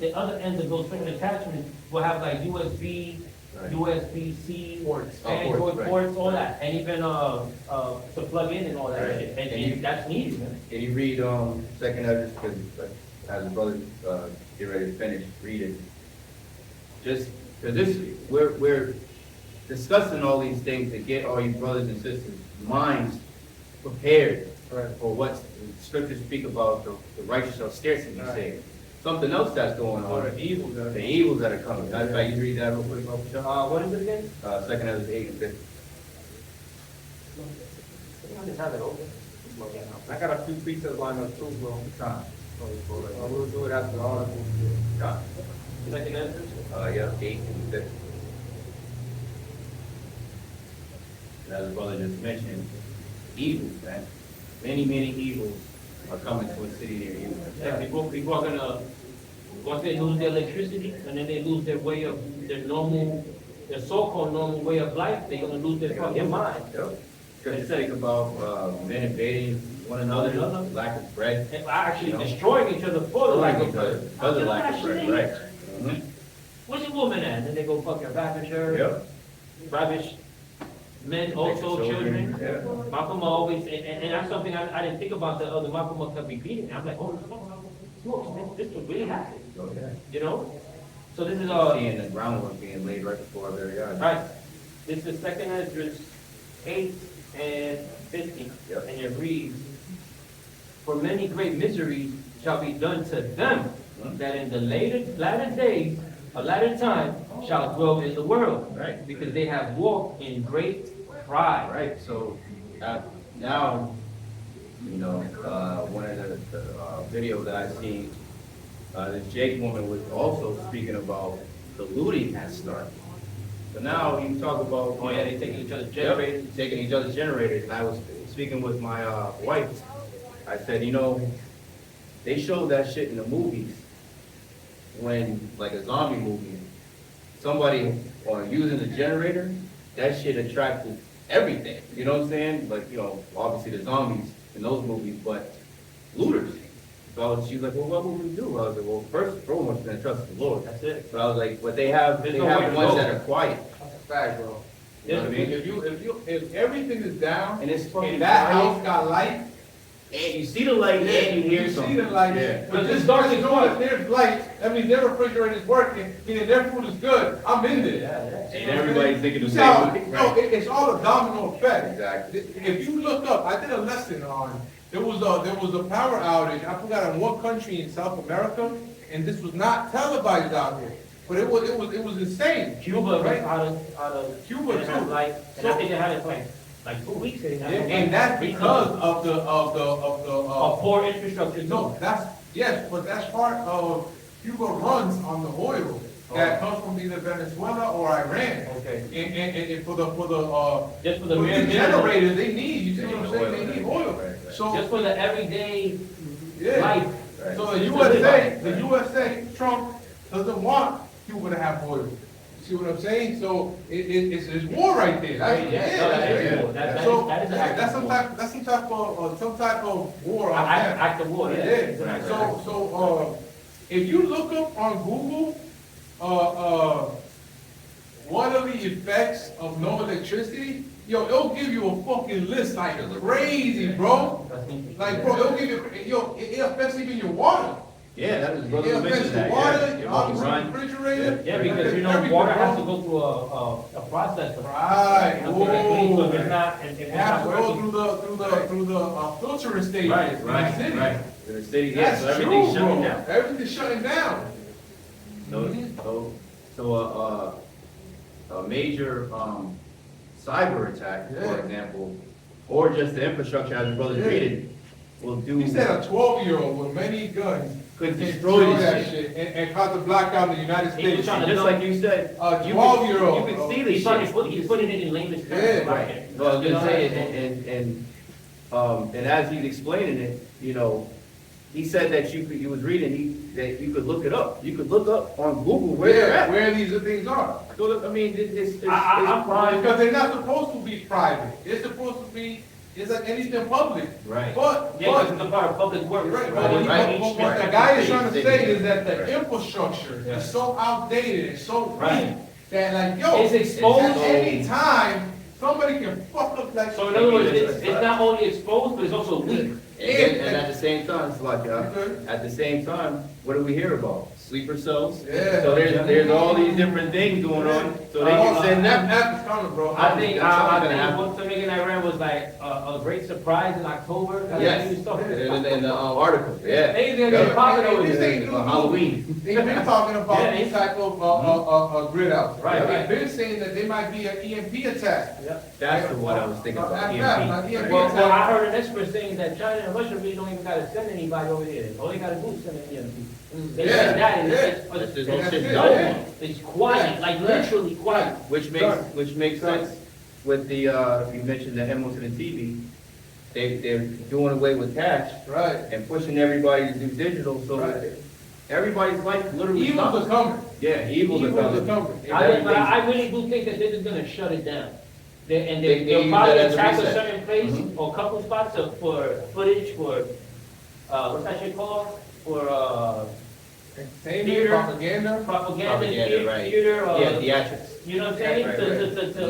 the other ends of those certain attachments will have like USB, Right. USB-C, Ports. Android ports, right. ports, all that, and even, to plug in and all that Right. shit, And and you- that's needed, man. Can you read, second Edwards, because as the brother, get ready to finish, read it. Just, because this, we're discussing all these things to get all you brothers and sisters' minds prepared Right. for what the scriptures speak about, the righteous shall scarcely be Right. saved. Something else that's going Or on, the evil, the evils that are coming. Matter of fact, you read that real quick, Officer? What is it again? Second Edwards 8 and 50. I just have it open. I got a few precepts lined up too, bro. Con. We'll do it after the article. Con. Second answer? Yeah, 8 and 50. And as the brother just mentioned, evils, man. Many evils are coming to a city near you. Yeah, people are gonna, once they lose their electricity, and then they lose their way of, their so-called normal way of life, they're gonna lose their fucking mind. Yep. Because you think about men invading one another, lack of bread. And actually destroying each other for the lack of bread. Because of lack of bread, right. Mhm. Where's your woman at? And then they go fucking ravish her. Yep. Ravish men, also children. Yeah. Malcolm always, and that's something I didn't think about, the other Malcolm kept repeating it. I'm like, oh, this could really happen, So, yeah. you know? So this is, Seeing the groundwork being laid right before our very eyes. right, this is second Esdras 8 and 50, Yep. and it reads, for many great miseries shall be done to them, that in the latter days, a latter time, shall dwell in the world. Right. Because they have walked in great pride. Right, so, now, you know, one of the videos that I seen, this Jake woman was also speaking about the looting has started. So now you talk about. Oh, yeah, they taking each other's Yep, generators. taking each other's generators. And I was speaking with my wife. I said, you know, they showed that shit in the movies when, like a zombie movie, somebody using the generator, that shit attracted everything. You know what I'm saying? Like, you know, obviously the zombies in those movies, but looters. So she was like, well, what would we do? I was like, well, first and foremost, we're gonna trust the Lord. That's it. But I was like, but they have There's no way to ones go. that are quiet. That's a fact, bro. You know what I mean? If everything is down, And it's fucking and that quiet. house got light, And you see the light and you hear you something. see the light, Yeah. but just dark as well, if there's light, that means their refrigerator is working, meaning their food is good, I'm in there. And everybody's thinking the You see how- same way. No, it's all a domino effect. Exactly. If you look up, I did a lesson on, there was a power outage, I forgot in what country in South America, and this was not televised out here, but it was insane. Cuba, right? out of Cuba, they had too. light, and I think they had it like 2 weeks. They had it. And that's because of the Poor infrastructure. no, but that's part of Cuba runs on the oil that comes from either Venezuela or Iran. Okay. And for the Just for the for mere the minimum. generators, they need, you see what I'm saying? They need oil. So, Just for the everyday yeah. life. So the USA, Trump doesn't want Cuba to have oil. You see what I'm saying? So it's war right there. That's, Yeah, no, that is war. That So is an act that's of some type of war on them. Act of war, yeah. It's an act of war. So if you look up on Google, what are the effects of no electricity? Yo, it'll give you a fucking list like crazy, bro. Like, bro, it'll give you, it affects even your water. Yeah, that was It brother affects mentioned the that. water, Yeah. obviously Run. refrigerator. Yeah, because you know, everything, water bro. has to go through a process. Right, You know, to get clean, so if it's ooh. not, if It it's has not to go working. through the filtering station Right, in the right, city. right. In the city, yeah, That's so everything's true, shutting bro. down. Everything's shutting down. So a major, cyber attack, for Yeah. example, or just the infrastructure as the brothers Yeah. treated, will do. He said a 12-year-old with many guns Could can destroy this that shit. shit and cause a blackout in the United He was States. trying to Just like you said. A you could- 12-year-old, You bro. can see this He's trying to shit. put, he's putting it in layman's terms. Yeah. Right, well, I was gonna say, and as he's explaining it, you know, he said that he was reading, that you could look it up. You could look up on Google where they're Yeah, at. where these things are. So, I mean, it's I'm prime. Because they're not supposed to be private. It's supposed to be, it's like anything public. Right. But, Yeah, this is a part of public works. Right, right? but Right. what the guy is trying to say is that the Right. infrastructure Yeah. is so outdated, it's so weak, Right. that like, yo, It's exposed. at any time, somebody can fuck up like. So in other words, it's not only exposed, but it's also weak. And at the same time, it's like, Okay. at the same time, what do we hear about? Sleeper cells? Yeah. So there's all these different things going on, so they can send them. That is coming, bro. I think That's all gonna happen. what Jamaican Iran was like a great surprise in October. Yes, in the article, yeah. They gonna get popping over These there. things- Halloween. They've been talking about Yeah, these they- type of grid outs. Right, right. They've been saying that they might be an EMP attack. That's the one I was thinking about, Not EMP. EMP. Well, I heard an expert saying that China and Russia really don't even gotta send anybody over there. All they gotta do is send an EMP. They Yeah, said that, and yeah. it's This And whole that's shit it, done. yeah. it's quiet, like literally quiet. Which makes sense with the, you mentioned the M to the TV. They're doing away with cash Right. and pushing everybody to do digital, so Right. everybody's life literally Evils are stops. coming. Yeah, evils are Evils are coming. coming. But I really do think that they're just gonna shut it down. And They they'll use probably that as a attack a reset. certain place Mhm. or a couple spots for footage, for, what's that shit called? For, Entertainment, Theater. propaganda. Propaganda, right. theater, Yeah, theatrics. you know what I'm saying?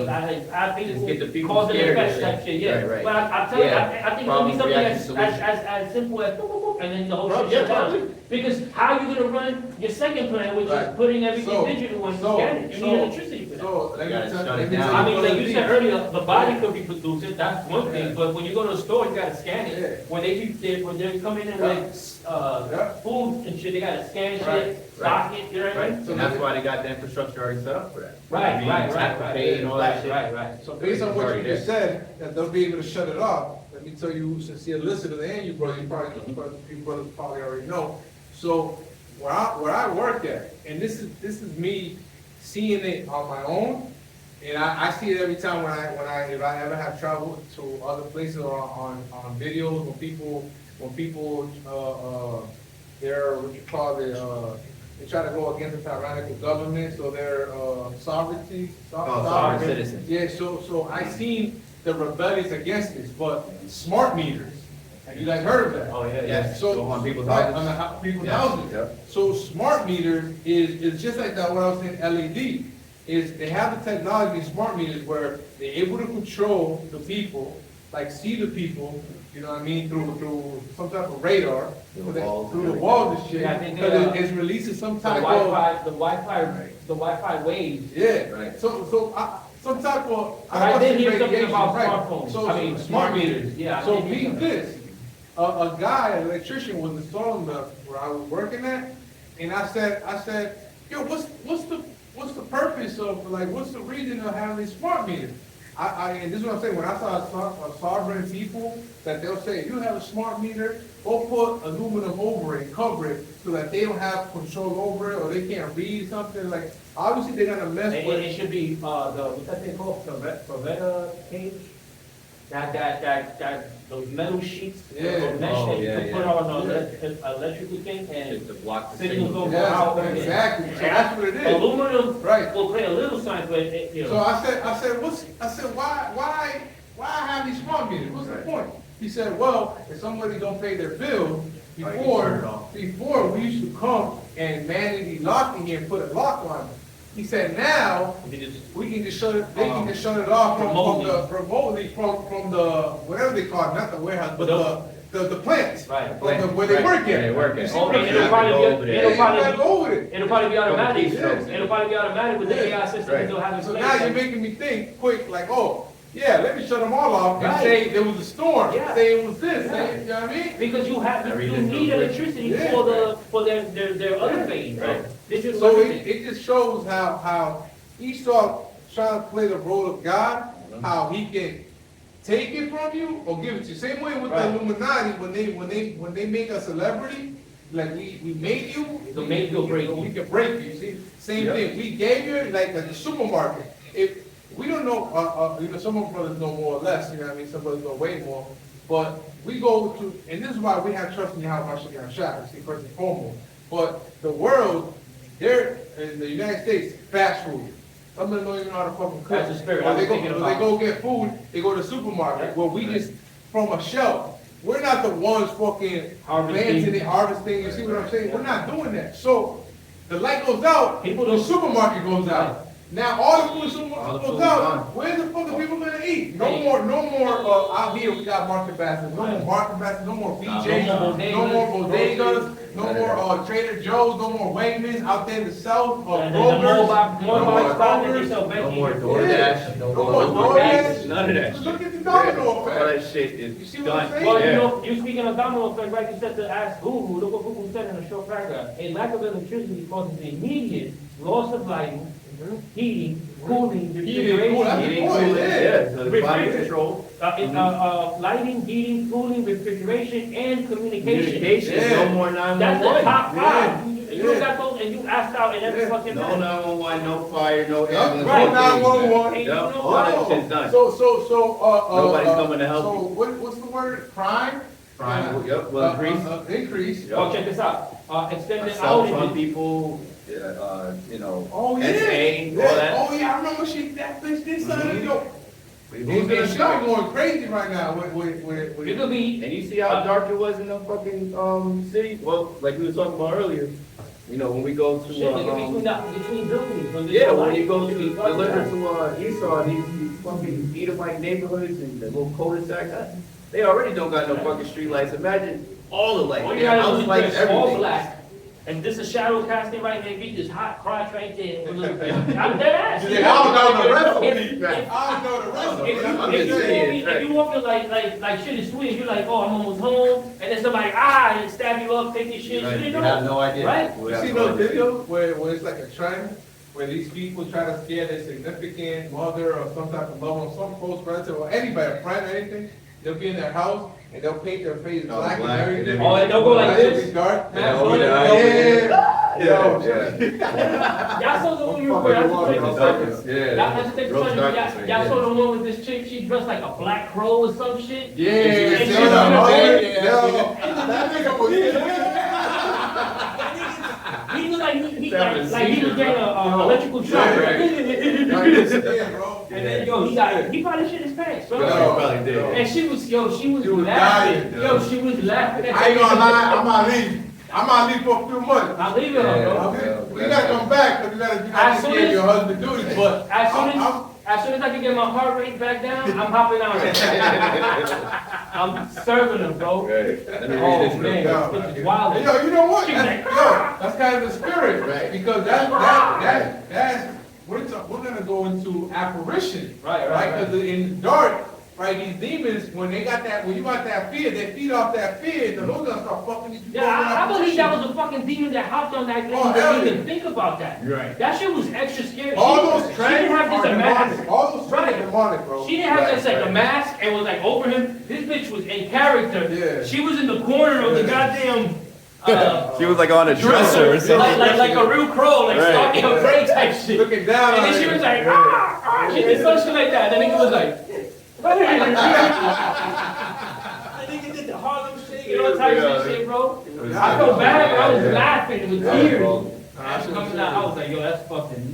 Right, I think Just get the people cause and scared effect of type it. shit, yeah. Right, right. But I'm telling you, Yeah. I think it'll be Problem, something reaction, as solution. simple as boop, boop, boop, and then the whole Prob- shit yeah, shut down. probably. Because how you gonna run your second plan, which is Right. putting everything So- digital and so- scanning? You so- need electricity for that. So, let me gotta tell shut let it me down. tell I mean, what like it you is. said earlier, the body could be producing, that's one thing, but when you go to a store, you gotta scan Yeah. it. When they're coming in with, Yeah. food and shit, they gotta scan shit, Right, stock it, you know what I mean? And that's why they got the infrastructure already set up for that. Right, I mean, right, tap to right, pay and all that shit. Right. So based on what you just said, that they'll be able to shut it off, let me tell you, since you're listening and you brother, you brothers probably already know. So where I work at, and this is me seeing it on my own, And I see it every time if I ever have traveled to other places or on videos when people, they're, what you call it, they try to go against the tyrannical government, so they're, sovereignty. Sovereign citizens. Yeah, so I seen the rebellions against this, but smart meters. Have you guys heard of that? Oh, yeah, Yes, So, go on people's right, houses. on the people's Yes, houses. yep. So smart meters is just like that, what I was saying, LED, is they have the technology in smart meters where they're able to control the people, like see the people, you know what I mean, through some type of radar, Through the walls. through the walls and shit, Yeah, I think because they, it's releasing some The type of, the Wi-Fi waves. yeah, Right. so, some type of. I did hear something radiation, about right. smartphones. So, I mean, smart meters. Yeah, I So did hear read something. this, a guy, an electrician was installing where I was working at, and I said, yo, what's the purpose of, like, what's the reason of having these smart meters? And this is what I'm saying, when I saw sovereign people, that they'll say, if you have a smart meter, go put aluminum over it, cover it, so that they don't have control over it, or they can't read something, like, obviously they're gonna mess And with. it should be, what's that thing called, Provetta cage? Those metal sheets, Yeah. those mesh Oh, that you yeah, can put yeah. on electrical thing, Just and to block the signals signal. don't go out. Yes, exactly, so that's what it is. Aluminum Right. will play a little science, but it, you So know. I said, why have these smart meters? What's the point? He said, well, if somebody don't pay their bill, before we used to come and manually lock in here and put a lock on it. He said, now, we can just shut it, they can just shut it off remotely from the, whatever they call it, not the warehouse, but the plants. Right. From the, where they work Where they at. work You at. see what I'm Okay, saying? it'll probably Go over be, there. it'll Yeah, you gotta probably go with it. be, it'll probably be automatic. keystrokes. It'll probably be automatic with the Yeah. AI system Right. that they'll have in So place. now you're making me think quick, like, oh, yeah, let me shut them all off and Right. say there was a storm, Yeah. say it was this, Yeah. say, you know what I mean? Because you Everything need goes with- electricity Yeah. for their other phase. Right. This is So what it just shows how Esau trying to play the role of God, how he can take it from you or give it to you. Same way with Right. the Illuminati, when they make a celebrity, like we made you, So make you or break you. we can break you, see? Same Yep. thing, we gave you, like at the supermarket, if, we don't know, you know, some of brothers know more or less, you know what I mean, some brothers know way more, but we go to, and this is why we have trust in Yahawashi, see, first and foremost, but the world, they're, in the United States, fast food. Some of them don't even know how to fucking cook. That's the spirit I Or was they go, thinking or they about. go get food, they go to the supermarket, well, we just, from a shelf, we're not the ones fucking Harvesting. planting it, harvesting, you see what I'm saying? We're not doing that. So, the light goes out, People the don't- supermarket goes out. Now, all the food in the All the supermarket food's goes out, gone. where the fuck are people gonna eat? No Hey. more, out here, we got market baskets, no more market baskets, no more BJ's, No more no more bodegas, bodegas, no more, Trader Joe's, no more Wegmans out there in the south, And Kroger's, then the no more mobile spot that they Kroger's. sell No veggies. more Yeah. DoorDash, No no more more DoorDash. none of that shit. Look at the Yeah. domino All effect. that shit You is see what I'm done. saying? Well, Yeah. you know, you speaking of domino effect, right, you said to ask Google, look what Google said in a short paragraph. A lack of electricity causes immediate loss of lighting, heating, cooling, Heating, that's refrigeration, the point, yeah. Yeah, so the body Refrigerate. control. lighting, heating, cooling, refrigeration, and communication. Communication, Yeah. no more That's 911. the top five. Yeah. You don't got those, and you asked out in every Yeah. fucking No thing. 911, no fire, no Yeah, ambulance. right. no 911. things, Ain't man. Yep, no all that Oh, shit's done. So, Nobody's coming to help So, you. what's the word? Crime? Crime, yep, will increase. Increase. Yep. Oh, check this out. Extended Assault on outages. people, you know, Oh, yeah. SA, all Yeah. that. Oh, yeah, I remember that bitch did something. Mhm. Yo, We've She's been been going crazy right now with It could be, And you see how dark it was in the fucking city? Well, like we were talking about earlier, you know, when we go to shit, it could be between buildings. When there's yeah, no when light, you go it to could be dark. deliver to Esau, these fucking Edifying neighborhoods and the little cul-de-sacs, they already don't got no fucking street lights. Imagine all the lights, All you they have gotta do house is lights, just all everything. black, and this is shadow casting right there, be this hot crotch right there. I'm dead ass. Yeah, I don't know the rest of If- these. if- I don't know the rest of If it. I'm you, just if, saying, you, right. if you walking like shit is sweet, you're like, oh, I'm almost home, and then somebody, and stab you up, take your shit, Right, you didn't you know. have no idea. Right? We You have see no those idea. videos where it's like a trend, where these people try to scare their significant mother or some type of loved one, some close relative, or anybody, a friend or anything, they'll be in their house, and they'll paint their face Oh, black and black, and everything. then- Oh, and they'll go like Lights will this? be dark. Yeah, Oh, yeah, yeah. Yo, Y'all saw the one real quick. I just take the second. Y'all just take the second. Y'all saw the one with this chick. She dressed like a black crow or some shit. Yeah, And she that nigga was He looked like he was getting an electrical shock. And then he probably shit his pants, bro. probably did. And she was was laughing. dying, She was laughing. I ain't gonna lie, I'm gonna leave. I'm gonna leave for a few months. I'm leaving her, bro. We gotta come back, because you gotta take care of your husband duties, but As soon as I can get my heart rate back down, I'm hopping out. I'm serving them, bro. Let me read Oh this real man, quick. this is wild. Yo, you know what? She's That's, like, that's kind of the spirit, right? Because that's we're gonna go into apparition, Right. Because in the dark, right, these demons, when you got that fear, they feed off that fear. The Lord's gonna start fucking these people. Yeah, I believe that was a fucking demon that hopped on that thing. Oh, I hell didn't yeah. even think about that. Right. That shit was extra scary. All those she trends didn't have are this a mask. demonic. All those trends Right. are demonic, bro. She didn't have this like a mask and was like over him. This bitch was in character. Yeah. She was in the corner of the goddamn She was like on a dresser or something. like a real crow, like Right. stalking a prey type shit. Looking down And on then she it. was like, she did some shit like that. Then nigga was like, the nigga did the Harlem shake and all types of shit, bro. I felt bad, but I was laughing with tears. After coming out, I was like, yo,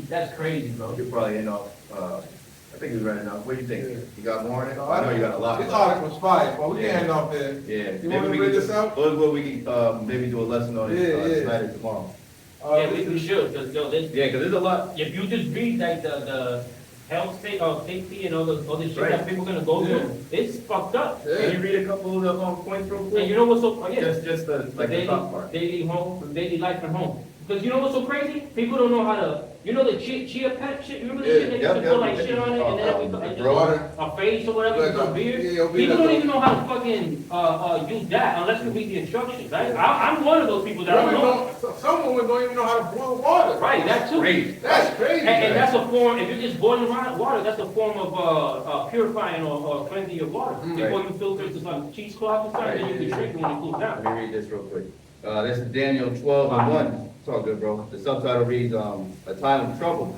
that's crazy, bro. You're probably in off, I think he's running off. What do you think? You got more in it? I know you got a lot. This article was fire, but we can't end off there. Yeah. You want me to read this out? What we can, maybe do a lesson on it tonight or tomorrow. Yeah, we should, because yo, this, Yeah, because there's a lot. if you just read like the health safety and all the shit Right. that people gonna go through, it's fucked up. Can you read a couple of the points real And quick? you know what's so, Just the, like the top part. daily life at home. Because you know what's so crazy? People don't know how to, you know the chia pet shit? Remember the shit? They used to put like shit on it and then we put a face or whatever, Like a a- beard. yeah, your beard People like don't a- even know how to fucking use that unless you read the instructions, right? I'm one of those people that don't know. Some women don't even know how to boil water. Right, that too. That's crazy. And that's a form, if you're just boiling water, that's a form of purifying or cleansing your water. Before you filter it to some cheesecloth or something, then you can drink it when it cools down. Let me read this real quick. This is Daniel 12:1. It's all good, bro. The subtitle reads, a time of trouble.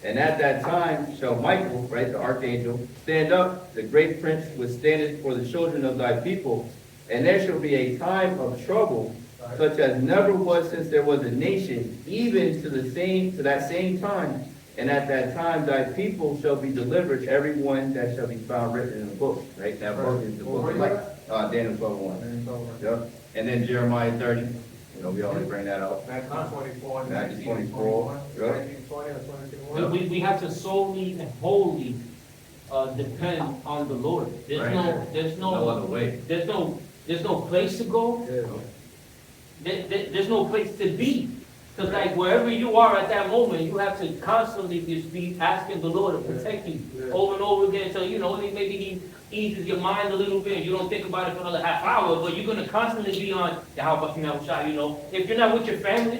And at that time shall Michael, right, the archangel, stand up, the great prince withstandeth for the children of thy people. And there shall be a time of trouble, such as never was since there was a nation, even to that same time. And at that time thy people shall be delivered, every one that shall be found written in the book. Right? That book is the book of life. Daniel 12:1. Yep. And then Jeremiah 30. You know, we always bring that out. Matthew 24. Matthew 24, right. 20 or 21. We have to solely and wholly depend on the Lord. There's No other way. there's no place to go. There's no place to be. Because like wherever you are at that moment, you have to constantly just be asking the Lord to protect you over and over again. So, you know, maybe he eases your mind a little bit. You don't think about it for another half hour, but you're going to constantly be on Yahawashi, you know. If you're not with your family,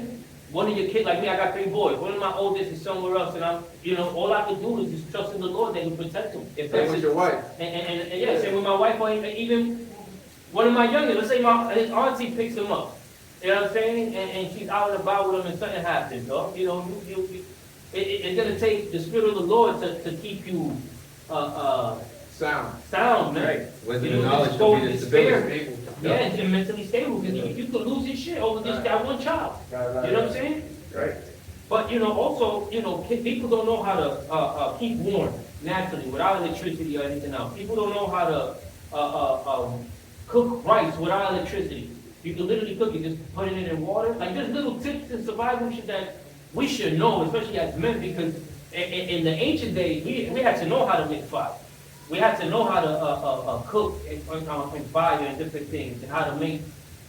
one of your kids, like me, I got 3 boys. One of my oldest is somewhere else, and all I can do is just trust in the Lord that He protect them. If Same that's with it. your wife. And yes, and with my wife, or even one of my youngest, let's say his auntie picks him up. You know what I'm saying? And she's out and about with him and something happens, dog. You know, it's going to take the Spirit of the Lord to keep you sound, man. Right. Wisdom You and know, knowledge it's should be the focused, stability. Yeah, and mentally stable, because you could lose your shit over that one child. You know what I'm saying? Right. But, also, people don't know how to keep warm naturally without electricity or anything else. People don't know how to cook rice without electricity. You can literally cook it, just put it in water. Like, there's little tips in survival shit that we should know, especially as men, because in the ancient days, we had to know how to make fire. We had to know how to cook in fire and different things, and how to make,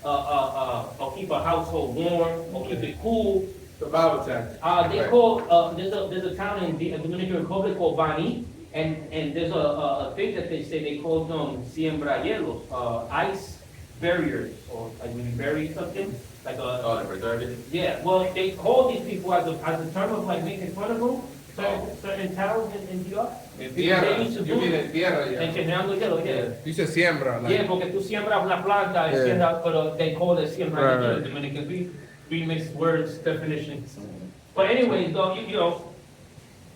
or keep a household warm, or keep it cool. Survival tactics. They call, there's a town in the Dominican Republic called Bani, and there's a thing that they say, they call them siembrahielos, ice barriers, or like when you bury something, like To preserve it. yeah, well, they call these people as a term of like making fun of them, certain towns in the US. Tierra. They used to You do mean it. in tierra, yeah. Enseñando hielo, yeah. You said siembra. Yeah, porque tú siembras una planta, Yeah. pero they call it siembra Right, in right. Dominican. remix words, definitions. But anyways, though, you know,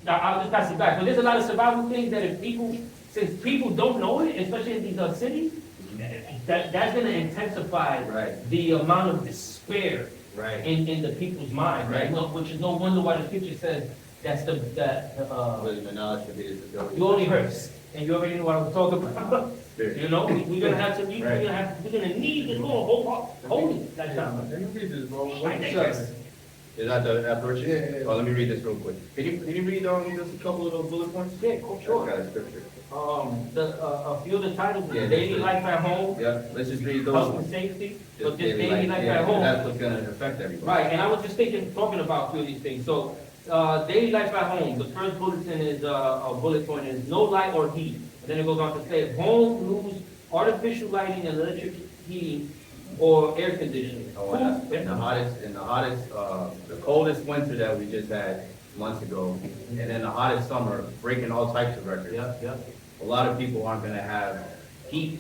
I'll just pass it back. But there's a lot of survival things that if people, since people don't know it, especially in these cities, that's gonna intensify Right. the amount of despair Right. in the people's mind, right? Right. Look, which is no wonder why the scripture says that's With the knowledge of his ability. you only hurts, and you already know what I'm talking about. You know, we're gonna have to, we're gonna need the Lord holy that time. Let me read this, bro. I What's think the that's- seven? Is that the verse? Yeah. Oh, let me read this real quick. Can you read, just a couple of those bullet points? Yeah, sure. Got a scripture. A few of the titles, Yeah, daily that's life at home, Yeah, let's just read health those. and safety, so Just just daily life yeah, at home. That's what's gonna affect everybody. Right, and I was just thinking, talking about a few of these things, so, daily life at home, the first bulletin is, a bullet point is no light or heat. And then it goes on to say, home lose artificial lighting and electric heating or air conditioning. Oh, and the hottest, the coldest winter that we just had months ago, and then the hottest summer, breaking all types of records. Yeah. A lot of people aren't gonna have heat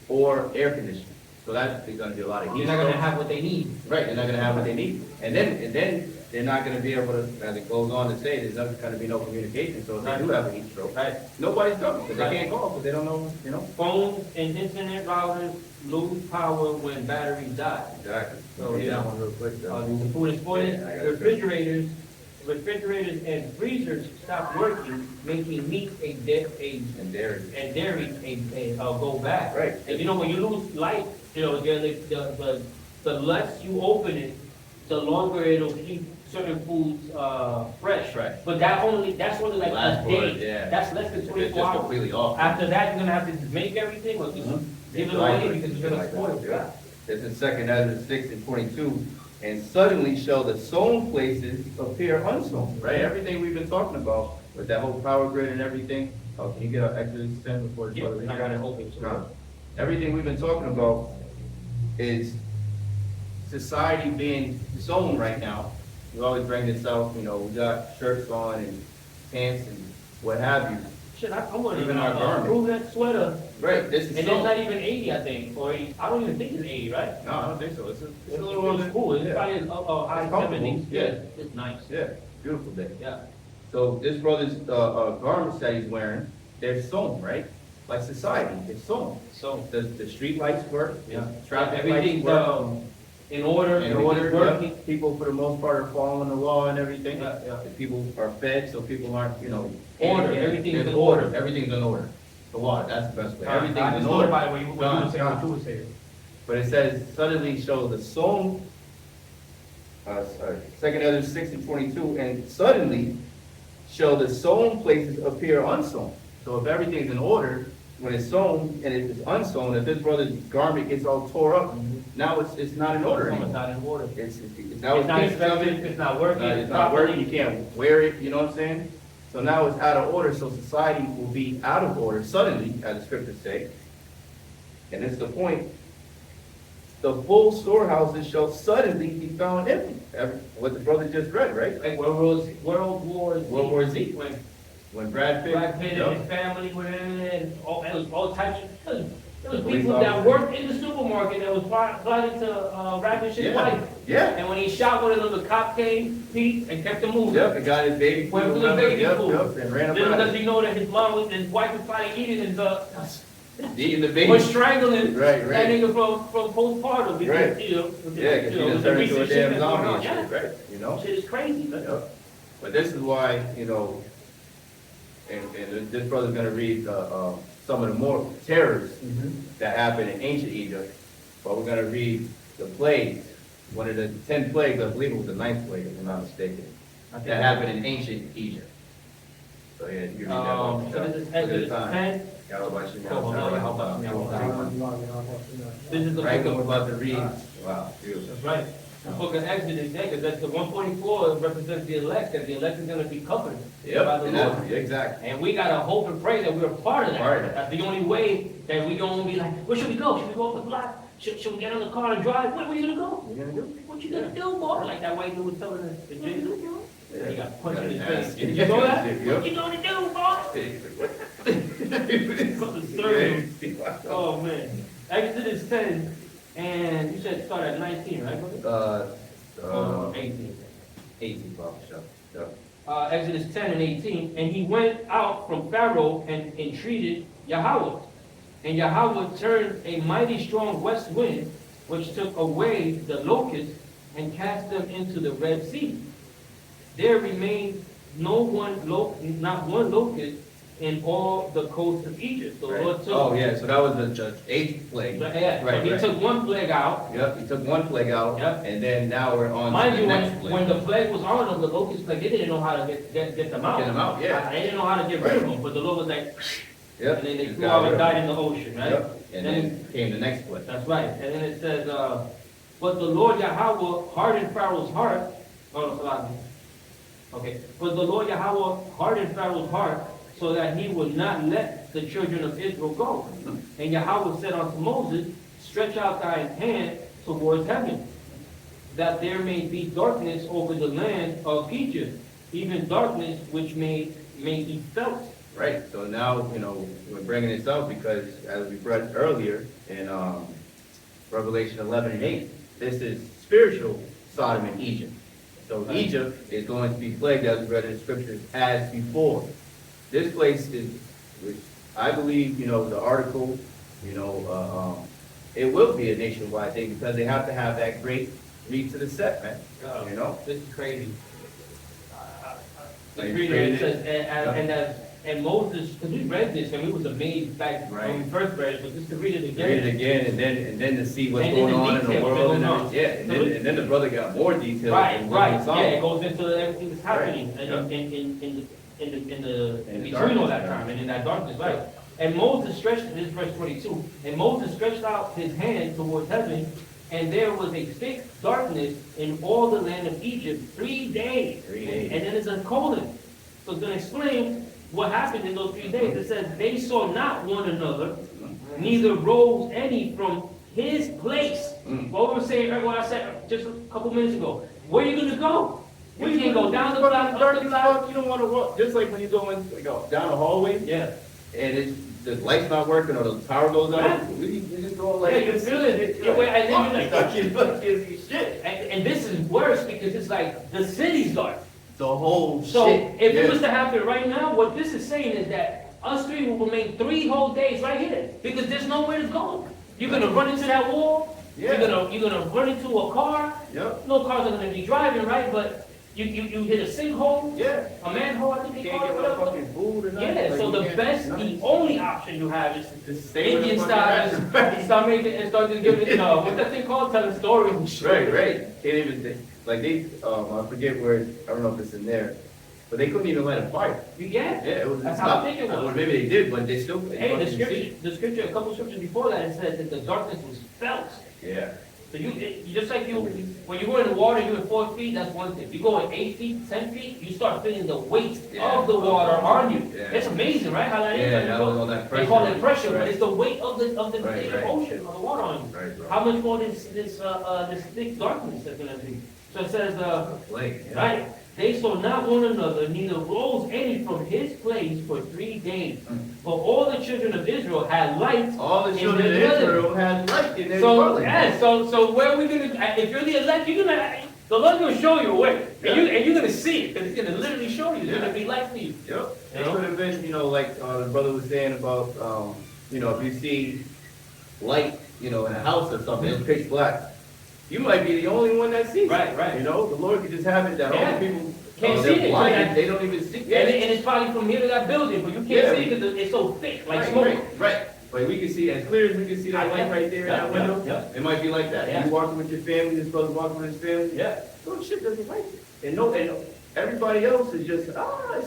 or air conditioning, so that's gonna be a lot of heat. You're not gonna have what they need. Right, they're not gonna have what they need, and then they're not gonna be able to, as it goes on to say, there's not gonna be no communication, so if they do have a heat stroke, Right. nobody's coming, because Right. they can't call, because they don't know, you know? Phones and internet routers lose power when batteries die. Exactly. So, Read yeah. that one real quick, though. The food is spoiled, Yeah, I got it. refrigerators and freezers stop working, making meat And dairy. and dairy go bad. Right. And you know, when you lose light, you know, the less you open it, the longer it'll keep certain foods, fresh. Fresh. But that's only like Last a word, day. yeah. That's less than If it's 24 just hours. completely off. After that, you're gonna have to just make everything or just give it away because you're gonna spoil it. Yeah. It's in 2 Ezra 6:22, and suddenly shall the sown places appear unsown, right? Everything we've been talking about, with that whole power grid and everything. Oh, can you get our Exodus 10 before the Yeah, I got it open. No. Everything we've been talking about is society being sown right now. We always bring this up, you know, we got shirts on and pants and what have you. Shit, I want Even to our garment. prove that sweater. Right, this is And it's sown. not even 80, I think, or 80, I don't even think it's 80, right? No, I don't think so. It's a It's little it's cool, it's yeah. probably high It's comfortable, 70s, yeah. it's nice, Yeah, beautiful day. yeah. So this brother's garments that he's wearing, they're sewn, right? Like society, it's sewn. So, The street lights work, yeah, traffic lights everything's, work. in order, In everything's order, working. yeah. People for the most part are following the law and everything. Yeah, yeah. The people are fed, so people aren't, you know. Order, everything's there's in order. Everything's in order. The water, that's the best way. Everything's I in just order. thought about it when you were Gone, saying gone. what you were saying. But it says, suddenly show the sown, 2 Ezra 6:22, and suddenly shall the sown places appear unsown. So if everything's in order, when it's sown and it's unsown, if this brother's garment gets all tore up, now it's not in order It's anymore. not in order. It's It's now not it's effective, it's not working. it's not working, you can't wear it, you know what I'm saying? So now it's out of order, so society will be out of order suddenly, as the scriptures say. And it's the point, the full storehouses shall suddenly be found empty. What the brother just read, right? Like World War Z. World War Z. When When Brad Pitt. Brad Pitt Yup. and his family were in it, and all types of, there was Police people that officers. worked in the supermarket that was planning to ravish his Yeah, wife. yeah, And when he shot one of them, the cop came, peeked, and kept him moving. yep, the guy his baby. Went food, for the baby yep, food. yep, and ran up Little out does of he know that his mom was, his wife was probably eating his, eating the baby. was strangling Right, that right. nigga from postpartum because, Right. you know, Yeah, because you he know, done the turned into a recent shit damn that's going zombie on. and Yeah. shit, right, you know? Shit is crazy, man. Yep. But this is why, you know, and this brother's gonna read, some of the more terrors that happened in ancient Egypt, but we're gonna read the plagues, one of the 10 plagues, I believe it was the 9th plague, if I'm not mistaken, that happened in ancient Egypt. So, yeah, you can read that one. So this is Exodus 10. Yahawashi, This is the Right, book we're of, about to read, wow, beautiful. that's right. The book of Exodus, yeah, because that's the 144 represents the elect, that the elect is gonna be covered by Yep, the and Lord. that's, exactly. And we gotta hope and pray that we're a part of Part of that. that. That's the only way that we gonna be like, where should we go? Should we go up the block? Should we get in the car and drive? Where you gonna go? What you gonna do? What you gonna do, boy? Like that white dude was telling us. The Jesus. Yeah. He got punched in his Yeah. face. Did you know that? Yep. What you gonna do, boy? Brother Sterling. Oh, man. Exodus 10, and you said start at 19, right, brother? 18. 18, Bob, sure. Exodus 10 and 18, and he went out from Pharaoh and entreated Yahawah. And Yahawah turned a mighty strong west wind, which took away the locusts and cast them into the Red Sea. There remained not one locust in all the coast of Egypt. So Right. Lord took, Oh, yeah, so that was the eighth plague. yeah, Right, he right. took one plague out. Yep, he took one plague out, Yep. and then now we're on Mind to you, the next when plague. the plague was on them, the locust plague, they didn't know how to get them out. Get them out, yeah. They didn't know how to get rid of them, but the Lord was like, Yep. and then they just flew got out rid and of died them. in the ocean, right? Yep, and then came the next plague. That's right. And then it says, but the Lord Yahawah hardened Pharaoh's heart. Oh, no, Salah. Okay. But the Lord Yahawah hardened Pharaoh's heart so that he would not let the children of Israel go. And Yahawah said unto Moses, stretch out thine hand towards heaven, that there may be darkness over the land of Egypt, even darkness which may be felt. Right, so now, we're bringing this up because as we read earlier in Revelation 11 and 8, this is spiritual Sodom and Egypt. So Egypt is going to be plagued, as we read in the scriptures, as before. This place is, which I believe, the article, it will be a nationwide thing because they have to have that great read to the set, man. This is crazy. Like, It says, Yeah. and Moses, because we read this and we was amazed back when we first read it, but just to read it again. Read it again and then to see what's And then going the on in the details world. going on. Yeah, and then the brother got more details. Right, than what right, we saw. yeah, it goes into everything that's happening Right, in between all that time and in that darkness, right? And Moses stretched, this is verse 22, and Moses stretched out his hand towards heaven, and there was a thick darkness in all the land of Egypt 3 days. 3 days. And then it's a colon. So it's going to explain what happened in those 3 days. It says, they saw not one another, neither rose any from his place. What we were saying, what I said just a couple minutes ago. Where are you going to go? You can't go down the block, up the block. You don't want to walk, just like when you go in, down a hallway, Yeah. and the light's not working or the power goes out, Right. we just go like Yeah, you this. feel it. And then you're like, Shit. and this is worse because it's like the city's dark. The whole So shit. if it Yeah. was to happen right now, what this is saying is that us three will remain 3 whole days right here because there's nowhere to go. You're gonna run into that wall. Yeah. You're gonna run into a car. Yep. No cars are gonna be driving, right? But you hit a sinkhole, Yeah. a manhole. I think they Can't call get it. no Whatever. fucking food or nothing. Yeah. Like, So you the can't- best, the nothing. only option you have is Just stay with Indian the style. fucking rest. Start making and start just giving what's that thing called? Telling stories and shit. Right. Can't even think. Like I forget where, I don't know if it's in there, but they couldn't even light a fire. Yeah. Yeah, it was. That's it's how not- thick it was. Or maybe they did, but they still. Hey, the scripture, a couple scriptures before that, it says that the darkness was felt. Yeah. So you just like when you go in the water, you're at 4 feet, that's one thing. You go at 8 feet, 10 feet, you start feeling the weight Yeah. of the water on you. Yeah. It's amazing, right? How that is. Yeah, Like, that was all that They call pressure. it pressure, but Right. it's the weight of the Right, right. ocean, of the water on you. Right, bro. How much more this thick darkness that's gonna be? So it says, Like, yeah. right? They saw not one another, neither rose any from his place for 3 days. For all the children of Israel had light. All the in children of their dwelling. Israel had light in their So, dwelling. yeah, so where are we gonna, if you're the elect, the Lord's gonna show you a way. And you're gonna see it, because it's gonna literally show you, it's gonna be light for you. Yep. It could have been, like the brother was saying about, if you see light, in a house or something, it's pitch black. You might be the only one that sees it. Right. The Lord could just have it that Yeah. all the people Can't they're see it, blinded, so they don't even see And it. it's probably from here to that building, but you Yeah. can't see it because it's so thick, like smoke. Right. Like we can see, as clear as we can see that light right there in Yeah, that window, yeah. it might be like that. Yeah. You walking with your family, this brother's walking with his family. Yeah. So shit doesn't like it. And everybody else is just,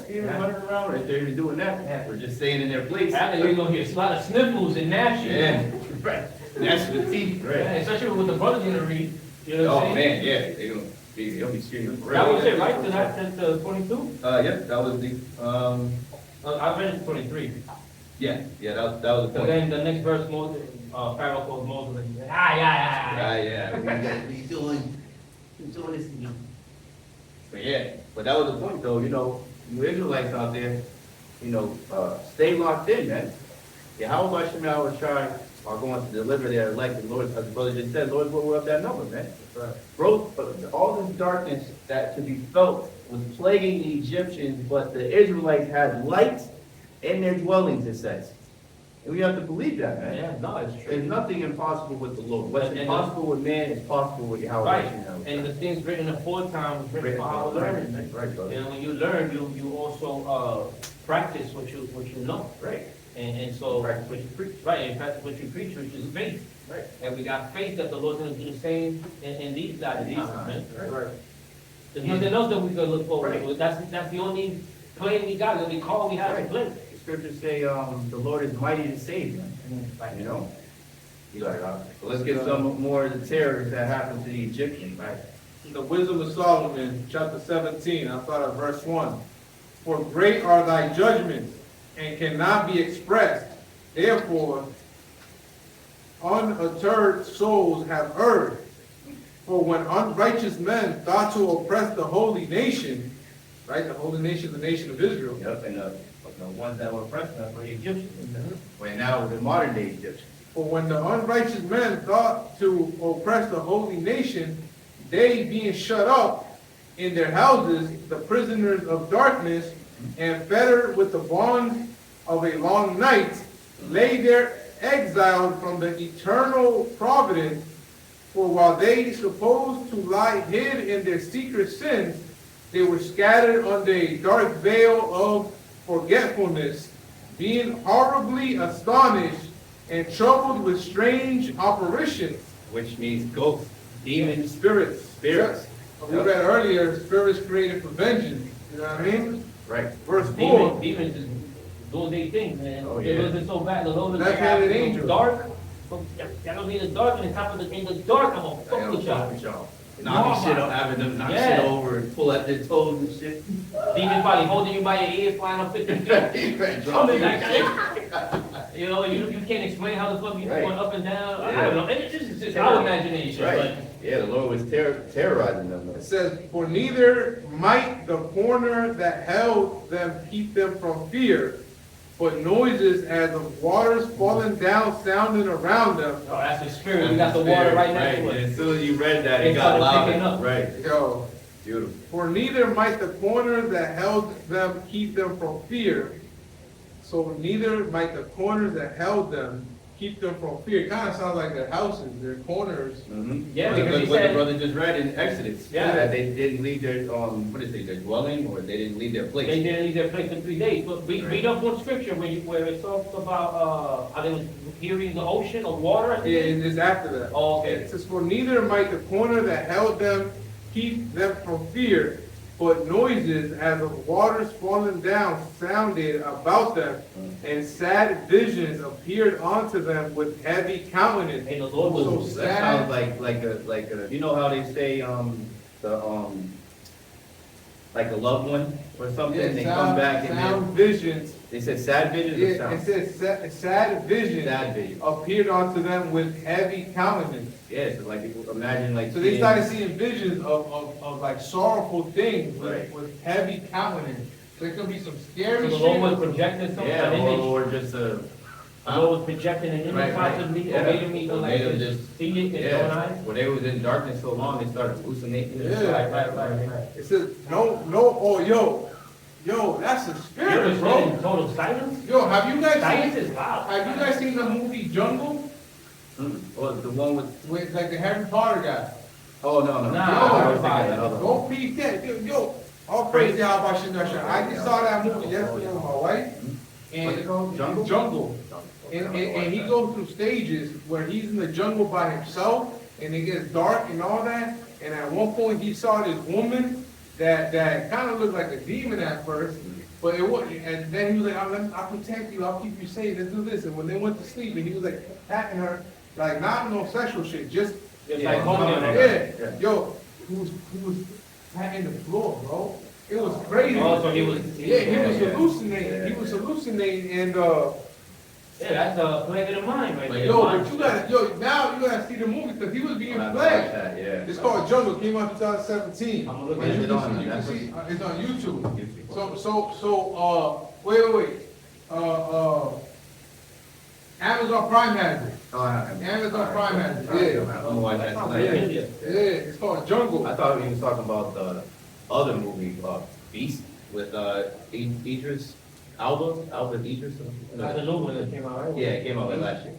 screaming, Yeah. running around. If they're even doing that, Yeah. we're just staying in their place. After you're gonna hear a lot of sniffles and gnashing. Yeah, right. That's the teeth, Yeah, right? especially with the brother's gonna read, you know what Oh, I'm saying? man, yeah, they'll be screaming for real. That was it, right? So that's 22? Yep, that was the, I read it 23. yeah, that was the So point. then the next verse, Moses, Pharaoh calls Moses and he said, yeah. What you doing? You doing this to me? But that was the point though, you Israelites out there, stay locked in, man. Yahawah Shemel was trying, are going to deliver their elect. And Lord, as the brother just said, Lord, we're up that number, man. Right. Bro, all this darkness that could be felt was plaguing the Egyptians, but the Israelites had light in their dwellings, it says. And we have to believe that, man. Yeah, no, it's There's true. nothing impossible with the Lord. What's And- impossible with man is possible with Yahawah. Right, and the things written aforetime was written for our learning. Right, brother. And when you learn, you also, practice what you know. Right. And so, Practice what you preach. right, and practice what you preach, which is faith. Right. And we got faith that the Lord's gonna do the same in these times, man. Right. There's nothing else that we could look forward to. Right. That's the only play we got, the only call we have to Right. play. The scriptures say, the Lord is mighty to save, man. You know? So let's get some more of the terrors that happened to the Egyptians, right? The Wisdom of Solomon, chapter 17, I thought of verse 1. For great are thy judgments, and cannot be expressed. Therefore, unuttered souls have erred. For when unrighteous men thought to oppress the holy nation, right, the holy nation, the nation of Israel, Yep, and the ones that were oppressed us were the Egyptians. When now the modern day Egyptians. for when the unrighteous men thought to oppress the holy nation, they being shut up in their houses, the prisoners of darkness, and fettered with the bonds of a long night, lay there exiled from the eternal providence. For while they supposed to lie hid in their secret sins, they were scattered under a dark veil of forgetfulness, being horribly astonished and troubled with strange apparitions. Which means ghosts, demons, Spirits. spirits. We read earlier, spirits created for vengeance. You know what I mean? Right. Verse 4. Demons is doing their thing, man. Oh, It yeah. wasn't so bad. The Lord is Left-handed angel. dark. That don't mean the dark, and the top of in the dark, I'm gonna fuck with y'all. Knock shit up, having them knock Yeah. shit over and pull at their toes and shit. Demons probably holding you by your ears, flying up 50 feet. Coming back. You know, you can't explain how the fuck you Right. going up and down. I Yeah. don't know. It's just our imagination. Right. Yeah, the Lord was terrorizing them. It says, for neither might the corner that held them keep them from fear, but noises as of waters falling down sounding around them. Oh, that's the spirit. We got the water right next to And us. as soon as you read that, It it got started picking louder. up. Right. Yo, Beautiful. for neither might the corner that held them keep them from fear. So neither might the corners that held them keep them from fear. It kind of sounds like their houses, their corners. Yeah, What because he what the said- brother just read in Exodus. Yeah. That they didn't leave their, what is it, their dwelling, or they didn't leave their They place. didn't leave their place for 3 days. But read up on scripture where it talks about how they was hearing the ocean or water. Yeah, it's after that. Oh, okay. It says, for neither might the corner that held them keep them from fear, but noises as of waters falling down sounded about them, and sad visions appeared unto them with heavy countenance. And the Lord So was That sounds sad. like a, you know how they say, like a loved one or something, they come back and Sound then, visions. they said sad visions or Yeah, it sound? says sad visions Sad visions. appeared unto them with heavy countenance. Yeah, so like, imagine like. So they started seeing visions of like sorrowful things Right. with heavy countenance. So it could be some So scary the Lord was shit. projecting something, Yeah, an image. or just The Lord was projecting an image Right, right. possibly, Yeah. or making me go like Made them this, just- see it in your own yeah, eyes. when they was in darkness so long, they started hallucinating. Yeah. Right. It says, no, oh, yo, that's a It spirit, was in bro. total silence. Yo, have you guys Silence seen, is loud. have you guys seen the movie Jungle? Or the one with, With like the Harry Potter guy? oh, no. Nah, I was I thinking another one. Go peep that, yo, all praise Yahawashi. I just saw that movie yesterday with my wife. What's it called? Jungle? Jungle. And he goes through stages where he's in the jungle by himself, and it gets dark and all that. And at one point, he saw this woman that kind of looked like a demon at first, but it wasn't. And then he was like, I'll protect you, I'll keep you safe, let's do this. And when they went to sleep, and he was like patting her, like not no sexual shit, just It's Yeah, like holding yeah. it. yeah. Yo, he was patting the floor, bro. It was crazy. Oh, so he was. Yeah, he was Yeah. hallucinating. Yeah. He was hallucinating, and Yeah, that's a plague of the mind right there. yo, Mind. but you gotta, now you gotta see the movie because he was being I'll have to plagued. watch that, yeah. It's called Jungle. Came out 2017. I'm gonna look Where's at it it. on? You can Netflix? see, it's on YouTube. YouTube. So, wait. Amazon Prime has it. Oh, I- Amazon Prime has it, I'm yeah. gonna watch that That's not tonight. bad. Yeah, it's called Jungle. I thought he was talking about the other movie, Beast, with, Idris Alba Idris. That's a new one that came out, right? Yeah, it came out like last year.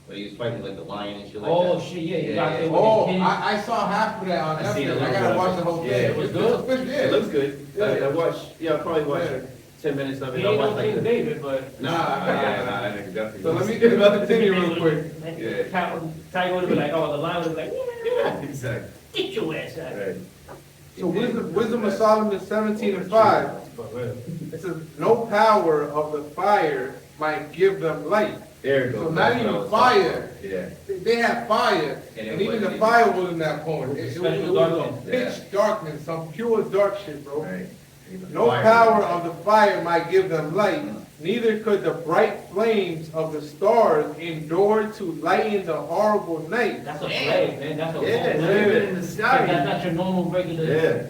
But he was fighting like the lion and shit like Oh, that. shit, yeah, you Yeah, got yeah. it. Oh, I saw half of that on I seen a Netflix. I little gotta bit watch of the it. whole thing. Yeah, it was It's good. official, It looks good. Yeah. I watched, yeah, I'll probably watch Yeah. 10 minutes of it. He I'll ain't watch no like King the. David, but. Nah, That nigga definitely. So let me continue real quick. Yeah. Tiger would be like, oh, the lion would be like, yeah, Exactly. get your ass out. Right. So Wisdom of Solomon 17:5, it says, no power of the fire might give them light. There it goes. So not That's what I even was talking fire. about. Yeah. They had fire, And and it even the wasn't fire wasn't that point. It Special was a darkness. pitch darkness, some pure dark shit, bro. Right. No Fire. power of the fire might give them light, neither could the bright flames of the stars endure to lighten the horrible night. That's a flag, man, that's a. Yeah, whole- living in the That's sky. not your normal regular, Yeah.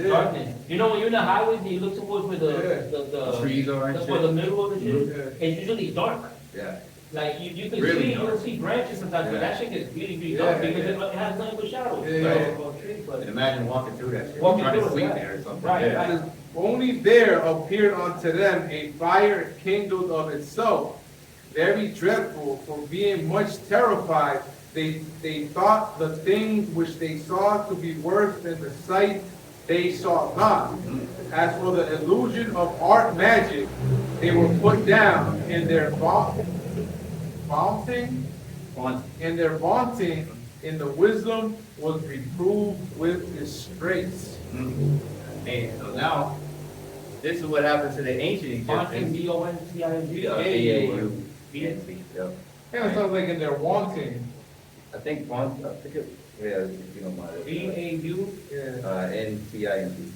darkness. You know, when you're in the highways and you look towards where the Trees are and that's where the shit. middle of the shit, Yeah. it's usually dark. Yeah. Like, you can Really see, you'll dark. see branches sometimes, but Yeah. that shit gets really, really dark Yeah, because yeah. it has nothing but shadows. Yeah, yeah. Or trees, but- And imagine walking through that shit. Walking Trying through to it, sleep right. there or something. Right, Yeah. right. It says, only there appeared unto them a fire kindled of itself, very dreadful, for being much terrified. They thought the things which they saw to be worse than the sight they saw not. As for the illusion of art magic, they were put down in their vaunting, in the wisdom was reproved with disgrace. And so now, this is what happened to the ancient Bonting, Egyptians. B-O-N-T-I-N-G. B-A-U-N-T, yeah. Yeah, it sounds like in their wanting. I think Bont, I think it, yeah, if you don't mind. B-A-U. Yeah. N-T-I-N-T.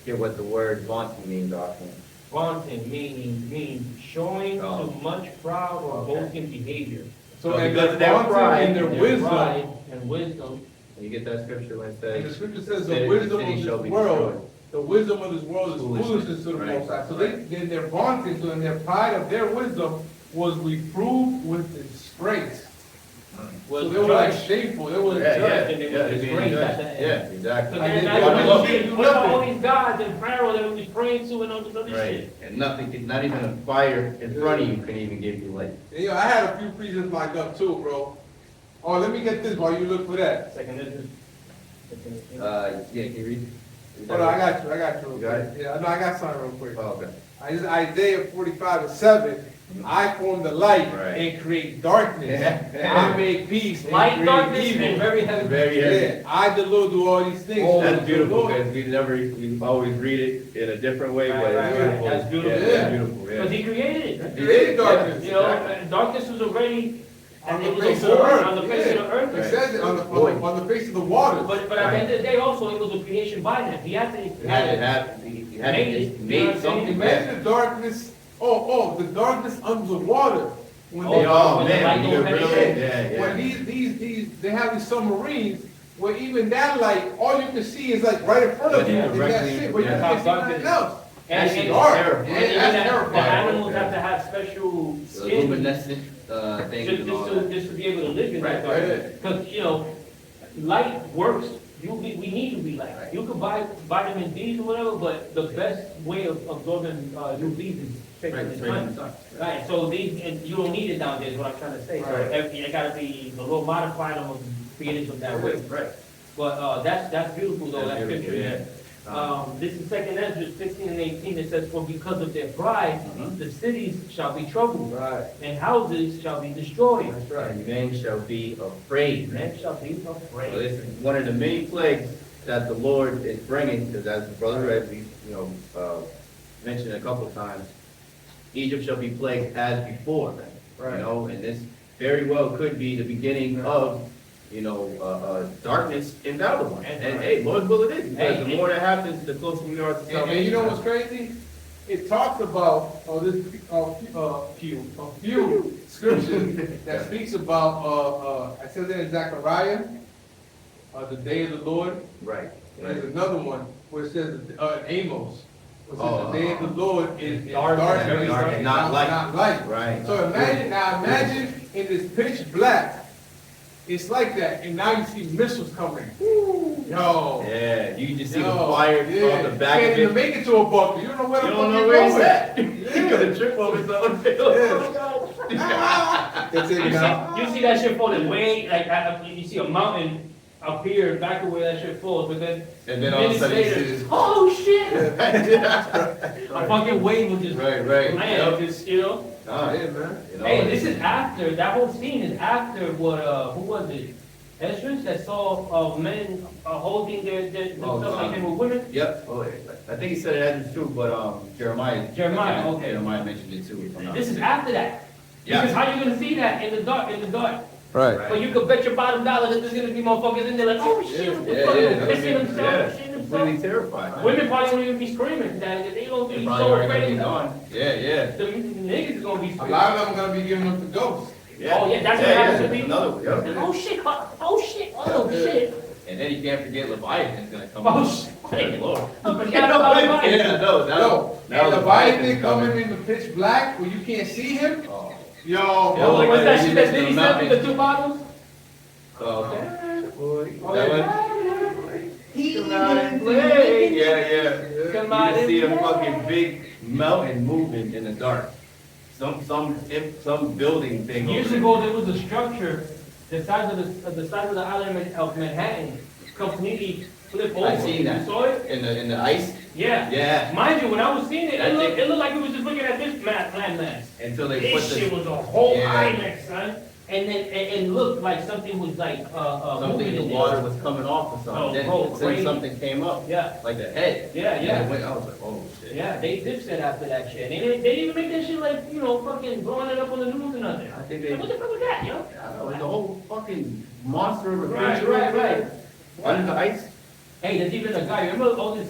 Get what the word vaunting means offhand. Vaunting, means showing Oh. too much proud or Okay. boasting behavior. So So in because their of their vaunting pride, and their Their wisdom, pride and wisdom. When you get that scripture when it and the says. scripture says "City- the wisdom city of shall this be world, destroyed." the wisdom of this world is Foolishness. foolishness to the Right. Most High. So then their vaunting, so in their pride of their wisdom was reproved with disgrace. So they were like shameful, they were Yeah, judged. and they yeah, were they're being disgraced at judged. the end. Yeah, exactly. But I then did now that. you I look did at do what about all nothing. these gods and Pharaoh that we was praying to and all this other Right, shit? and nothing, not even a fire in front of you can even give you light. And, I had a few preachers lined up too, bro. Oh, let me get this while you look for that. Second Ezra. Yeah, can you read? Hold on, I got you real You got quick. Yeah, no, I got something real quick. Oh, okay. Isaiah 45:7, I form the light Right. and create darkness. Yeah. I make peace and Light, create darkness, evil. and very heavy. Very heavy. Yeah, I the Lord do all these things. Oh, that's The beautiful, Lord- because we always read it in a different way, but Right, it's right, beautiful. right. That's beautiful. Yeah, Yeah. that's beautiful, Because yeah. he created it. He created darkness. You know, and darkness was already, On and the it was face a of the void earth. on the face of the earth. It says it on the face of the waters. But at the end of the day also, it was a creation by him. He had to. He had Made made it. something. Imagine the darkness, the darkness under the water. When Oh, they, Oh, when the light man, you don't could penetrate. really, yeah, when yeah. they have these submarines, where even that light, all you can see is like right in front of you. Yeah, Is that directly, shit, but you yeah. can't see nothing else. And, That's and, dark. terrible. Yeah, and even that's that, the terrifying. animals Yeah. have to have special The skin luminescent, things and all that. just to be able to live in that Right, darkness. Because, light works. We need to be light. Right. You can buy vitamin D or whatever, but the best way of absorbing UVs is straight Right, from the straight from sun. the sun. Right, so and you don't need it nowadays, what I'm trying to say. So Right. it gotta be, the Lord modified them and created them that way. Right. But, that's beautiful though, That's that beautiful, picture, yeah. yeah. This is Second Ezra 16 and 18, it says, for because of their pride, Mhm. the cities shall be troubled, Right, and houses shall be destroyed. that's right. And men shall be afraid. Men shall be So afraid. this is one of the many plagues that the Lord is bringing, because as Brother Red, we, mentioned a couple of times, Egypt shall be plagued as before, Right. and this very well could be the beginning of, darkness in Babylon. And hey, Lord will it is, because the more that happens, the closer we are to salvation. And you know what's crazy? It talks about, few scriptures that speaks about, I said that in Zechariah, the day of the Lord. Right, And there's another one where it says, Amos, The day of the Lord is Dark, dark very and dark, not light. Not light. Right. So imagine in this pitch black, it's like that, and now you see missiles coming. Yo. Yeah, you can just see the Yo, fire yeah. from the back Can't of even it. make it to a bunker. You don't know where the You fuck don't know you're where it's going. at. You gonna trip over something. That's it now. You see that shit falling way, like, you see a mountain up here, back of where that shit falls, but then And then all of a minutes sudden you later, see this. oh shit! A fucking wave will just Right. land, Yep. just, you know? Nah, Yeah, man. you know, Hey, this is after, that whole scene is after what, who was it? Esdras that saw, men, holding their Oh, stuff like they were women? Yep, oh, I think he said it as true, but, Jeremiah. Jeremiah, okay. Jeremiah mentioned it too. if I'm not This is mistaken. after that. Yeah. Because how you gonna see that in the dark, Right. But you could bet your bottom dollar that there's gonna be motherfuckers in there like, oh shit, what the Yeah, fuck, yeah, pissing themselves, yeah. shitting Completely themselves. terrified. Women probably won't even be screaming that, they gonna They be probably so already gonna afraid be of them. gone. Yeah. The niggas is gonna be A screaming. lot of them are gonna be giving up the ghost. Oh yeah, that's what happens to people. Another one, yep. Oh shit, oh shit. And then you can't forget Leviathan's gonna come. Oh up. shit. Thank the Lord. I forgot about it. Yeah, no, Yo, now and the Leviathan's Leviathan coming in the pitch black where you can't see him. Oh, Yo, Yeah, Oh, like what's that, that you shit that missed Diddy the sent me, mountain. the 2 bottles? okay. Oh, That yeah. one? Come out and play. Yeah. Come You out can and see a play. fucking big mountain moving in the dark. Some building thing. Years over ago, there was a structure, the size of the island of Manhattan, completely flipped over. I seen that. You saw it? in the ice. Yeah. Yeah. Mind you, when I was seeing it, That thing- it looked like it was just looking at this landmass. Until they put This shit the was a whole Yeah. island, son. And then it looked like something was like something moving the in water there. was coming off or Oh, something. Then, bro, then crazy. something came up. Yeah. Like a head. Yeah, And yeah. it went, I was like, oh shit. Yeah, they dipset after that shit. And they didn't even make that shit like, you know, fucking blowing it up on the news or nothing. I think they. Like, what the fuck was that, yo? I know, the whole fucking monster of a Right, creature right, right. under the ice. Hey, there's even a guy, remember all this,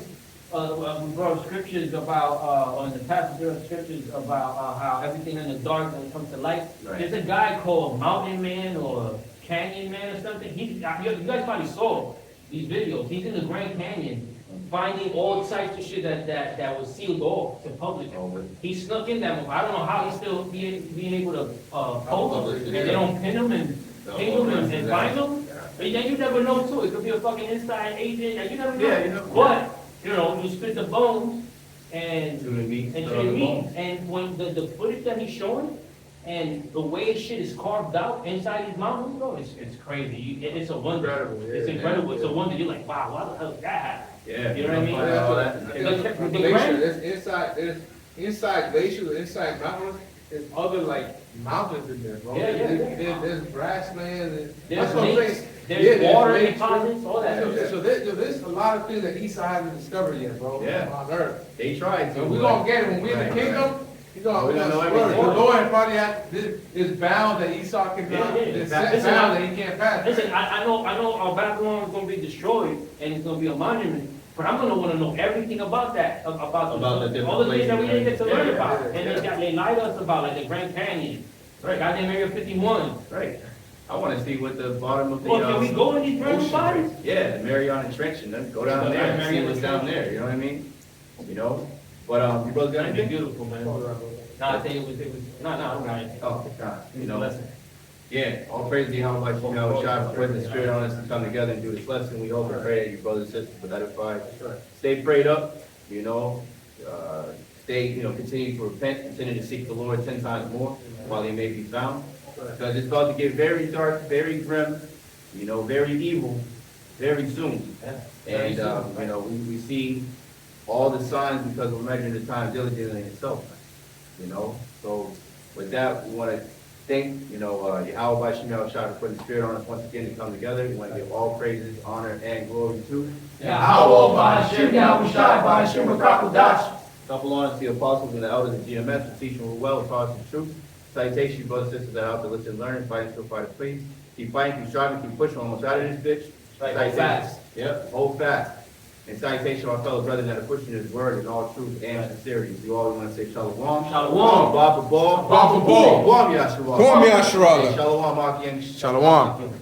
we brought scriptures about, on the past, there are scriptures about how everything in the dark when it comes to light. Right. There's a guy called Mountain Man or Canyon Man or something. You guys probably saw these videos. He's in the Grand Canyon finding all types of shit that was sealed off to public. Oh, but He snuck in that movie. I don't know how he's still being able to post, Publish and it, they yeah. don't pin him and ping him and find him. But then you never know too. It could be a fucking inside agent, and you never know. Yeah, you know. But you know, you split the bones and to the meat. and to to the the meat, bone. and when the footage that he's showing, and the way shit is carved out inside these mountains, bro, it's crazy. It's a wonder. Incredible, yeah. It's incredible. It's a wonder. You're like, wow, why the hell did that happen? Yeah. You know what I mean? find out all that. The Glacier, grand- there's inside glaciers, inside mountains, there's other like mountains in there, bro. Yeah, yeah, There's grasslands, and There's that's what I'm lakes, saying. there's Yeah, water lakes, deposits, all that. So there's a lot of things that Esau hasn't discovered yet, bro, Yeah. on Earth. They tried to. And we're but- gonna get it, when we're in the Right, kingdom, he's gonna, We're gonna know the everything. Lord probably has, this bound that Esau can, Yeah, yeah. this Listen, bound that he can't pass. Listen, I know our Babylon is gonna be destroyed and it's gonna be a monument, but I'm gonna wanna know everything about that, About the different all the things that we didn't get to places. learn Yeah, about. yeah, And they lied to us about, like the Grand Canyon, Right. goddamn Area 51. Right. I wanna see what the bottom of the, Well, can we go in these random ocean bodies? is. Yeah, the Mariana Trench, and then go down The there and see Mariana what's down there, you know what I mean? You know? But, you brothers got That'd be anything? beautiful, man. Nah, I think it was, no, I don't got anything. Oh, God, you know. Listen. Yeah, all praise to Yahawah, Shamaikwan, for the Spirit on us to come together and do this lesson. We hope and pray that you brothers and sisters will edify. Stay prayed up, you know, continue to repent, continue to seek the Lord 10 times more while he may be found. Because it's about to get very dark, very grim, you know, very evil, very soon. And, you know, we see all the signs because we're measuring the time diligently in itself, you know. So with that, we want to thank, you know, Yahawah Shamaikwan for putting the Spirit on us once again to come together. We want to give all praises, honor, and glory to Yahawah, Rawchaa Qadash. Couple on to the apostles and the elders of GMS for teaching well across the truth. Salutation, brothers and sisters that are out there listening, learning, fighting, still fight, please. Keep fighting, keep striving, keep pushing, almost out of this bitch. Right, Salutation. fast. Yep, hold fast. And salutation to our fellow brothers that are pushing his word in all truth and sincerity. You all want to say shalom. Shalom. Bob for ball. Bob for ball. Guam Yashua. Guam Yashua. Shalom, Akim. Shalom.